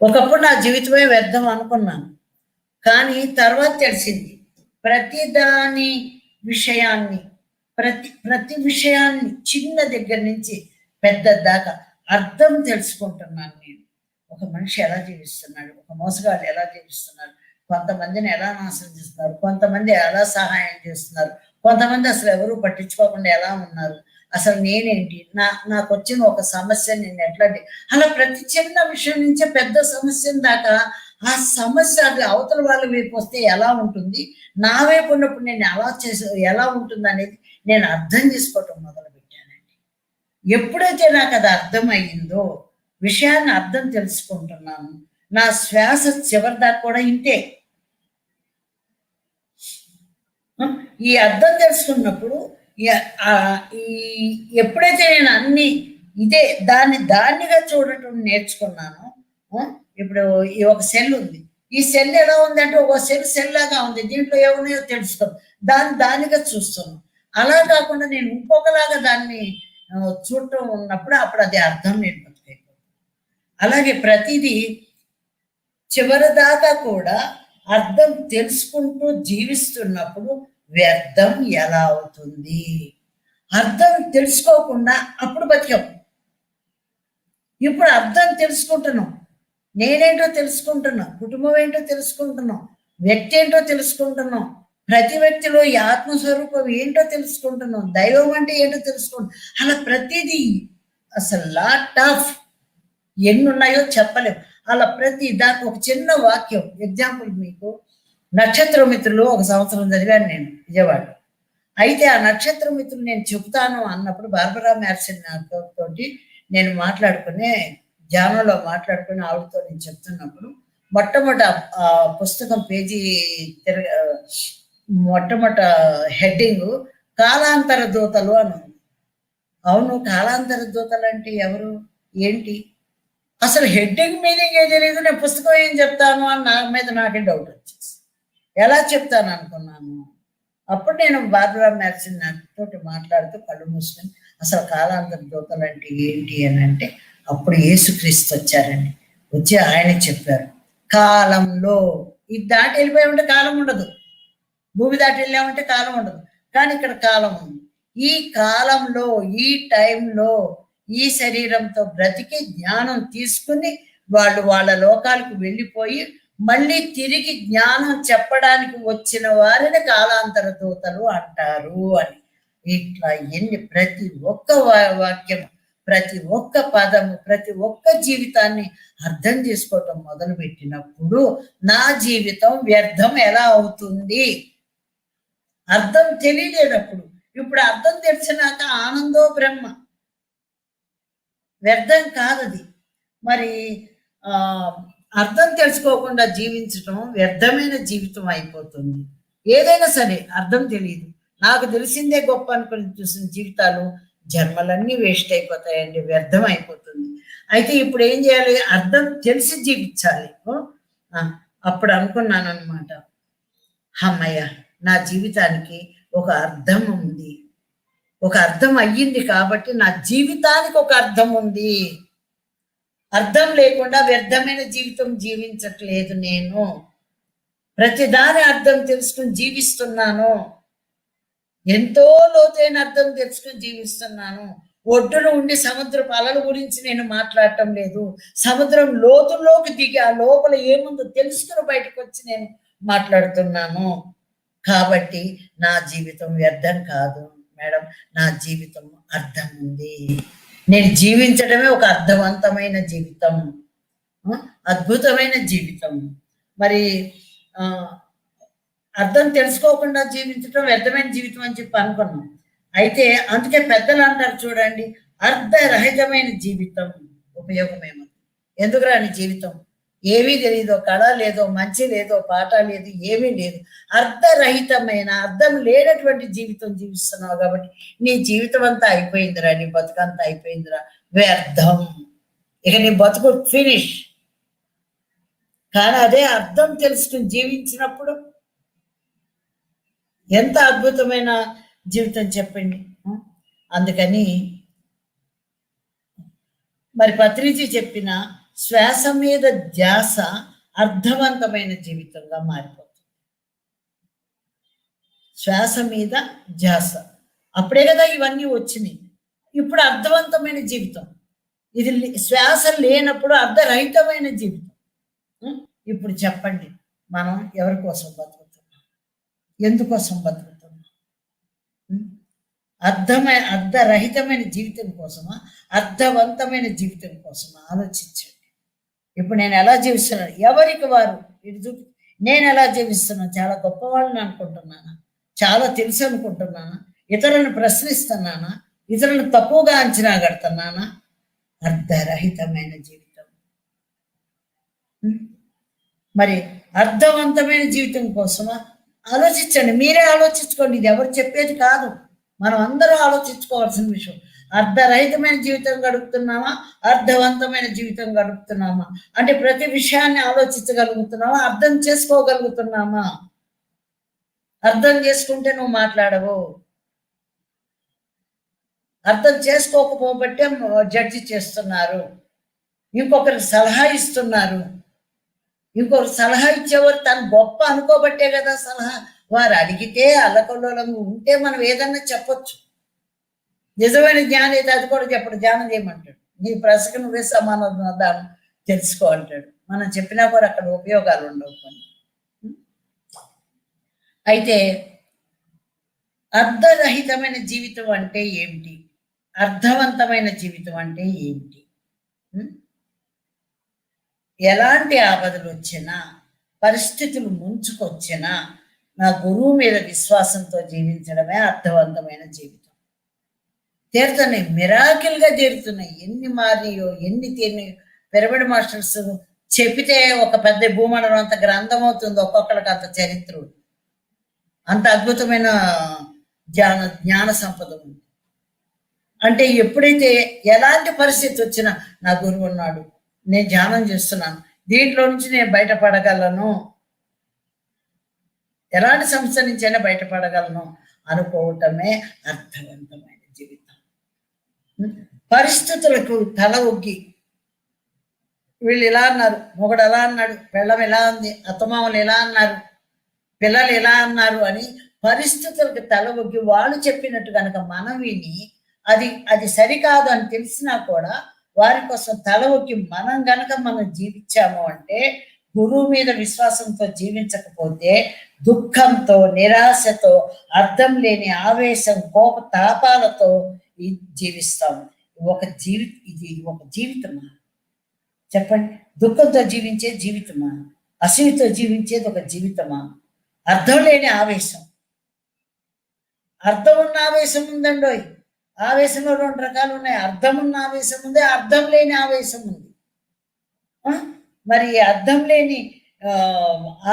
ఒకప్పుడు నా జీవితమే వ్యర్థం అనుకున్నాను, కానీ తర్వాత తెలిసింది ప్రతి విషయాన్ని చిన్న దగ్గర నుంచి పెద్ద దాకా అర్థం తెలుసుకుంటున్నాను నేను. ఒక మనిషి ఎలా జీవిస్తున్నాడు, ఒక మోసగాడు ఎలా జీవిస్తున్నాడు, కొంతమందిని ఎలా నాశనం చేస్తున్నారు, కొంతమంది ఎలా సహాయం చేస్తున్నారు, కొంతమంది అసలు ఎవరు పట్టించుకోకుండా ఎలా ఉన్నారు, అసలు నేనేంటి, నాకు వచ్చిన ఒక సమస్య నేను ఎట్లా, అలా ప్రతి చిన్న విషయం నుంచే పెద్ద సమస్య దాకా ఆ సమస్య అది అవతల వాళ్ళ వైపు వస్తే ఎలా ఉంటుంది, నా వైపు ఉన్నప్పుడు నేను ఎలా ఉంటుంది అనేది నేను అర్థం చేసుకోవటం మొదలుపెట్టానండి. ఎప్పుడైతే నాకు అది అర్థమయ్యిందో, విషయాన్ని అర్థం తెలుసుకుంటున్నాను, నా శ్వాస చివరి దాకా కూడా ఇంతే. ఈ అర్థం తెలుసుకున్నప్పుడు ఎప్పుడైతే నేను అన్ని ఇదే దాన్నిగా చూడటం నేర్చుకున్నాను. ఇప్పుడు ఈ ఒక సెల్ ఉంది, ఈ సెల్ ఎలా ఉంది అంటే ఒక సెల్ లాగా ఉంది, దీంట్లో ఏమున్నాయో తెలుసుకోను, దానిగా చూస్తున్నాను. అలా కాకుండా నేను ఇంకొకలాగా దాన్ని చూడటం ఉన్నప్పుడు అప్పుడు అది అర్థం నేను బతుకైపోతుంది. అలాగే ప్రతిదీ చివరి దాకా కూడా అర్థం తెలుసుకుంటూ జీవిస్తున్నప్పుడు వ్యర్థం ఎలా అవుతుంది? అర్థం తెలుసుకోకుండా అప్పుడు బతికాం. ఇప్పుడు అర్థం తెలుసుకుంటున్నాం, నేనేంటో తెలుసుకుంటున్నాం, కుటుంబం ఏంటో తెలుసుకుంటున్నాం, వ్యక్తి ఏంటో తెలుసుకుంటున్నాం, ప్రతి వ్యక్తిలో ఈ ఆత్మస్వరూపం ఏంటో తెలుసుకుంటున్నాం, దైవం అంటే ఏంటో తెలుసుకుంటున్నాం. అలా ప్రతిదీ అసలు లాట్ ఆఫ్ ఎన్ని ఉన్నాయో చెప్పలేము. అలా ప్రతి దానికి ఒక చిన్న వాక్యం ఎగ్జాంపుల్ మీకు, నక్షత్ర మిత్రులు ఒక సంవత్సరం చదివాను నేను విజయవాడ. అయితే ఆ నక్షత్ర మిత్రులు నేను చెబుతాను అన్నప్పుడు బార్బరా మ్యార్సన్ తోటి నేను ధ్యానంలో మాట్లాడుకుని ఆవిడతో నేను చెప్తున్నప్పుడు మొట్టమొదట పుస్తకం పేజీ మొట్టమొదట హెడ్డింగ్ కాలాంతర దూతలు అని ఉంది. అవును, కాలాంతర దూతలు అంటే ఎవరు? ఏంటి అసలు హెడ్డింగ్ మీనింగ్ ఏ తెలియదు, నేను పుస్తకం ఏం చెప్తాను అని నా మీద నాకే డౌట్ వచ్చేసి ఎలా చెప్తాను అనుకున్నాను. అప్పుడు నేను బార్బరా మ్యాక్సిన్ నాతోటి మాట్లాడుతూ కళ్ళు మూసుకొని అసలు కాలాంతర దూతలు అంటే ఏంటి అని అంటే అప్పుడు యేసుక్రీస్తు వచ్చారండి. వచ్చి ఆయన చెప్పారు, కాలంలో ఇది దాటి వెళ్ళిపోయి ఉంటే కాలం ఉండదు, భూమి దాటి వెళ్ళామంటే కాలం ఉండదు, కానీ ఇక్కడ కాలం ఉంది. ఈ కాలంలో ఈ టైంలో ఈ శరీరంతో బ్రతికి జ్ఞానం తీసుకుని వాళ్ళు వాళ్ళ లోకాలకు వెళ్ళిపోయి మళ్ళీ తిరిగి జ్ఞానం చెప్పడానికి వచ్చిన వారిని కాలాంతర దూతలు అంటారు అని. ఇట్లా ప్రతి ఒక్క వాక్యం, ప్రతి ఒక్క పదము, ప్రతి ఒక్క జీవితాన్ని అర్థం చేసుకోవటం మొదలు పెట్టినప్పుడు నా జీవితం వ్యర్థం ఎలా అవుతుంది? అర్థం తెలియలేనప్పుడు. ఇప్పుడు అర్థం తెలిసినాక ఆనందో బ్రహ్మ, వ్యర్థం కాదది. మరి అర్థం తెలుసుకోకుండా జీవించటం వ్యర్థమైన జీవితం అయిపోతుంది. ఏదైనా సరే అర్థం తెలియదు, నాకు తెలిసిందే గొప్ప అనుకుని చూసిన జీవితాలు జన్మలన్నీ వేస్ట్ అయిపోతాయండి, వ్యర్థం అయిపోతుంది. అయితే ఇప్పుడు ఏం చేయాలి? అర్థం తెలిసి జీవించాలి. అప్పుడు అనుకున్నాను అనమాట, అమ్మయ్య నా జీవితానికి ఒక అర్థం ఉంది, ఒక అర్థం అయ్యింది కాబట్టి నా జీవితానికి ఒక అర్థం ఉంది. అర్థం లేకుండా వ్యర్థమైన జీవితం జీవించట్లేదు నేను, ప్రతిదాని అర్థం తెలుసుకుని జీవిస్తున్నాను, ఎంతో లోతైన అర్థం తెలుసుకుని జీవిస్తున్నాను. ఒడ్డున ఉండి సముద్రపు అలల గురించి నేను మాట్లాడటం లేదు, సముద్రం లోతుల్లోకి దిగి ఆ లోపల ఏముందో తెలుసుకుని బయటకు వచ్చి నేను మాట్లాడుతున్నాను. కాబట్టి నా జీవితం వ్యర్థం కాదు మేడం, నా జీవితం అర్థం ఉంది. నేను జీవించడమే ఒక అర్థవంతమైన జీవితం, అద్భుతమైన జీవితం. మరి అర్థం తెలుసుకోకుండా జీవించడం వ్యర్థమైన జీవితం అని చెప్పి అనుకున్నాం. అయితే అందుకే పెద్దలు అంటారు చూడండి, అర్థరహితమైన జీవితం ఉపయోగమేమో. ఎందుకు రాని జీవితం ఏమీ తెలియదో, కళ లేదో, మంచి లేదో, పాట లేదు, ఏమీ లేదు, అర్థరహితమైన అర్థం లేనటువంటి జీవితం జీవిస్తున్నావు కాబట్టి నీ జీవితం అంతా అయిపోయిందిరా, నీ బతుకంతా అయిపోయిందిరా, వ్యర్థం, ఇక నీ బతుకు ఫినిష్. కానీ అదే అర్థం తెలుసుకుని జీవించినప్పుడు ఎంత అద్భుతమైన జీవితం చెప్పండి. అందుకని మరి పత్రిజీ చెప్పిన శ్వాస మీద ధ్యాస అర్థవంతమైన జీవితంగా మారిపోతుంది. శ్వాస మీద ధ్యాస, అప్పుడే కదా ఇవన్నీ వచ్చినాయి. ఇప్పుడు అర్థవంతమైన జీవితం, ఇది శ్వాస లేనప్పుడు అర్థరహితమైన జీవితం. ఇప్పుడు చెప్పండి, మనం ఎవరి కోసం బతుకుతున్నాం, ఎందుకోసం బతుకుతున్నాం? అర్థరహితమైన జీవితం కోసమా, అర్థవంతమైన జీవితం కోసమా? ఆలోచించండి. ఇప్పుడు నేను ఎలా జీవిస్తున్నాను, ఎవరికి వారు ఇటు చూపి నేను ఎలా జీవిస్తున్నాను, చాలా గొప్పవాళ్ళని అనుకుంటున్నానా, చాలా తెలుసు అనుకుంటున్నానా, ఇతరులను ప్రశ్నిస్తున్నానా, ఇతరులను తక్కువగా అంచనా కడుతున్నానా? అర్థరహితమైన జీవితం. మరి అర్థవంతమైన జీవితం కోసమా? ఆలోచించండి, మీరే ఆలోచించుకోండి, ఇది ఎవరు చెప్పేది కాదు, మనం అందరూ ఆలోచించుకోవాల్సిన విషయం. అర్థరహితమైన జీవితం గడుపుతున్నామా, అర్థవంతమైన జీవితం గడుపుతున్నామా? అంటే ప్రతి విషయాన్ని ఆలోచించగలుగుతున్నామా, అర్థం చేసుకోగలుగుతున్నామా? అర్థం చేసుకుంటే నువ్వు మాట్లాడవు, అర్థం చేసుకోకపోబట్టే జడ్జి చేస్తున్నారు, ఇంకొకరికి సలహా ఇస్తున్నారు. ఇంకొకరు సలహా ఇచ్చేవారు తను గొప్ప అనుకోబట్టే కదా సలహా. వారు అడిగితే అల్లకల్లోలంగా ఉంటే మనం ఏదన్నా చెప్పొచ్చు. నిజమైన జ్ఞానం అయితే అది కూడా చెప్పడు, ధ్యానం చేయమంటాడు, నీ ప్రశ్నకు నువ్వే సమాధానం తెలుసుకో అంటాడు. మనం చెప్పినా కూడా అక్కడ ఉపయోగాలు ఉండవు కొన్ని. అయితే అర్థరహితమైన జీవితం అంటే ఏమిటి, అర్థవంతమైన జీవితం అంటే ఏమిటి? ఎలాంటి ఆపదలు వచ్చినా, పరిస్థితులు ముంచుకొచ్చినా నా గురువు మీద విశ్వాసంతో జీవించడమే అర్థవంతమైన జీవితం. తీరుతున్నాయి, మిరాకిల్గా తీరుతున్నాయి. ఎన్ని మారినాయో, ఎన్ని తీరినాయో. పిరమిడ్ మాస్టర్స్ చెప్పితే ఒక పెద్ద భూమండలం అంత గ్రంథం అవుతుంది, ఒక్కొక్కరికి అంత చరిత్ర, అంత అద్భుతమైన జ్ఞాన సంపద ఉంది. అంటే ఎప్పుడైతే ఎలాంటి పరిస్థితి వచ్చినా నా గురువు ఉన్నాడు, నేను ధ్యానం చేస్తున్నాను, దీంట్లో నుంచి నేను బయటపడగలను, ఎలాంటి సమస్య నుంచి అయినా బయటపడగలను అనుకోవటమే అర్థవంతమైన జీవితం. పరిస్థితులకు తల ఒగ్గి వీళ్ళు ఇలా అన్నారు, మొగుడు ఎలా అన్నాడు, పెళ్ళం ఎలా ఉంది, అత్తమామలు ఎలా అన్నారు, పిల్లలు ఎలా అన్నారు అని పరిస్థితులకు తల ఒగ్గి వాళ్ళు చెప్పినట్టు కనుక మనం విని అది సరికాదు అని తెలిసినా కూడా వారి కోసం తల ఒగ్గి మనం మనం జీవించాము అంటే, గురువు మీద విశ్వాసంతో జీవించకపోతే దుఃఖంతో, నిరాశతో, అర్థం లేని ఆవేశం, కోప తాపాలతో జీవిస్తాము. ఇది ఒక జీవితమా చెప్పండి? దుఃఖంతో జీవించే జీవితమా? అసూయతో జీవించేది ఒక జీవితమా? అర్థం లేని ఆవేశం, అర్థం ఉన్న ఆవేశం ఉందండోయ్. ఆవేశంలో 2 రకాలు ఉన్నాయి. అర్థం ఉన్న ఆవేశం ఉంది, అర్థం లేని ఆవేశం ఉంది. మరి అర్థం లేని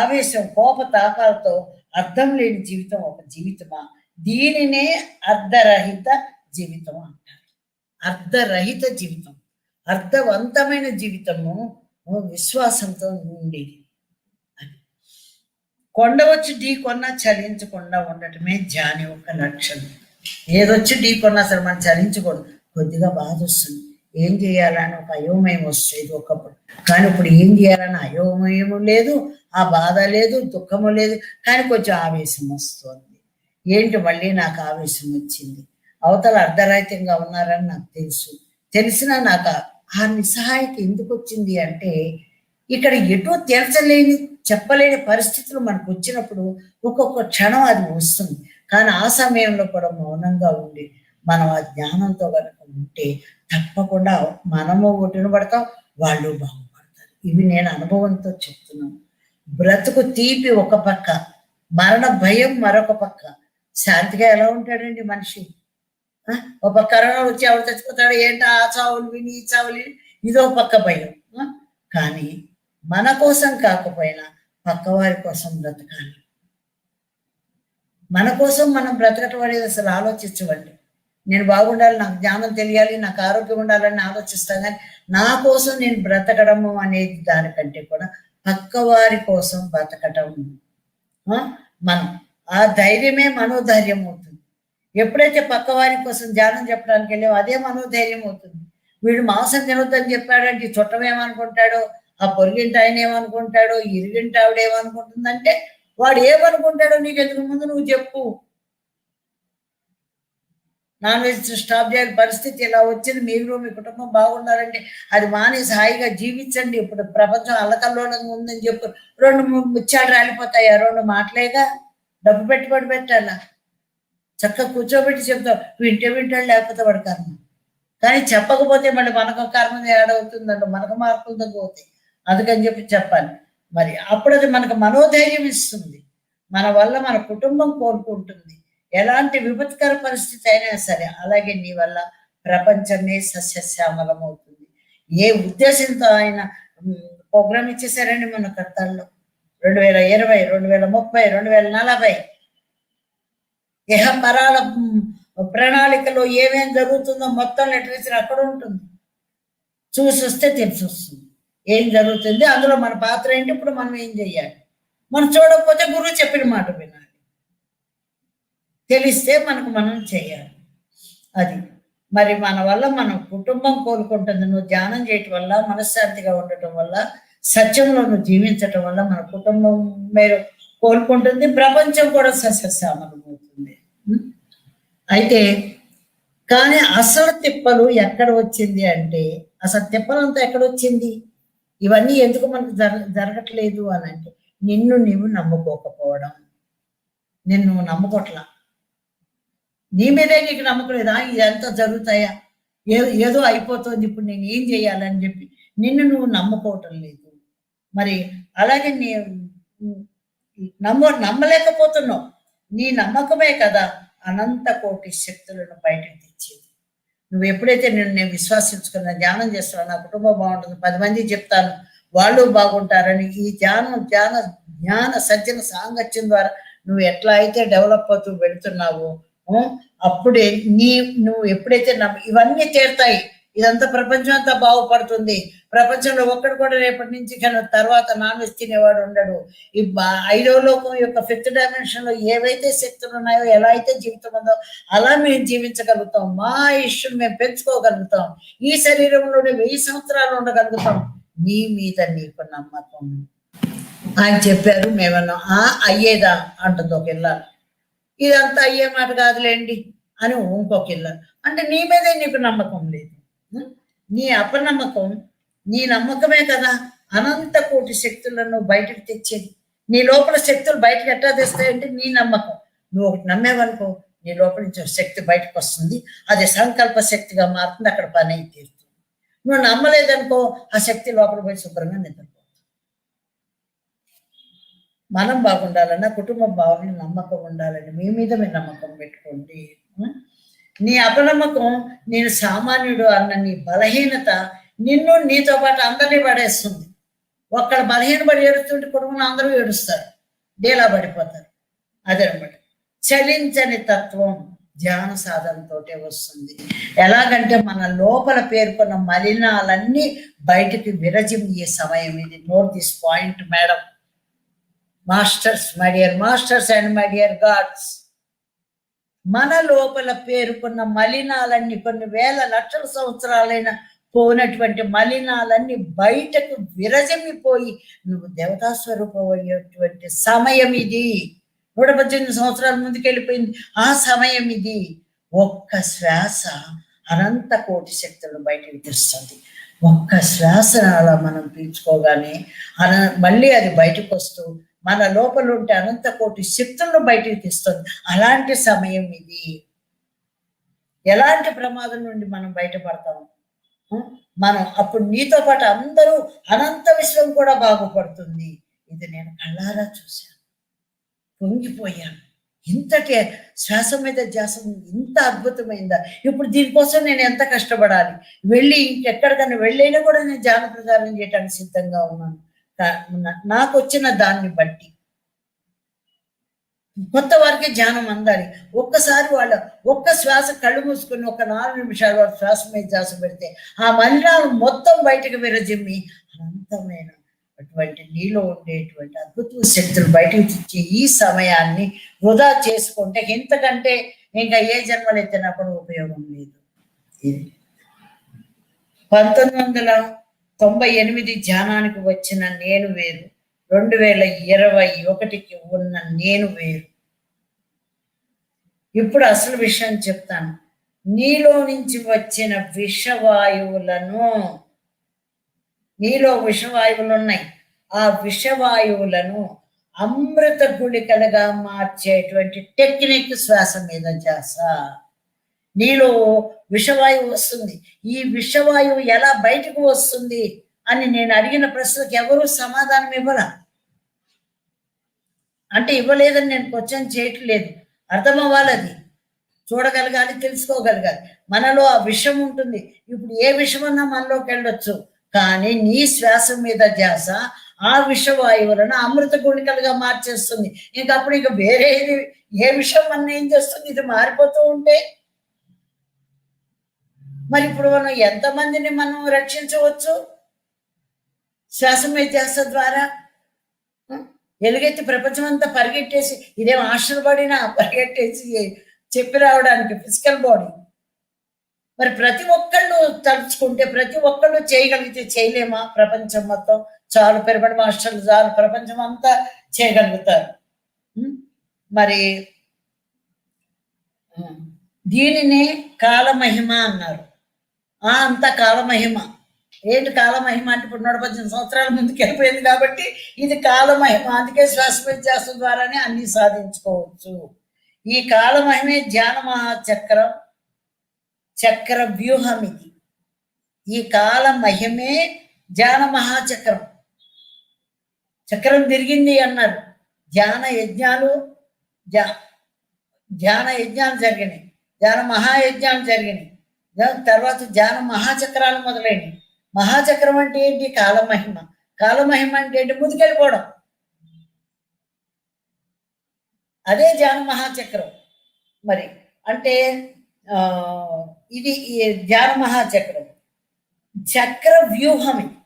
ఆవేశం, కోప తాపాలతో అర్థం లేని జీవితం ఒక జీవితమా? దీనినే అర్ధరహిత జీవితం అంటారు. అర్ధరహిత జీవితం, అర్థవంతమైన జీవితము విశ్వాసంతో ఉండేది. కొండ వచ్చి ఢీ కొన్నా చలించకుండా ఉండటమే జ్ఞాని యొక్క లక్షణం. ఏదొచ్చి ఢీ కొన్నా సరే మనం చలించకూడదు. కొద్దిగా బాధ వస్తుంది, ఏం చేయాలని ఒక అయోమయం వస్తుంది ఒకప్పుడు. కానీ ఇప్పుడు ఏం చేయాలని అయోమయము లేదు, ఆ బాధ లేదు, దుఃఖము లేదు, కానీ కొంచెం ఆవేశం వస్తుంది. ఏంటి మళ్ళీ నాకు ఆవేశం వచ్చింది, అవతల అర్ధరహితంగా ఉన్నారని నాకు తెలిసినా నాకు ఆ నిస్సహాయత ఎందుకు వచ్చింది అంటే, ఇక్కడ ఎటో తేల్చలేని, చెప్పలేని పరిస్థితులు మనకు వచ్చినప్పుడు ఒక్కొక్క క్షణం అది వస్తుంది. కానీ ఆ సమయంలో కూడా మౌనంగా ఉండి మనం ఆ జ్ఞానంతో కనుక ఉంటే తప్పకుండా మనము ఒడ్డున పడతాం, వాళ్ళు బాగుపడతారు. ఇవి నేను అనుభవంతో చెప్తున్నాను. బ్రతుకు తీపి ఒక పక్క, మరణ భయం మరొక పక్క. శాంతిగా ఎలా ఉంటాడండి మనిషి? ఒక కరోనా వచ్చి ఎవరు చచ్చిపోతాడు ఏంటో, ఆ చావులు విని ఈ చావులు విని ఇదో పక్క భయం. కానీ మన కోసం కాకపోయినా పక్కవారి కోసం బ్రతకాలి. మన కోసం మనం బ్రతకటం అనేది అసలు ఆలోచించవండి. నేను బాగుండాలి, నాకు జ్ఞానం తెలియాలి, నాకు ఆరోగ్యం ఉండాలని ఆలోచిస్తాను, కానీ నా కోసం నేను బ్రతకడము అనేది దానికంటే కూడా పక్కవారి కోసం బ్రతకటం మనం, ఆ ధైర్యమే మనోధైర్యం అవుతుంది. ఎప్పుడైతే పక్కవారి కోసం ధ్యానం చెప్పడానికి వెళ్ళామో అదే మనోధైర్యం అవుతుంది. వీడు మాంసం తినొద్దని చెప్పాడంటే చుట్టం ఏమనుకుంటాడో, ఆ పొరిగింటి ఆయన ఏమనుకుంటాడో, ఇరిగింటి ఆవిడ ఏమనుకుంటుందంటే, వాడు ఏమనుకుంటాడో నీకు ఎందుకు ముందు నువ్వు చెప్పు. నాన్ వెజ్ స్టాప్ చేయాలి, పరిస్థితి ఇలా వచ్చింది, మీరు మీ కుటుంబం బాగుండాలంటే అది మానేసి హాయిగా జీవించండి. ఇప్పుడు ప్రపంచం అల్లకల్లోలంగా ఉందని చెప్పు, 2 ముత్యాలు రాలిపోతాయా? 2 మాటలేగా, డబ్బు పెట్టుబడి పెట్టాలా? చక్కగా కూర్చోబెట్టి చెప్తావు, వింటాడు, లేకపోతే వాడు కర్మ. కానీ చెప్పకపోతే మళ్ళీ మనకు కర్మ ఏడవుతుందండి, మనకు మార్పులు తగ్గిపోతాయి. అందుకని చెప్పాలి. మరి అప్పుడు అది మనకు మనోధైర్యం ఇస్తుంది, మన వల్ల మన కుటుంబం కోరుకుంటుంది. ఎలాంటి విపత్కర పరిస్థితి అయినా సరే. అలాగే నీ వల్ల ప్రపంచమే సస్యశ్యామలం అవుతుంది. ఏ ఉద్దేశంతో ఆయన ప్రోగ్రామ్ ఇచ్చేసారండి మన కర్తల్లో, 2020, 2030, 2040 పరాల ప్రణాళికలో ఏమేం జరుగుతుందో మొత్తం లిటరేచర్ అక్కడ ఉంటుంది. చూసి వస్తే తెలిసి వస్తుంది ఏం జరుగుతుంది, అందులో మన పాత్ర ఏంటి, ఇప్పుడు మనం ఏం చెయ్యాలి. మనం చూడకపోతే గురువు చెప్పిన మాట వినాలి, తెలిస్తే మనం చేయాలి. అది మరి మన వల్ల మన కుటుంబం కోలుకుంటుంది. నువ్వు ధ్యానం చేయటం వల్ల, మనశ్శాంతిగా ఉండటం వల్ల, సత్యంలో నువ్వు జీవించటం వల్ల మన కుటుంబం మీరు కోలుకుంటుంది, ప్రపంచం కూడా సస్యశ్యామలం అవుతుంది. అయితే కానీ అసలు తిప్పలు ఎక్కడ వచ్చింది అంటే, అసలు తిప్పలంతా ఎక్కడ వచ్చింది, ఇవన్నీ ఎందుకు మనకు జరగట్లేదు అని అంటే, నిన్ను నీవు నమ్ముకోకపోవడం. నిన్ను నమ్ముకోట్లా, నీ మీదే నీకు నమ్మకం లేదా, ఇదంతా జరుగుతాయా, ఏదో అయిపోతుంది, ఇప్పుడు నేను ఏం చేయాలని చెప్పి నిన్ను నువ్వు నమ్ముకోవటం లేదు. మరి అలాగే నమ్మలేకపోతున్నావు. నీ నమ్మకమే కదా అనంత కోటి శక్తులను బయటకు తెచ్చేది. నువ్వు ఎప్పుడైతే నేను విశ్వాసించుకున్నా, ధ్యానం చేస్తున్నా, నా కుటుంబం బాగుంటుంది, 10 మందికి చెప్తాను, వాళ్ళు బాగుంటారని, ఈ జ్ఞాన సజ్జన సాంగత్యం ద్వారా నువ్వు ఎట్లా అయితే డెవలప్ అవుతూ వెళుతున్నావో, అప్పుడే నువ్వు ఎప్పుడైతే ఇవన్నీ తీరుతాయి, ఇదంతా ప్రపంచం అంతా బాగుపడుతుంది. ప్రపంచంలో ఒక్కడు కూడా రేపటి నుంచి తర్వాత నాన్ వెజ్ తినేవాడు ఉండడు. ఈ 5వ లోకం యొక్క 5th డైమెన్షన్ లో ఏవైతే శక్తులు ఉన్నాయో, ఎలా అయితే జీవితం ఉందో అలా మేము జీవించగలుగుతాం. మా ఇష్యూని మేము పెంచుకోగలుగుతాం. ఈ శరీరంలోనే 1000 సంవత్సరాలు ఉండగలుగుతాం. నీ మీద నీకు నమ్మకం. ఆయన చెప్పారు. మేమన్నా అయ్యేదా అంటుంది ఒక ఇల్లాలు. ఇదంతా అయ్యే మాట కాదులేండి అని ఇంకొక ఇల్లాలు. అంటే నీ మీదే నీకు నమ్మకం లేదు. నీ అపనమ్మకం, నీ నమ్మకమే కదా అనంత కోటి శక్తులను బయటకు తెచ్చేది. నీ లోపల శక్తులు బయటకు ఎట్లా తెస్తాయంటే నీ నమ్మకం. నువ్వు ఒకటి నమ్మేవనుకో, నీ లోపల నుంచి శక్తి బయటకు వస్తుంది. అది సంకల్ప శక్తిగా మారుతుంది. అక్కడ పని అయి తీరుతుంది. నువ్వు నమ్మలేదనుకో, ఆ శక్తి లోపల పోయి శుభ్రంగా నిద్రపోతుంది. మనం బాగుండాలన్నా, కుటుంబం బాగుండాలని నమ్మకం ఉండాలని మీ మీద మీరు నమ్మకం పెట్టుకోండి. నీ అపనమ్మకం, నేను సామాన్యుడు అన్న నీ బలహీనత నిన్ను నీతో పాటు అందరినీ పడేస్తుంది. ఒక్కడ బలహీనపడి ఏడుస్తుంటే కుటుంబంలో అందరూ ఏడుస్తారు, డేలా పడిపోతారు. అదనమాట చలించని తత్వం ధ్యాన సాధనతోటే వస్తుంది. ఎలాగంటే మన లోపల పేర్కొన్న మలినాలన్నీ బయటికి విరజిమ్మే సమయం ఇది. Note this point madam, masters, my dear masters and my dear God's. మన లోపల పేరుకున్న మలినాలన్నీ, కొన్ని వేల లక్షల సంవత్సరాలైన పోనటువంటి మలినాలన్నీ బయటకు విరజమిపోయి నువ్వు దేవతా స్వరూపం అయ్యేటువంటి సమయం ఇది. 118 సంవత్సరాల ముందుకు వెళ్ళిపోయింది. ఆ సమయం ఇది. ఒక్క శ్వాస అనంత కోటి శక్తులను బయటకు తెస్తుంది. ఒక్క శ్వాస అలా మనం పీల్చుకోగానే మళ్ళీ అది బయటకు వస్తూ మన లోపల ఉంటే అనంత కోటి శక్తులను బయటికి తీస్తుంది. అలాంటి సమయం ఇది. ఎలాంటి ప్రమాదం నుండి మనం బయటపడతాము? మనం అప్పుడు నీతో పాటు అందరూ అనంత విశ్వం కూడా బాగుపడుతుంది. ఇది నేను కళ్ళారా చూశాను, పొంగిపోయాను. ఇంతటి శ్వాస మీద ధ్యాసం ఇంత అద్భుతమైందా? ఇప్పుడు దీనికోసం నేను ఎంత కష్టపడాలి? వెళ్ళి ఇంకెక్కడికైనా వెళ్ళైనా కూడా నేను ధ్యాన ప్రచారం చేయడానికి సిద్ధంగా ఉన్నాను. నాకు వచ్చిన దాన్ని బట్టి కొత్త వారికి ధ్యానం అందాలి. ఒక్కసారి ఒక్క శ్వాస కళ్ళు మూసుకుని ఒక 4 నిమిషాలు వాళ్ళ శ్వాస మీద ధ్యాస పెడితే ఆ మలినాలు మొత్తం బయటకు విరజిమ్మి అనంతమైన అటువంటి నీలో ఉండేటువంటి అద్భుత శక్తులు బయటకు తెచ్చి ఈ సమయాన్ని వృధా చేసుకుంటే ఇంతకంటే ఇంకా ఏ జన్మలు ఎత్తినప్పుడు ఉపయోగం లేదు. ఇది 1998 ధ్యానానికి వచ్చిన నేను వేరు, 2021కి ఉన్న నేను వేరు. ఇప్పుడు అసలు విషయం చెప్తాను. నీలో నుంచి వచ్చిన విషవాయువులను, నీలో విషవాయువులు ఉన్నాయి, ఆ విషవాయువులను అమృత గుళికలుగా మార్చేటువంటి టెక్నిక్ శ్వాస మీద ధ్యాస. నీలో విషవాయువు వస్తుంది. ఈ విషవాయువు ఎలా బయటకు వస్తుంది అని నేను అడిగిన ప్రశ్నకు ఎవరూ సమాధానం ఇవ్వరా. అంటే ఇవ్వలేదని నేను క్వశ్చన్ చేయట్లేదు, అర్థం అవ్వాలి, అది చూడగలగాలి, తెలుసుకోగలగాలి. మనలో ఆ విషం ఉంటుంది. ఇప్పుడు ఏ విషమన్నా మనలోకి వెళ్ళొచ్చు, కానీ నీ శ్వాస మీద ధ్యాస ఆ విషవాయువులను అమృత గుళికలుగా మార్చేస్తుంది. ఇంకప్పుడు ఇక వేరే ఏ విషయం మన ఏం చేస్తుంది? ఇది మారిపోతూ ఉంటే మరి ఇప్పుడు మనం ఎంతమందిని మనం రక్షించవచ్చు శ్వాస మీద ధ్యాస ద్వారా? ఎలుగెత్తి ప్రపంచం అంతా పరిగెట్టేసి, ఇదేం ఆశ్చర్యపడినా పరిగెట్టేసి చెప్పి రావడానికి ఫిజికల్ బాడీ. మరి ప్రతి ఒక్కళ్ళు తలుచుకుంటే, ప్రతి ఒక్కళ్ళు చేయగలిగితే చేయలేమా? ప్రపంచం మొత్తం చాలు, పెరబడి మాస్టర్లు చాలు, ప్రపంచం అంతా చేయగలుగుతారు. మరి దీనిని కాలమహిమ అన్నారు. అంత కాలమహిమ ఏంటి? కాలమహిమ అంటే ఇప్పుడు 118 సంవత్సరాల ముందుకు వెళ్ళిపోయింది కాబట్టి ఇది కాలమహిమ. అందుకే శ్వాస ద్వారానే అన్ని సాధించుకోవచ్చు. ఈ కాలమహిమే ధ్యాన మహాచక్రం, చక్ర వ్యూహం ఇది. ఈ కాలమహిమే ధ్యాన మహాచక్రం. చక్రం తిరిగింది అన్నారు. ధ్యాన యజ్ఞాలు జరిగినాయి, ధ్యాన మహాయజ్ఞాలు జరిగినాయి. తర్వాత ధ్యాన మహాచక్రాలు మొదలైనవి. మహాచక్రం అంటే ఏంటి? కాలమహిమ. కాలమహిమ అంటే ఏంటి? ముందుకెళ్ళిపోవడం. అదే ధ్యాన మహాచక్రం. మరి అంటే ఇది ధ్యాన మహాచక్రం, చక్ర వ్యూహం. ఇది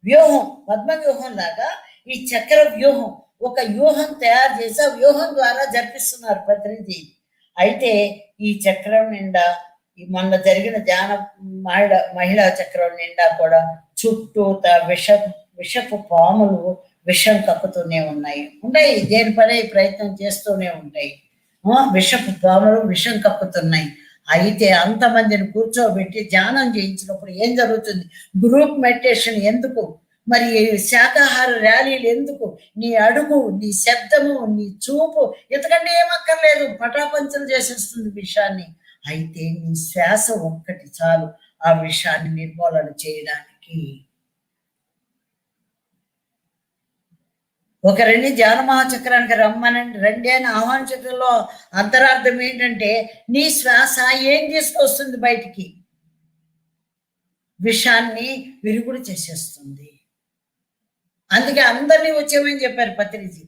వ్యూహం, పద్మ వ్యూహం లాగా ఈ చక్ర వ్యూహం, ఒక వ్యూహం తయారు చేసి ఆ వ్యూహం ద్వారా జరిపిస్తున్నారు ప్రతినిధి. అయితే ఈ చక్రం నిండా మొన్న జరిగిన ధ్యాన మహిళా చక్రం నిండా కూడా చుట్టూత విషపు పాములు విషం కక్కుతూనే ఉన్నాయి దేని పనే ప్రయత్నం చేస్తూనే ఉంటాయి. విషపు పాములు విషం కక్కుతున్నాయి. అయితే అంతమందిని కూర్చోబెట్టి ధ్యానం చేయించినప్పుడు ఏం జరుగుతుంది? గ్రూప్ మెడిటేషన్ ఎందుకు, మరి శాకాహార ర్యాలీలు ఎందుకు? నీ అడుగు, నీ శబ్దము, నీ చూపు, ఎందుకంటే ఏమక్కర్లేదు, పటాపంచలు చేసేస్తుంది విషయాన్ని. అయితే నీ శ్వాస ఒక్కటి చాలు ఆ విషయాన్ని నిర్మూలన చేయడానికి. ఒకరిని ధ్యాన మహాచక్రానికి రమ్మనండి, రండి అని ఆహ్వానించడంలో అంతరార్థం ఏంటంటే నీ శ్వాస ఏం తీసుకొస్తుంది బయటికి? విషాన్ని విరుగుడు చేసేస్తుంది. అందుకే అందరినీ వచ్చేమని చెప్పారు పత్రిజీ.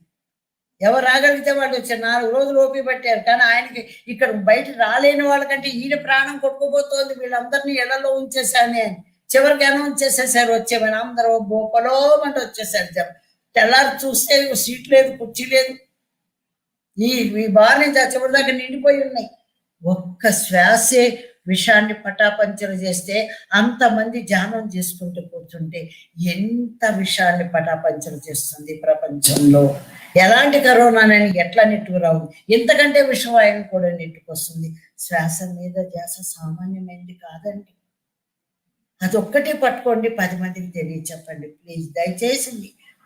ఎవరు రాగలిగితే వాళ్ళు వచ్చారు. 4 రోజులు ఓపి పట్టారు. కానీ ఆయనకి ఇక్కడ బయట రాలేని వాళ్ళకంటే ఈయన ప్రాణం కొట్టుకుపోతుంది, వీళ్ళందరినీ ఎలలో ఉంచేసానే అని చివరికి అనౌన్స్ చేసేసారు వచ్చేమని. అందరూ బోపలోమంటే వచ్చేసారు. తెల్లారు చూస్తే సీట్ లేదు, కుర్చీ లేదు. ఈ బార్ నుంచి చివరి దాకా నిండిపోయి ఉన్నాయి. ఒక్క శ్వాసే విషాన్ని పటాపంచలు చేస్తే అంతమంది ధ్యానం చేసుకుంటూ కూర్చుంటే ఎంత విషాన్ని పటాపంచలు చేస్తుంది ప్రపంచంలో. ఎలాంటి కరోనానని ఎట్లా నెట్టుకురావు, ఎంతకంటే విషవాయువు కూడా నెట్టుకొస్తుంది. శ్వాస మీద ధ్యాస సామాన్యమైనది కాదండి. అదొక్కటే పట్టుకోండి, 10 మందికి తెలియచెప్పండి ప్లీజ్, దయచేసి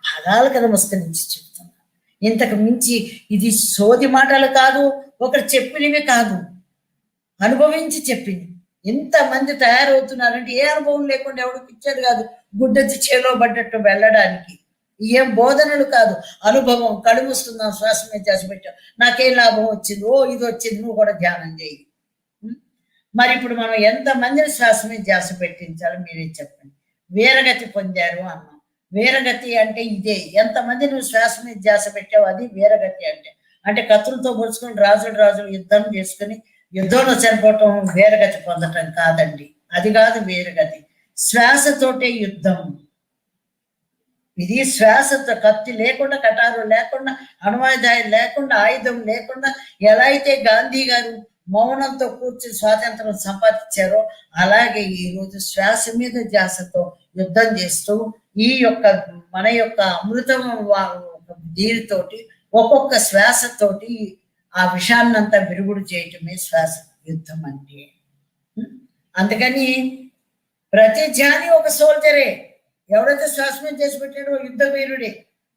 పదాలకు నమస్కరించి చెప్తున్నా. ఇంతకు మించి ఇది సోది మాటలు కాదు, ఒకరు చెప్పినవి కాదు, అనుభవించి చెప్పింది. ఎంతమంది తయారవుతున్నారంటే ఏ అనుభవం లేకుండా ఎవరికి ఇచ్చేది కాదు, గుడ్డొచ్చి చేలో పడ్డట్టు వెళ్ళడానికి. ఏం బోధనలు కాదు, అనుభవం. కళ్ళు మూసుకుందాం, శ్వాస మీద ధ్యాస పెట్టాం, నాకేం లాభం వచ్చింది, ఇది వచ్చింది, నువ్వు కూడా ధ్యానం చేయి. మరి ఇప్పుడు మనం ఎంతమందిని శ్వాస మీద ధ్యాస పెట్టించాలో మీరే చెప్పండి. వీరగతి పొందారు అన్నాం. వీరగతి అంటే ఇదే. ఎంతమంది నువ్వు శ్వాస మీద ధ్యాస పెట్టావు, అది వీరగతి అంటే. అంటే కత్తులతో పొడుచుకుని రాజులు యుద్ధం చేసుకుని యుద్ధంలో చనిపోవటం వీరగతి పొందటం కాదండి. అది కాదు వీరగతి. శ్వాసతోటే యుద్ధం. ఇది శ్వాసతో, కత్తి లేకుండా, కటారు లేకుండా, అణ్వాయుధాలు లేకుండా, ఆయుధం లేకుండా ఎలా అయితే గాంధీ గారు మౌనంతో కూర్చుని స్వాతంత్రం సంపాదించారో అలాగే ఈరోజు శ్వాస మీద ధ్యాసతో యుద్ధం చేస్తూ ఈ యొక్క మన యొక్క అమృతం దీనితోటి ఒక్కొక్క శ్వాసతోటి ఆ విషాన్నంతా విరుగుడు చేయటమే శ్వాస యుద్ధం అంటే. అందుకని ప్రతి ధ్యాని ఒక సోల్జరే. ఎవరైతే శ్వాస మీద చేసి పెట్టాడో యుద్ధ వీరుడే,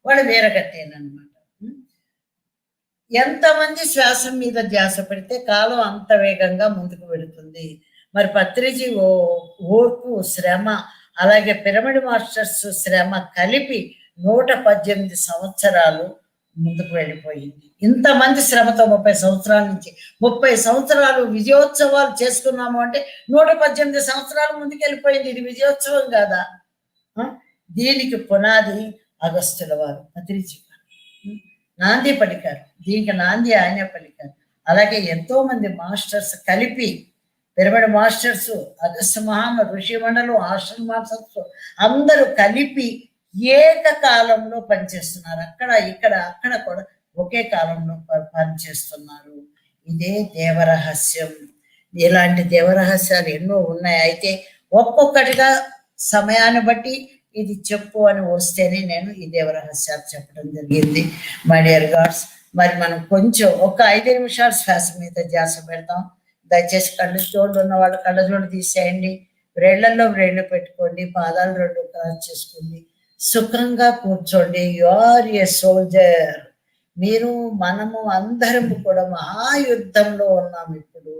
వాడు వీరగత్తేనమాట. ఎంతమంది శ్వాస మీద ధ్యాస పెడితే కాలం అంత వేగంగా ముందుకు వెళుతుంది. మరి పత్రిజీ ఓర్పు, శ్రమ, అలాగే పిరమిడ్ మాస్టర్స్ శ్రమ కలిపి 118 సంవత్సరాలు ముందుకు వెళ్ళిపోయింది. ఇంతమంది శ్రమతో 30 సంవత్సరాల నుంచి 30 సంవత్సరాలు విజయోత్సవాలు చేసుకున్నాము అంటే 118 సంవత్సరాలు ముందుకు వెళ్ళిపోయింది. ఇది విజయోత్సవం కాదా? దీనికి పునాది అగస్త్యుల వారు, పత్రిజీ నాంది పలికారు. దీనికి నాంది ఆయన పలికారు. అలాగే ఎంతో మంది మాస్టర్స్ కలిపి, పిరమిడ్ మాస్టర్స్, అగస్త్య మహామ ఋషి మండలం, ఆశ్రమ మాస్టర్స్ అందరూ కలిపి ఏకకాలంలో పనిచేస్తున్నారు. అక్కడ ఇక్కడ అక్కడ కూడా ఒకే కాలంలో పనిచేస్తున్నారు. ఇదే దేవరహస్యం. ఇలాంటి దేవరహస్యాలు ఎన్నో ఉన్నాయి. అయితే ఒక్కొక్కటిగా సమయాన్ని బట్టి ఇది చెప్పు అని వస్తేనే నేను ఈ దేవరహస్యాలు చెప్పడం జరిగింది. మై డియర్ గాడ్స్, మరి మనం కొంచెం ఒక 5 నిమిషాలు శ్వాస మీద ధ్యాస పెడతాం. దయచేసి కళ్ళు జోళ్ళు ఉన్న వాళ్ళు కళ్ళ జోడు తీసేయండి, వ్రేళ్లలో వ్రేళ్లు పెట్టుకోండి, పాదాలు 2 క్రాస్ చేసుకోండి, సుఖంగా కూర్చోండి. You are a soldier. మీరు, మనము అందరం కూడా మహాయుద్ధంలో ఉన్నాం. ఇప్పుడు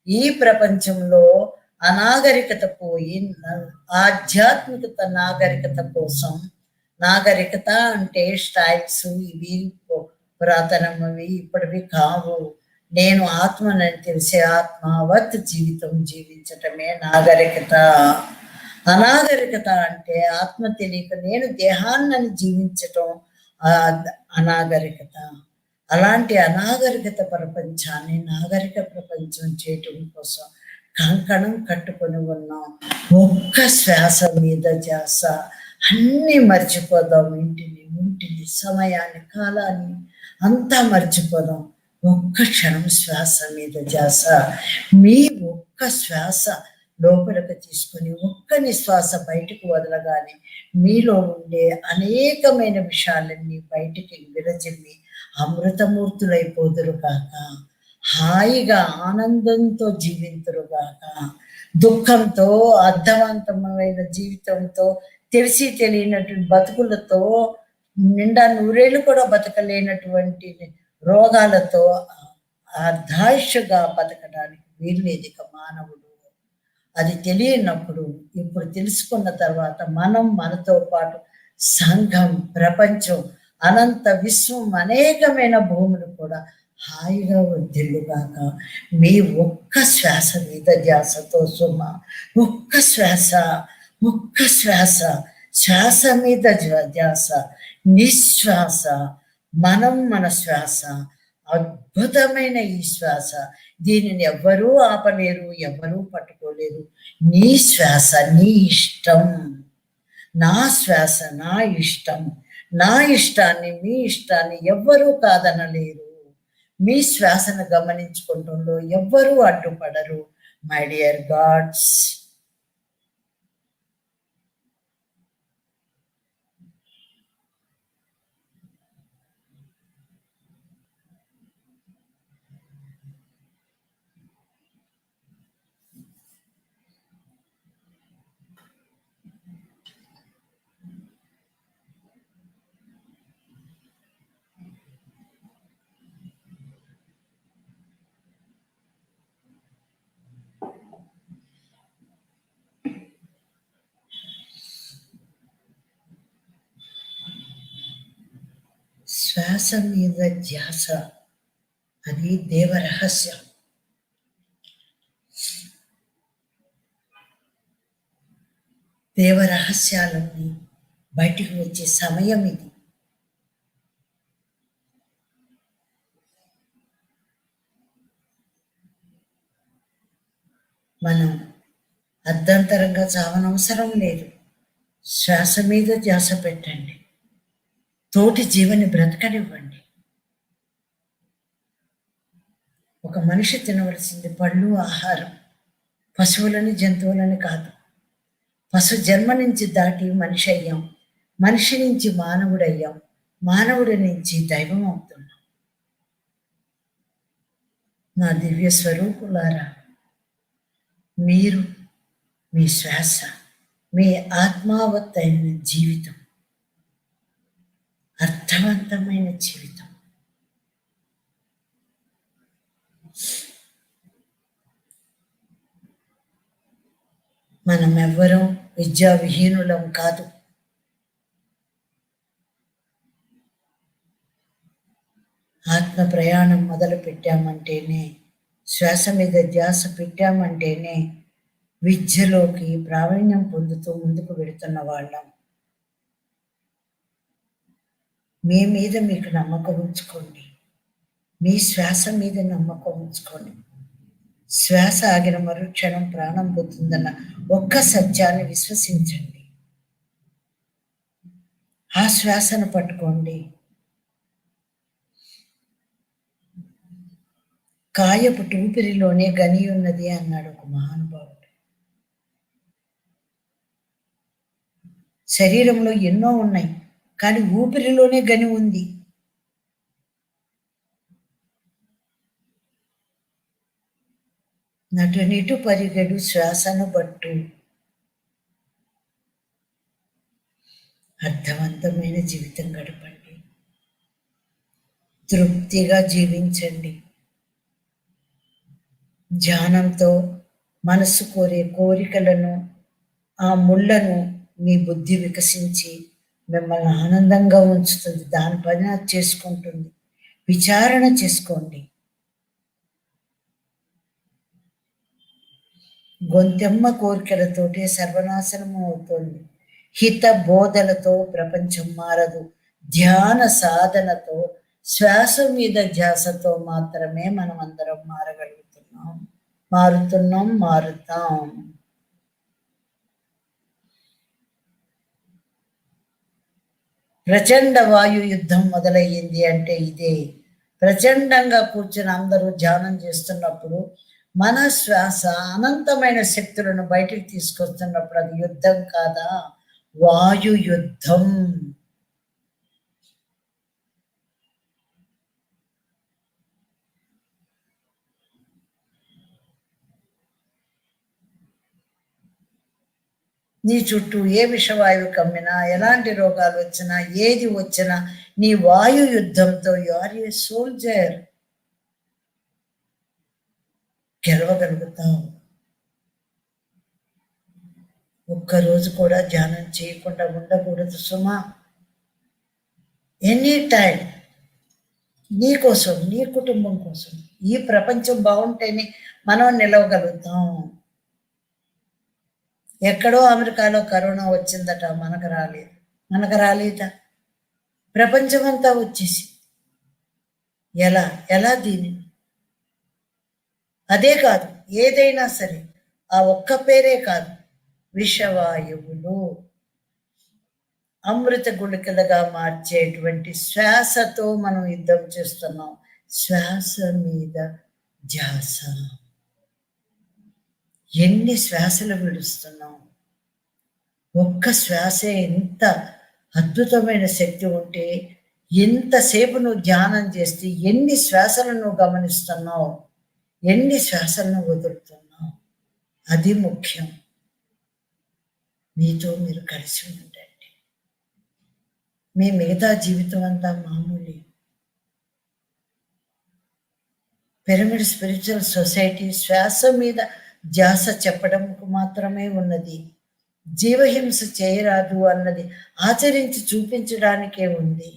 ఈ ప్రపంచంలో అనాగరికత పోయి ఆధ్యాత్మికత నాగరికత కోసం, నాగరికత అంటే స్టైల్స్ ఇవి పురాతనవి ఇప్పటివి కావు. నేను ఆత్మనని తెలిసే ఆత్మవత్ జీవితం జీవించటమే నాగరికత. అనాగరికత అంటే ఆత్మ తెలియక నేను దేహాన్నని జీవించటం అనాగరికత. అలాంటి అనాగరికత ప్రపంచాన్ని నాగరిక ప్రపంచం చేయటం కోసం కంకణం కట్టుకొని ఉన్నాం. ఒక్క శ్వాస మీద ధ్యాస. అన్నీ మర్చిపోదాం, ఇంటిని సమయాన్ని కాలాన్ని అంతా మర్చిపోదాం. ఒక్క క్షణం శ్వాస మీద ధ్యాస. మీ ఒక్క శ్వాస లోపలికి తీసుకొని ఒక్క నిశ్వాస బయటకు వదలగానే మీలో ఉండే అనేకమైన విషయాలన్నీ బయటికి విరచిమ్మి అమృతమూర్తులైపోదురుగాక. హాయిగా ఆనందంతో జీవింతురుగాక. దుఃఖంతో, అర్థవంతమైన జీవితంతో, తెలిసి తెలియనటువంటి బతుకులతో, నిండా నూరేళ్ళు కూడా బతకలేనటువంటి రోగాలతో అర్ధాయుష్గా బతకడానికి వీల్లేదు ఇక మానవుడు. అది తెలియనప్పుడు ఇప్పుడు తెలుసుకున్న తర్వాత మనం, మనతో పాటు సంఘం, ప్రపంచం, అనంత విశ్వం, అనేకమైన భూములు కూడా హాయిగా వర్ధిల్లుగాక. మీ ఒక్క శ్వాస మీద ధ్యాసతో సుమ. ఒక్క శ్వాస, ఒక్క శ్వాస, శ్వాస మీద ధ్యాస, నిశ్వాస, మనం మన శ్వాస. అద్భుతమైన ఈ శ్వాస, దీనిని ఎవ్వరూ ఆపలేరు, ఎవ్వరూ పట్టుకోలేరు. నీ శ్వాస నీ ఇష్టం, నా శ్వాస నా ఇష్టం. నా ఇష్టాన్ని, మీ ఇష్టాన్ని ఎవ్వరూ కాదనలేరు. మీ శ్వాసను గమనించుకుంటుండో ఎవ్వరూ అడ్డుపడరు. మై డియర్ గాడ్స్, శ్వాస మీద ధ్యాస అది దేవరహస్యం. దేవరహస్యాలన్నీ బయటికి వచ్చే సమయం ఇది. మనం అర్ధంతరంగా చావనవసరం లేదు. శ్వాస మీద ధ్యాస పెట్టండి. తోటి జీవని బ్రతకనివ్వండి. ఒక మనిషి తినవలసింది పళ్ళు, ఆహారం, పశువులని, జంతువులని కాదు. పశు జన్మ నుంచి దాటి మనిషి అయ్యాం, మనిషి నుంచి మానవుడయ్యాం, మానవుడి నుంచి దైవం అవుతున్నాం. నా దివ్య స్వరూపులారా, మీరు మీ శ్వాస, మీ ఆత్మావత్తైన జీవితం, అర్థవంతమైన జీవితం. మనం ఎవ్వరం విద్యా విహీనులం కాదు. ఆత్మ ప్రయాణం మొదలు పెట్టామంటేనే, శ్వాస మీద ధ్యాస పెట్టామంటేనే విద్యలోకి ప్రావీణ్యం పొందుతూ ముందుకు వెళుతున్న వాళ్ళం. మీ మీద మీకు నమ్మకం ఉంచుకోండి. మీ శ్వాస మీద నమ్మకం ఉంచుకోండి. శ్వాస ఆగిన మరుక్షణం ప్రాణం పోతుందన్న ఒక్క సత్యాన్ని విశ్వసించండి. ఆ శ్వాసను పట్టుకోండి. కాయపు ఊపిరిలోనే గని ఉన్నది అన్నాడు ఒక మహానుభావుడు. శరీరంలో ఎన్నో ఉన్నాయి, కానీ ఊపిరిలోనే గని ఉంది. నటునిటు పరిగెడు శ్వాసను బట్టు. అర్థవంతమైన జీవితం గడపండి. తృప్తిగా జీవించండి. ధ్యానంతో మనసు కోరే కోరికలను, ఆ ముళ్ళను మీ బుద్ధి వికసించి మిమ్మల్ని ఆనందంగా ఉంచుతుంది. దాని పని అది చేసుకుంటుంది. విచారణ చేసుకోండి. గొంతెమ్మ కోరికలతోటే సర్వనాశనం అవుతుంది. హిత బోధలతో ప్రపంచం మారదు. ధ్యాన సాధనతో శ్వాస మీద ధ్యాసతో మాత్రమే మనం అందరం మారగలుగుతున్నాం, మారుతాం. ప్రచండ వాయు యుద్ధం మొదలయ్యింది అంటే ఇదే. ప్రచండంగా కూర్చుని అందరూ ధ్యానం చేస్తున్నప్పుడు మన శ్వాస అనంతమైన శక్తులను బయటికి తీసుకొస్తున్నప్పుడు అది యుద్ధం కాదా? వాయు యుద్ధం. నీ చుట్టూ ఏ విషవాయువు కమ్మినా, ఎలాంటి రోగాలు వచ్చినా, ఏది వచ్చినా నీ వాయు యుద్ధంతో యు ఆర్ ఏ సోల్జర్. గెలవగలుగుతావు. ఒక్కరోజు కూడా ధ్యానం చేయకుండా ఉండకూడదు సుమా. ఎనీ టైం నీ కోసం, నీ కుటుంబం కోసం. ఈ ప్రపంచం బాగుంటేనే మనం నిలవగలుగుతాం. ఎక్కడో అమెరికాలో కరోనా వచ్చిందట, మనకు రాలేదా? ప్రపంచమంతా వచ్చేసి ఎలా దీని? అదే కాదు, ఏదైనా సరే ఆ ఒక్క పేరే కాదు, విషవాయువులు అమృత గుళికలుగా మార్చేటువంటి శ్వాసతో మనం యుద్ధం చేస్తున్నాం. శ్వాస మీద ధ్యాస. ఎన్ని శ్వాసలు విడుస్తున్నాం. ఒక్క శ్వాసే ఎంత అద్భుతమైన శక్తి ఉంటే, ఎంతసేపు నువ్వు ధ్యానం చేస్తే ఎన్ని శ్వాసలను నువ్వు గమనిస్తున్నావు, ఎన్ని శ్వాసలను వదులుతున్నావు. అది ముఖ్యం. మీతో మీరు కలిసి ఉండండి. మీ మిగతా జీవితం అంతా మామూలు. పిరమిడ్ స్పిరిచువల్ సొసైటీ శ్వాస మీద ధ్యాస చెప్పడంకు మాత్రమే ఉన్నది. జీవహింస చేయరాదు అన్నది ఆచరించి చూపించడానికే ఉంది.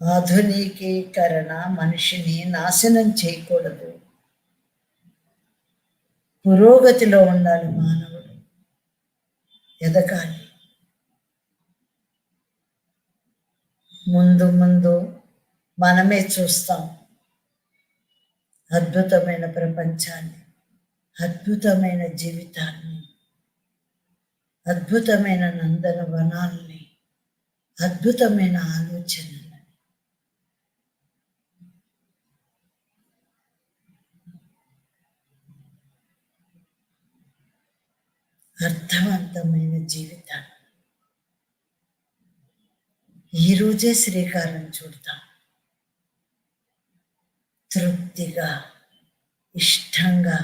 ఆధునికీకరణ మనిషిని నాశనం చేయకూడదు. పురోగతిలో ఉండాలి మానవుడు, ఎదగాలి. ముందు ముందు మనమే చూస్తాం అద్భుతమైన ప్రపంచాన్ని, అద్భుతమైన జీవితాన్ని, అద్భుతమైన నందనవనాల్ని, అద్భుతమైన ఆలోచనలు. అర్థవంతమైన జీవితాన్ని ఈరోజే శ్రీకారం చుడతాం. తృప్తిగా, ఇష్టంగా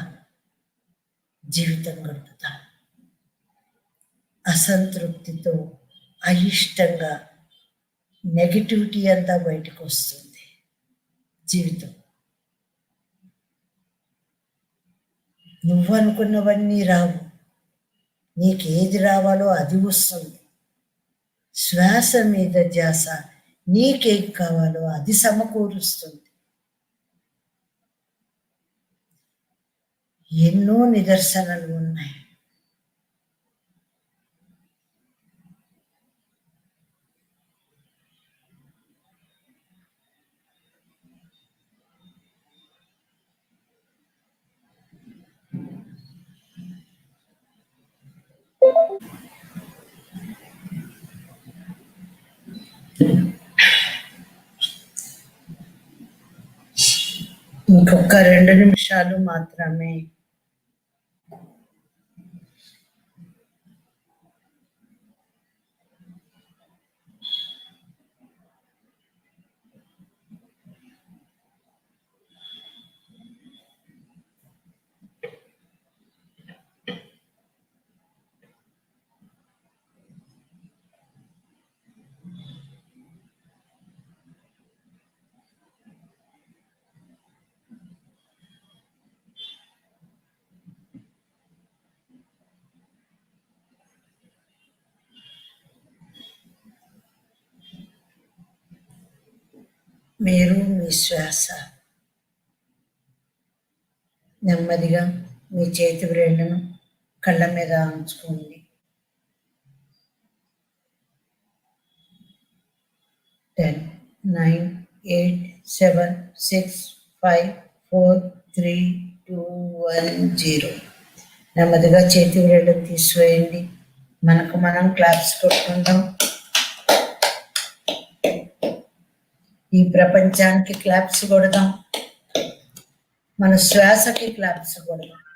జీవితం గడుపుతాం. అసంతృప్తితో, అయిష్టంగా నెగిటివిటీ అంతా బయటకు వస్తుంది. జీవితం నువ్వు అనుకున్నవన్నీ రావు. నీకేది రావాలో అది వస్తుంది. శ్వాస మీద ధ్యాస నీకేం కావాలో అది సమకూరుస్తుంది. ఎన్నో నిదర్శనలు ఉన్నాయి. ఇంకొక 2 నిమిషాలు మాత్రమే. మీరు మీ శ్వాస నెమ్మదిగా మీ చేతి వ్రేళ్లను కళ్ళ మీద ఉంచుకోండి. 9, 8, 7, 6, 5, 4, 3, 2, 1, 0. నెమ్మదిగా చేతి వేళ్ళని తీసివేయండి. మనకు మనం క్లాప్స్ కొట్టుకుందాం. ఈ ప్రపంచానికి క్లాప్స్ కొడదాం. మన శ్వాసకి క్లాప్స్ కొడదాం.